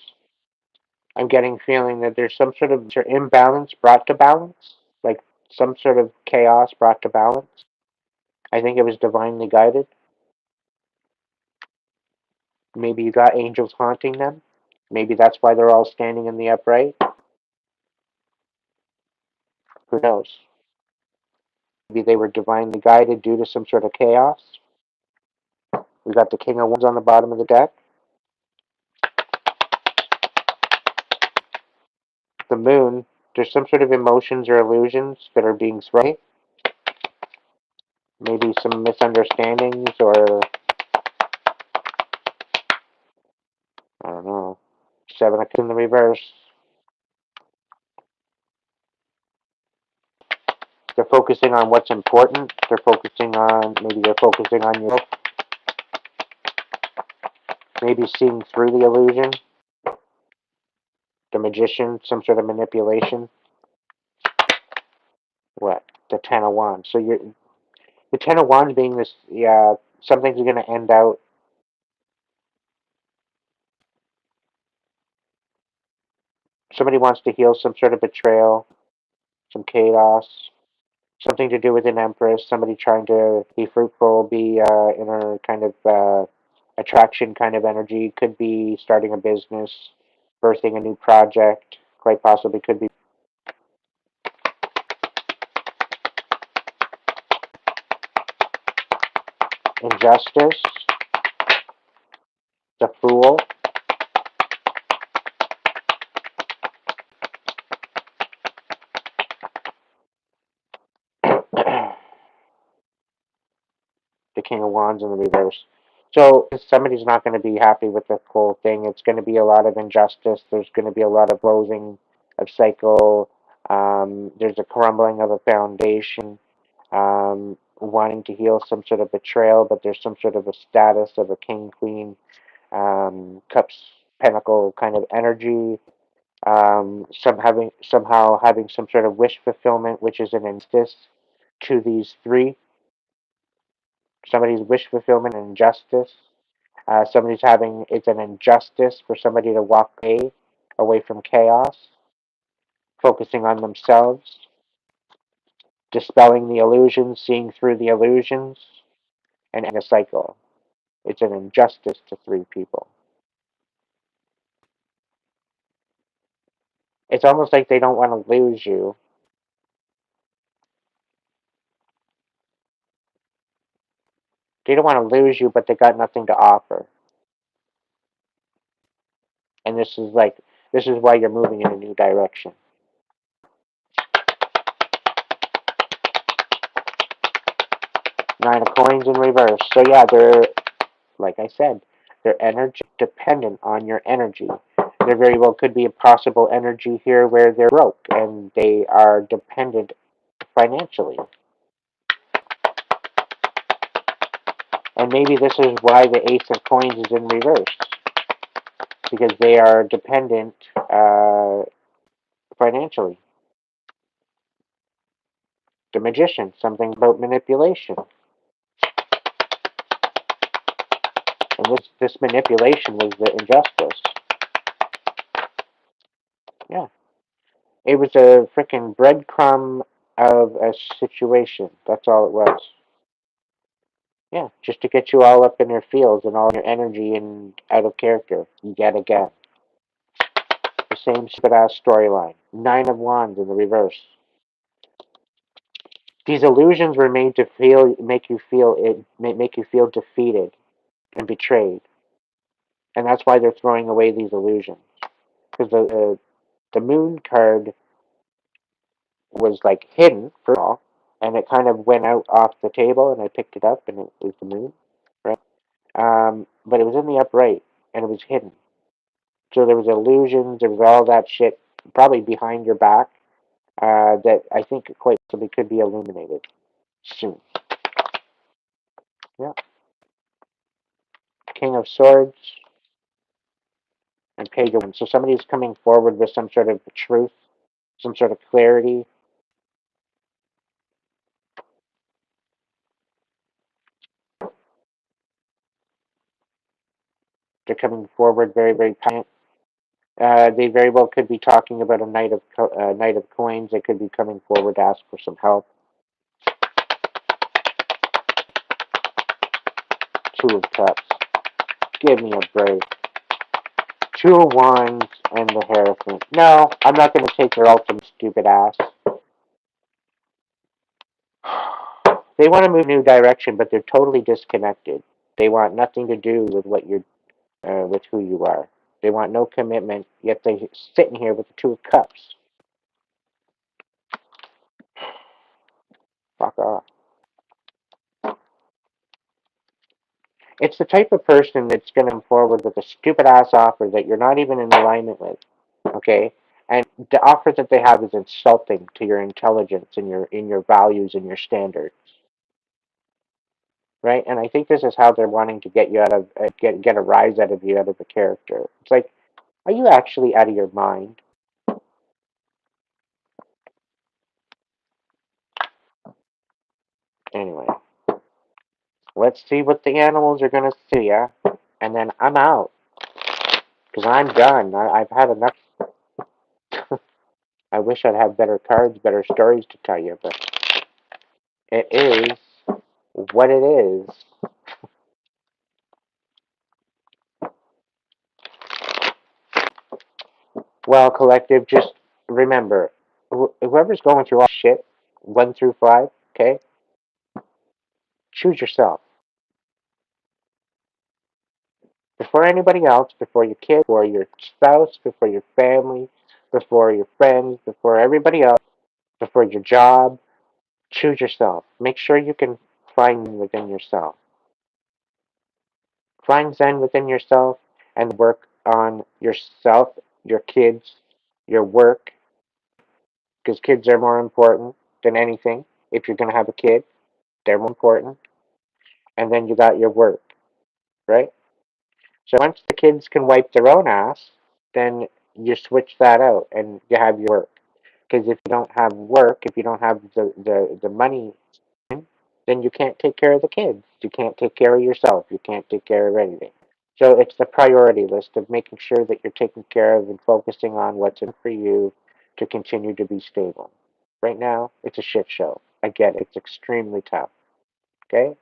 I'm getting feeling that there's some sort of imbalance brought to balance, like some sort of chaos brought to balance. I think it was divinely guided. Maybe you got angels haunting them. Maybe that's why they're all standing in the upright. Who knows? Maybe they were divinely guided due to some sort of chaos. We got the King of Wands on the bottom of the deck. The Moon. There's some sort of emotions or illusions that are being thrown. Maybe some misunderstandings or I don't know. Seven of Cups in the reverse. They're focusing on what's important. They're focusing on yourself. Maybe seeing through the illusion. The Magician, some sort of manipulation. What? The Ten of Wands. So the Ten of Wands being this, yeah, something's going to end out. Somebody wants to heal some sort of betrayal, some chaos, something to do with an Empress. Somebody trying to be fruitful, be in a kind of attraction kind of energy. Could be starting a business, birthing a new project. Quite possibly could be injustice, the Fool, the King of Wands in the reverse. So somebody's not going to be happy with the whole thing. It's going to be a lot of injustice. There's going to be a lot of closing of cycle. There's a crumbling of a foundation. Wanting to heal some sort of betrayal, but there's some sort of a status of a king, queen, cups, pentacle kind of energy. Somehow having some sort of wish fulfillment, which is an injustice to these three. Somebody's wish fulfillment and injustice. Somebody's having it's an injustice for somebody to walk away from chaos, focusing on themselves, dispelling the illusions, seeing through the illusions, and ending a cycle. It's an injustice to three people. It's almost like they don't want to lose you. They don't want to lose you, but they got nothing to offer. And this is why you're moving in a new direction. Nine of Coins in reverse. So yeah, they're like I said, they're energy dependent on your energy. There very well could be a possible energy here where they're broke and they are dependent financially. And maybe this is why the Ace of Coins is in reverse. Because they are dependent financially. The Magician, something about manipulation. And this manipulation was the injustice. Yeah. It was a freaking breadcrumb of a situation. That's all it was. Yeah, just to get you all up in your feels and all your energy and out of character yet again. same stupid ass storyline. Nine of Wands in the reverse. These illusions were made to make you feel defeated and betrayed, and that's why they're throwing away these illusions. Because the Moon card was like hidden first of all, and it kind of went out off the table, and I picked it up, and it was the Moon, right? But it was in the upright, and it was hidden. So there was illusions, there was all that shit, probably behind your back, that I think quite possibly could be illuminated soon. Yeah. King of Swords and Page of Wands. So somebody's coming forward with some sort of truth, some sort of clarity. They're coming forward very, very passionate. They very well could be talking about a knight of coins. They could be coming forward to ask for some help. Two of Cups. Give me a break. Two of Wands and the Hierophant. No, I'm not going to take their ultimate stupid ass. They want to move a new direction, but they're totally disconnected. They want nothing to do with with who you are. They want no commitment, yet they're sitting here with the Two of Cups. Fuck off. It's the type of person that's going to come forward with a stupid ass offer that you're not even in alignment with. Okay? And the offer that they have is insulting to your intelligence and your values and your standards. Right? And I think this is how they're wanting to get you out of get a rise out of you, out of the character. It's like, are you actually out of your mind? Anyway, let's see what the animals are gonna see, yeah? And then I'm out because I'm done. I've had enough. I wish I'd have better cards, better stories to tell you, but it is what it is. Well, collective, just remember, whoever's going through all shit, 1 through 5, okay, choose yourself. Before anybody else, before your kid, before your spouse, before your family, before your friends, before everybody else, before your job, choose yourself. Make sure you can find within yourself. Find Zen within yourself and work on yourself, your kids, your work, because kids are more important than anything. If you're going to have a kid, they're more important. And then you got your work, right? So once the kids can wipe their own ass, then you switch that out and you have your work. Because if you don't have work, if you don't have the money, then you can't take care of the kids. You can't take care of yourself. You can't take care of anything. So it's the priority list of making sure that you're taking care of and focusing on what's in for you to continue to be stable. Right now, it's a shit show. I get it. It's extremely tough. Okay?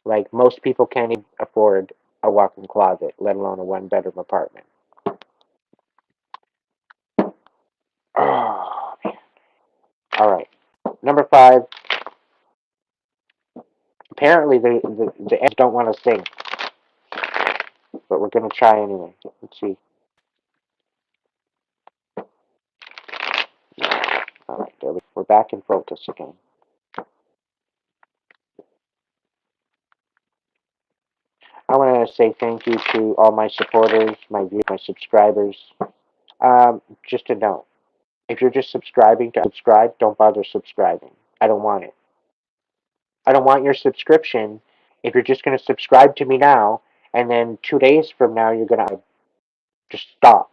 Like, most people can't even afford a walk-in closet, let alone a one-bedroom apartment. Oh, man. All right. Number 5. Apparently, the ants don't want to sing, but we're going to try anyway. Let's see. All right, we're back in focus again. I want to say thank you to all my supporters, my viewers, my subscribers. Just a note, if you're just subscribing to subscribe, don't bother subscribing. I don't want it. I don't want your subscription if you're just going to subscribe to me now, and then 2 days from now you're going to just stop.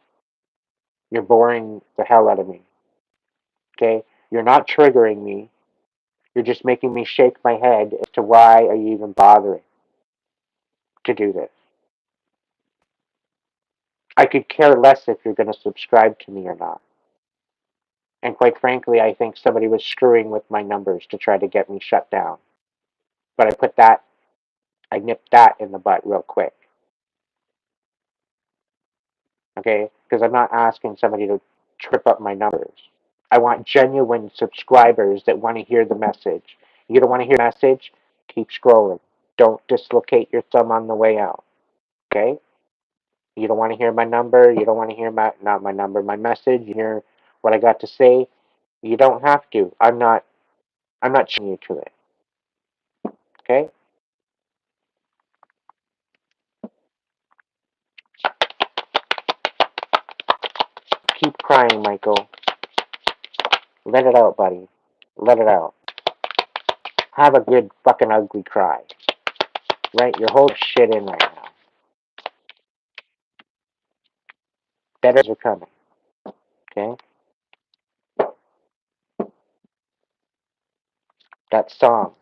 You're boring the hell out of me. Okay? You're not triggering me. You're just making me shake my head as to why are you even bothering to do this. I could care less if you're going to subscribe to me or not. And quite frankly, I think somebody was screwing with my numbers to try to get me shut down. But I nipped that in the butt real quick. Okay? because I'm not asking somebody to trip up my numbers. I want genuine subscribers that want to hear the message. You don't want to hear the message? Keep scrolling. Don't dislocate your thumb on the way out. Okay? You don't want to hear my number. You don't want to hear not my number, my message. You hear what I got to say. You don't have to. I'm not changing you to it. Okay? Keep crying, Michael. Let it out, buddy. Let it out. Have a good fucking ugly cry. Right? You're holding shit in right now. Better days are coming. Okay? That song.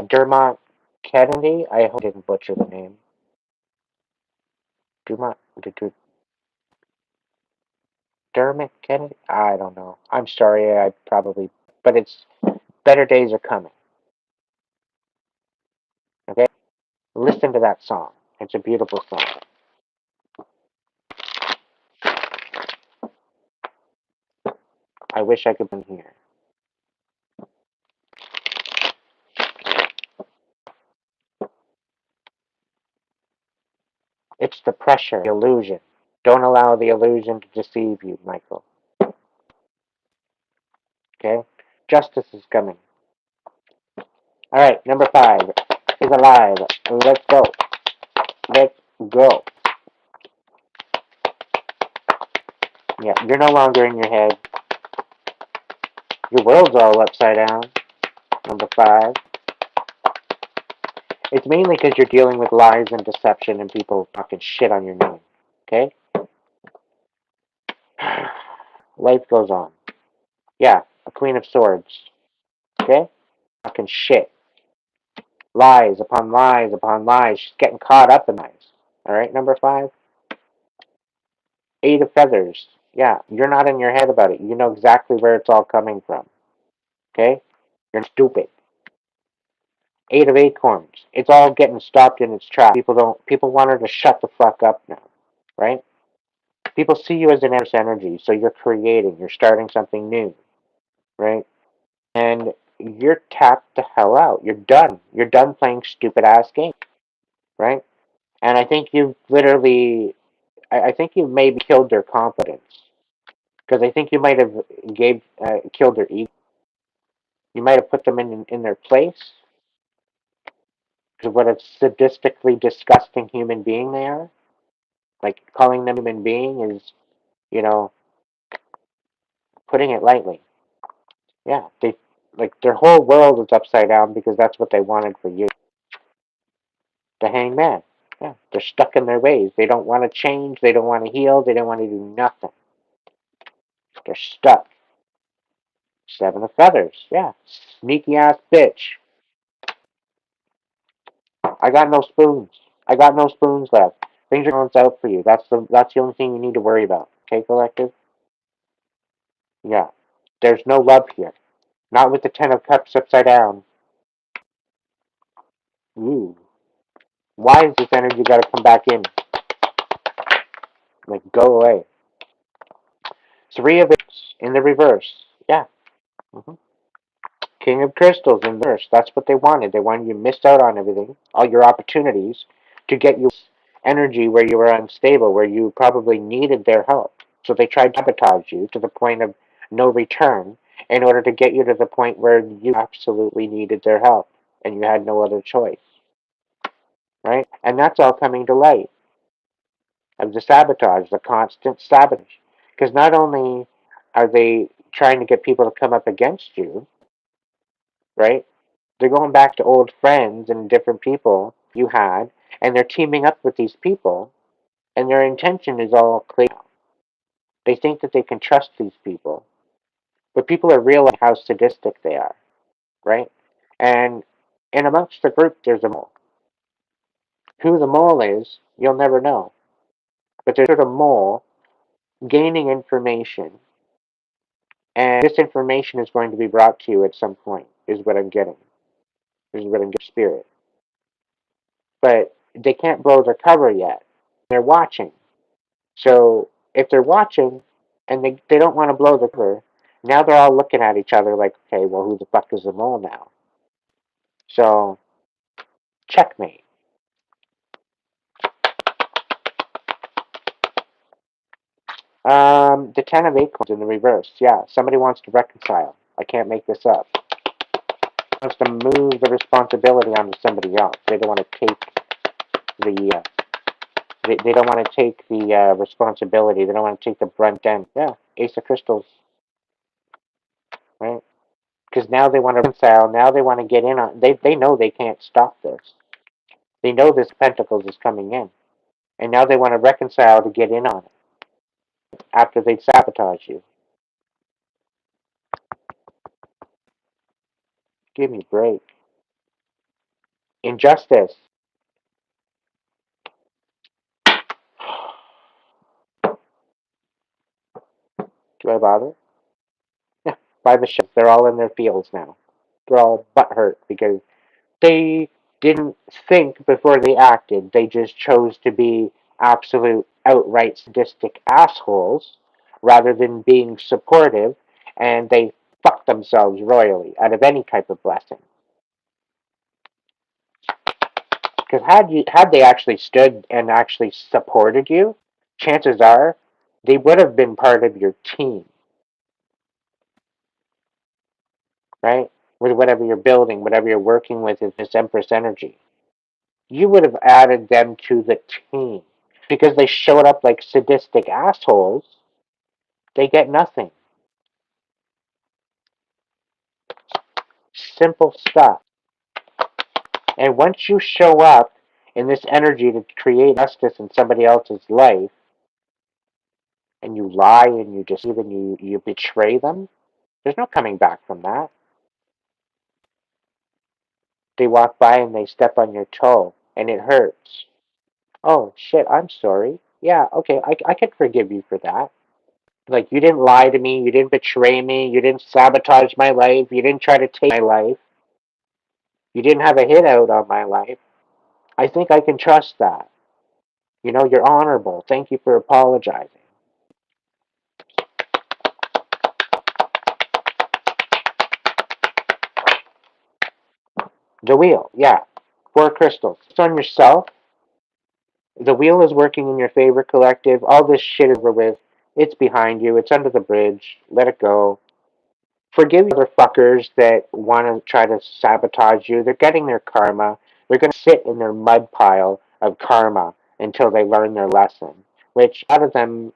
Dermot Kennedy. I hope I didn't butcher the name. Dermot. Dermot Kennedy? I don't know. I'm sorry. I probably. But it's better days are coming. Okay? Listen to that song. It's a beautiful song. I wish I could be here. It's the pressure, the illusion. Don't allow the illusion to deceive you, Michael. Okay? Justice is coming. Alright, number 5 is alive. Let's go. Let's go. Yeah, you're no longer in your head. Your world's all upside down. Number 5. It's mainly because you're dealing with lies and deception and people talking shit on your name. Okay? Life goes on. Yeah, a Queen of Swords. Okay? Fucking shit. Lies upon lies upon lies. She's getting caught up in lies. Alright, number 5. 8 of Feathers. Yeah, you're not in your head about it. You know exactly where it's all coming from. Okay? You're stupid. 8 of Acorns. It's all getting stopped in its tracks. People want her to shut the fuck up now. Right? People see you as an energy, so you're creating, you're starting something new. Right? And you're tapped the hell out. You're done. You're done playing stupid ass games. Right? And I think you've literally I think you maybe killed their confidence. Because I think you might have killed their ego. You might have put them in their place. Because what a sadistically disgusting human being they are. Like calling them human being is, you know, putting it lightly. Yeah, they like their whole world is upside down because that's what they wanted for you. The hangman. Yeah, they're stuck in their ways. They don't want to change. They don't want to heal. They don't want to do nothing. They're stuck. 7 of Feathers. Yeah, sneaky ass bitch. I got no spoons. I got no spoons left. Things are going out for you. That's the only thing you need to worry about. Okay, collective? Yeah. There's no love here. Not with the 10 of Cups upside down. Ooh. Why is this energy got to come back in? Like, go away. 3 of Cups in the reverse. Yeah. hmm King of Crystals in the reverse. That's what they wanted. They wanted you to miss out on everything, all your opportunities, to get you energy where you were unstable, where you probably needed their help. So they tried to sabotage you to the point of no return in order to get you to the point where you absolutely needed their help and you had no other choice. Right? And that's all coming to light of the sabotage, the constant sabotage. Because not only are they trying to get people to come up against you, right? They're going back to old friends and different people you had, and they're teaming up with these people, and their intention is all clear. They think that they can trust these people, but people are realizing how sadistic they are, right? And in amongst the group, there's a mole. Who the mole is, you'll never know. But there's a mole gaining information, and this information is going to be brought to you at some point, is what I'm getting. Is what I'm getting, spirit. But they can't blow their cover yet. They're watching. So if they're watching and they don't want to blow the cover, now they're all looking at each other like, okay, well, who the fuck is the mole now? So, checkmate. The Ten of Acorns in the reverse. Yeah, somebody wants to reconcile. I can't make this up. Wants to move the responsibility onto somebody else. They don't want to take the they don't want to take the responsibility. They don't want to take the brunt end. Yeah, Ace of Crystals, right? Because now they want to reconcile. Now they want to get in on. They know they can't stop this. They know this Pentacles is coming in, and now they want to reconcile to get in on it after they sabotage you. Give me a break. Injustice. Do I bother? Yeah, by the ship. They're all in their fields now. They're all butthurt because they didn't think before they acted. They just chose to be absolute, outright sadistic assholes rather than being supportive, and they fucked themselves royally out of any type of blessing. Because had they actually stood and actually supported you, chances are they would have been part of your team, right? With whatever you're building, whatever you're working with is this Empress energy. You would have added them to the team. Because they showed up like sadistic assholes, they get nothing. Simple stuff. And once you show up in this energy to create justice in somebody else's life, and you lie and you deceive and you betray them, there's no coming back from that. They walk by and they step on your toe and it hurts. Oh shit, I'm sorry. Yeah, okay, I could forgive you for that. Like, you didn't lie to me, you didn't betray me, you didn't sabotage my life, you didn't try to take my life, you didn't have a hit out on my life. I think I can trust that. You know, you're honorable. Thank you for apologizing. The wheel, yeah. Four crystals. It's on yourself. The wheel is working in your favor, collective. All this shit is over with. It's behind you. It's under the bridge. Let it go. Forgive the other fuckers that want to try to sabotage you. They're getting their karma. They're going to sit in their mud pile of karma until they learn their lesson. Which, out of them,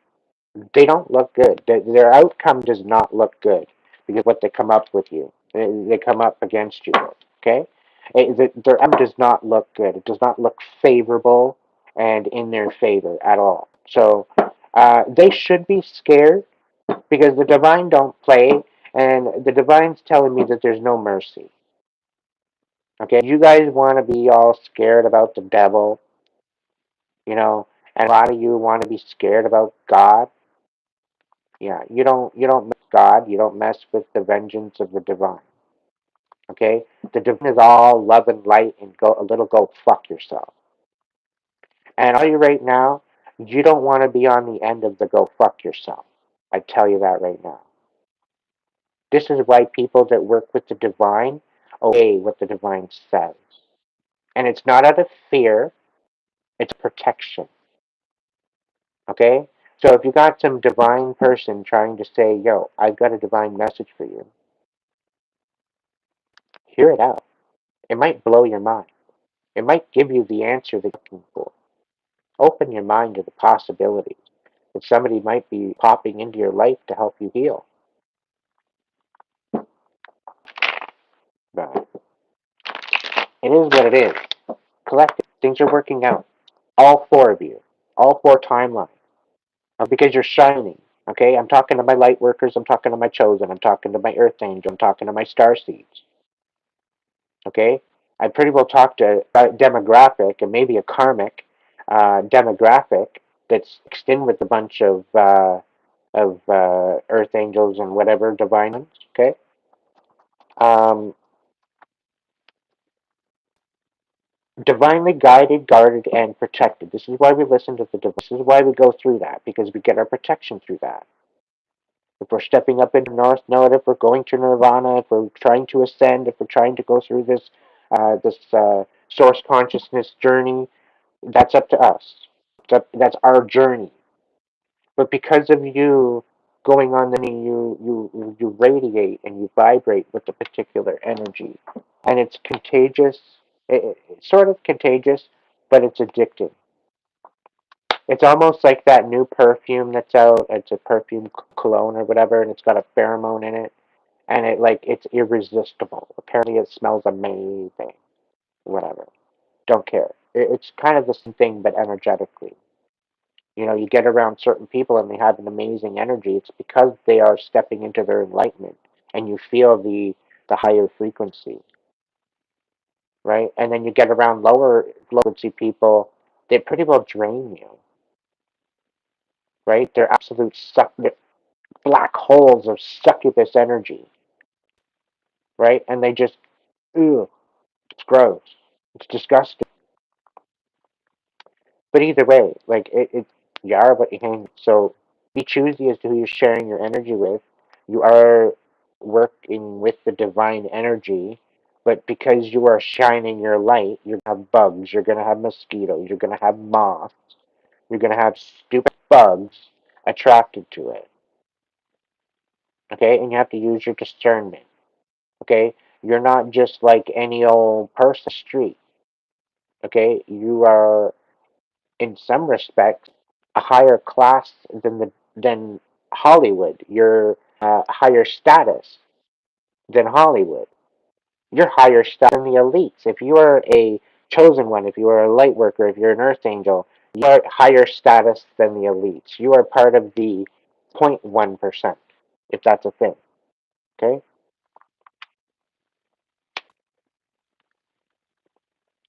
they don't look good. Their outcome does not look good because what they come up with you. They come up against you. Okay? Their outcome does not look good. It does not look favorable and in their favor at all. So they should be scared because the divine don't play, and the divine's telling me that there's no mercy. Okay, you guys want to be all scared about the devil, you know, and a lot of you want to be scared about God. Yeah, you don't mess with God. You don't mess with the vengeance of the divine. Okay, the divine is all love and light, and go fuck yourself. And I'll tell you right now, you don't want to be on the end of the go fuck yourself. I tell you that right now. This is why people that work with the divine obey what the divine says. And it's not out of fear, it's protection. Okay? So if you got some divine person trying to say, yo, I've got a divine message for you, hear it out. It might blow your mind. It might give you the answer that you're looking for. Open your mind to the possibilities that somebody might be popping into your life to help you heal. But it is what it is. Collective. Things are working out. All four of you. All four timelines. Because you're shining. Okay? I'm talking to my light workers. I'm talking to my chosen. I'm talking to my earth angel. I'm talking to my star seeds. Okay? I pretty well talked to a demographic and maybe a karmic demographic that's mixed in with a bunch of earth angels and whatever divine ones. Okay? Um, Divinely guided, guarded, and protected. This is why we listen to the divine. This is why we go through that, because we get our protection through that. If we're stepping up into North Node, if we're going to Nirvana, if we're trying to ascend, if we're trying to go through this source consciousness journey, that's up to us. That's our journey. But because of you going on the knee, you radiate and you vibrate with the particular energy, and it's contagious. It's sort of contagious, but it's addicting. It's almost like that new perfume that's out. It's a perfume cologne or whatever, and it's got a pheromone in it, and it's irresistible. Apparently, it smells amazing. Whatever, don't care. It's kind of the same thing, but energetically. You get around certain people and they have an amazing energy. It's because they are stepping into their enlightenment, and you feel the higher frequency, right? And then you get around lower frequency people, they pretty well drain you, right? They're absolute black holes of succubus energy, right? And they just, ew, it's gross, it's disgusting. But either way, you are what you hang. So be choosy as to who you're sharing your energy with. You are working with the divine energy, but because you are shining your light, you're gonna have bugs, you're gonna have mosquitoes, you're gonna have moths, you're gonna have stupid bugs attracted to it. Okay, and you have to use your discernment. Okay, you're not just like any old person on the street. Okay, you are in some respects a higher class than Hollywood. You're higher status than Hollywood. You're higher status than the elites. If you are a chosen one, if you are a light worker, if you're an earth angel, you are higher status than the elites. You are part of the 0.1%, if that's a thing. Okay?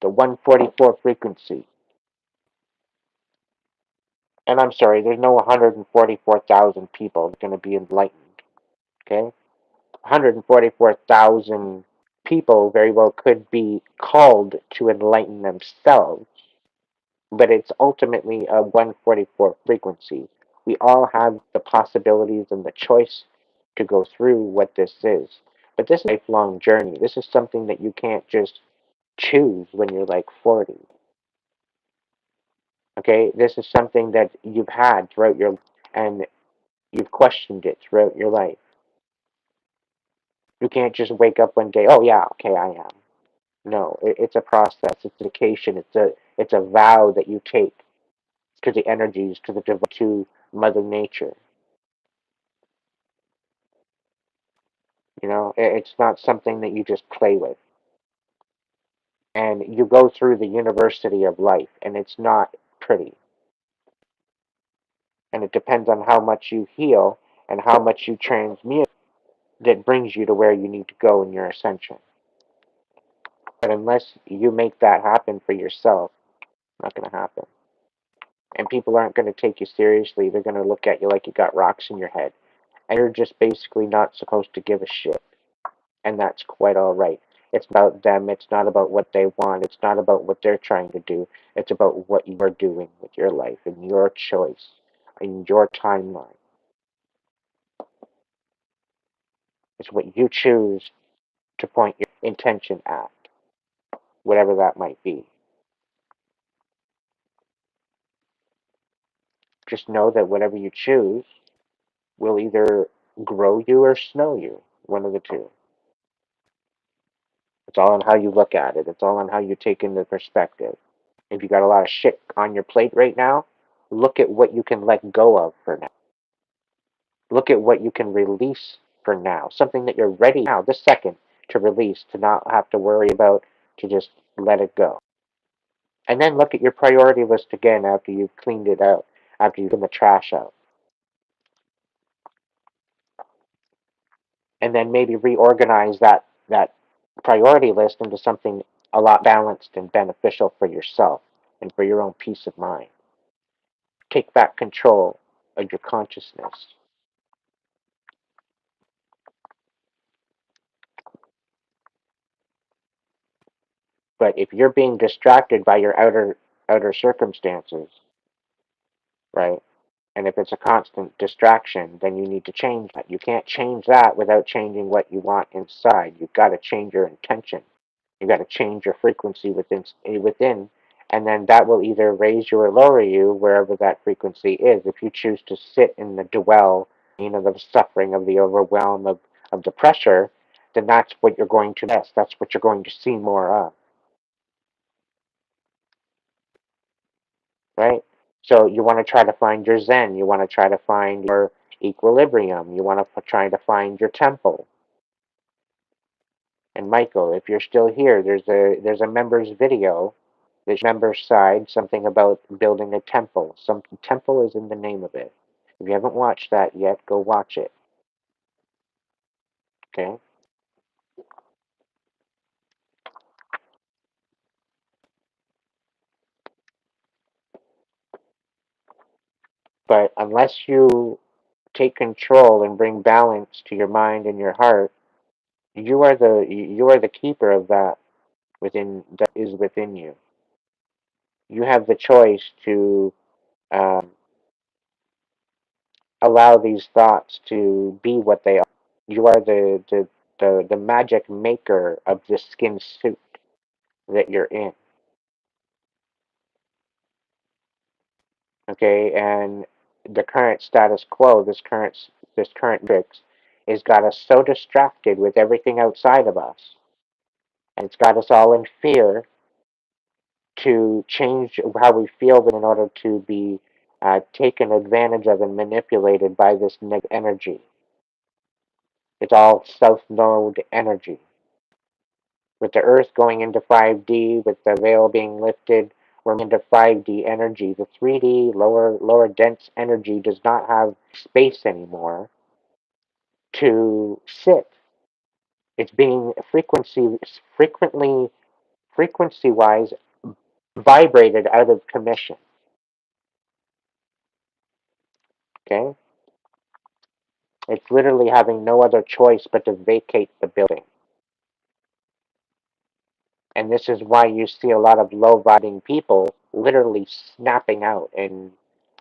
The 144 frequency. And I'm sorry, there's no 144,000 people going to be enlightened. Okay? 144,000 people very well could be called to enlighten themselves, but it's ultimately a 144 frequency. We all have the possibilities and the choice to go through what this is. But this is a lifelong journey. This is something that you can't just choose when you're like 40. Okay? This is something that you've had throughout your life, and you've questioned it throughout your life. You can't just wake up one day, oh yeah, okay, I am. No, it's a process. It's dedication. It's a vow that you take to the energies, to the divine, to Mother Nature. It's not something that you just play with. And you go through the university of life, and it's not pretty. And it depends on how much you heal and how much you transmute that brings you to where you need to go in your ascension. But unless you make that happen for yourself, it's not going to happen. And people aren't going to take you seriously. They're going to look at you like you got rocks in your head. And you're just basically not supposed to give a shit. And that's quite all right. It's about them. It's not about what they want. It's not about what they're trying to do. It's about what you're doing with your life and your choice and your timeline. It's what you choose to point your intention at, whatever that might be. Just know that whatever you choose will either grow you or snow you, one of the two. It's all on how you look at it. It's all on how you take into perspective. If you got a lot of shit on your plate right now, look at what you can let go of for now. Look at what you can release for now. Something that you're ready now, this second, to release, to not have to worry about, to just let it go. And then look at your priority list again after you've cleaned it out, after you've cleaned the trash out. And then maybe reorganize that priority list into something a lot balanced and beneficial for yourself and for your own peace of mind. Take back control of your consciousness. But if you're being distracted by your outer circumstances, right? And if it's a constant distraction, then you need to change that. You can't change that without changing what you want inside. You've got to change your intention. You've got to change your frequency within, and then that will either raise you or lower you wherever that frequency is. If you choose to sit in the dwell, the suffering of the overwhelm of the pressure, then that's what you're going to miss. That's what you're going to see more of, right? So you want to try to find your zen. You want to try to find your equilibrium. You want to try to find your temple. And Michael, if you're still here, there's a member's video. There's member's side, something about building a temple. Some temple is in the name of it. If you haven't watched that yet, go watch it. Okay? But unless you take control and bring balance to your mind and your heart, you are the keeper of that is within you. You have the choice to um, allow these thoughts to be what they are. You are the magic maker of the skin suit that you're in. Okay, and the current status quo, this current matrix, has got us so distracted with everything outside of us, and it's got us all in fear to change how we feel in order to be taken advantage of and manipulated by this negative energy. It's all self-node energy. With the Earth going into 5D, with the veil being lifted, we're into 5D energy. The 3D lower dense energy does not have space anymore to sit. It's being frequency wise vibrated out of commission. Okay? It's literally having no other choice but to vacate the building. And this is why you see a lot of low vibrating people literally snapping out and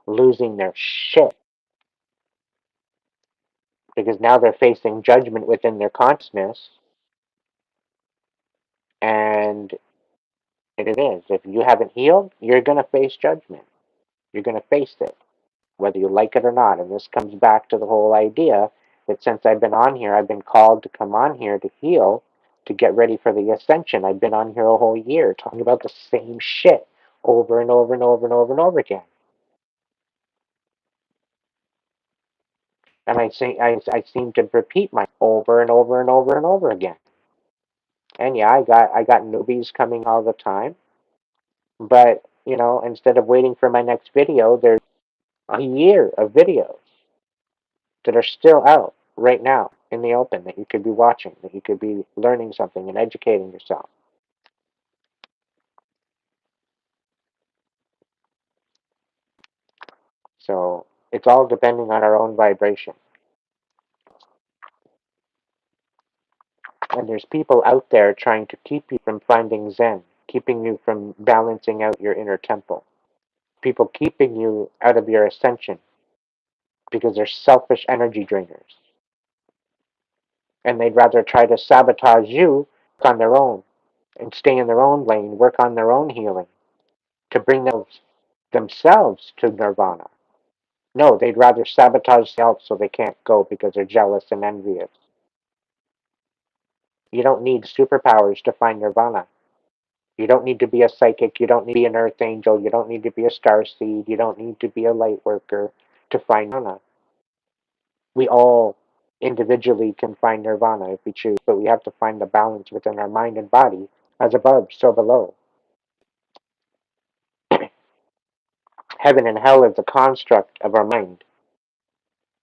losing their shit because now they're facing judgment within their consciousness, and it is. If you haven't healed, you're going to face judgment. You're going to face it, whether you like it or not. And this comes back to the whole idea that since I've been on here, I've been called to come on here to heal, to get ready for the ascension. I've been on here a whole year talking about the same shit over and over and over and over and over again. And I seem to repeat my over and over and over and over again. And yeah, I got newbies coming all the time. But, instead of waiting for my next video, there's a year of videos that are still out right now in the open that you could be watching, that you could be learning something and educating yourself. So it's all depending on our own vibration. And there's people out there trying to keep you from finding Zen, keeping you from balancing out your inner temple, people keeping you out of your ascension because they're selfish energy drainers. And they'd rather try to sabotage you on their own and stay in their own lane, work on their own healing to bring themselves to nirvana. No, they'd rather sabotage themselves so they can't go because they're jealous and envious. You don't need superpowers to find nirvana. You don't need to be a psychic. You don't need to be an earth angel. You don't need to be a star seed. You don't need to be a light worker to find nirvana. We all individually can find nirvana if we choose, but we have to find the balance within our mind and body, as above, so below. Heaven and hell is a construct of our mind.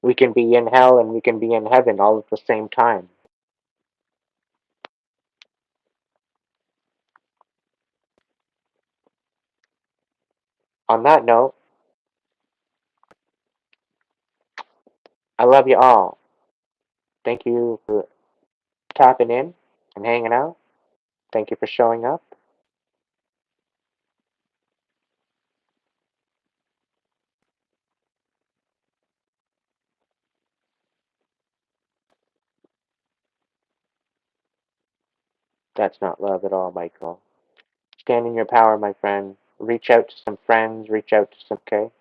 We can be in hell and we can be in heaven all at the same time. On that note, I love you all. Thank you for tapping in and hanging out. Thank you for showing up. That's not love at all, Michael. Stand in your power, my friend. Reach out to some friends, reach out to some, okay?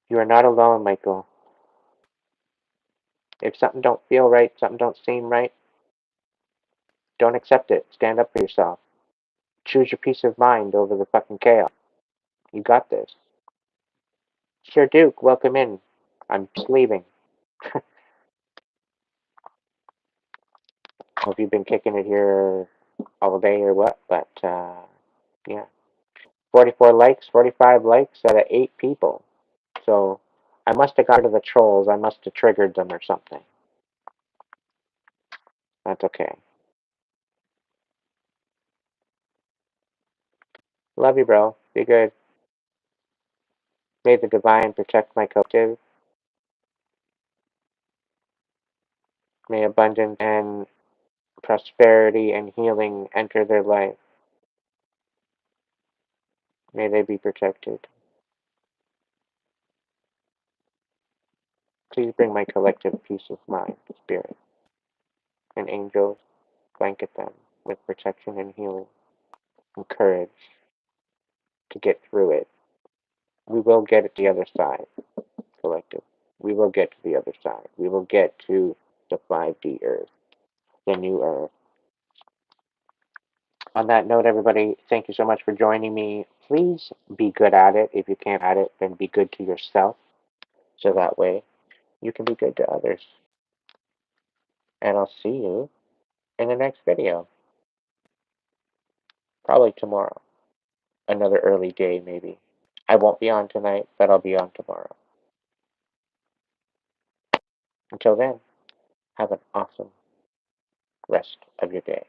You are not alone, Michael. If something don't feel right, something don't seem right, don't accept it. Stand up for yourself. Choose your peace of mind over the fucking chaos. You got this. Sir Duke, welcome in. I'm just leaving. Hope you've been kicking it here all day or what, but yeah. 44 likes, 45 likes out of 8 people. So I must have got rid of the trolls. I must have triggered them or something. That's okay. Love you, bro. Be good. May the divine protect my collective. May abundance and prosperity and healing enter their life. May they be protected. Please bring my collective peace of mind, spirit, and angels. Blanket them with protection and healing and courage to get through it. We will get at the other side, collective. We will get to the other side. We will get to the 5D Earth, the new Earth. On that note, everybody, thank you so much for joining me. Please be good at it. If you can't at it, then be good to yourself. So that way you can be good to others. And I'll see you in the next video. Probably tomorrow. Another early day, maybe. I won't be on tonight, but I'll be on tomorrow. Until then, have an awesome rest of your day.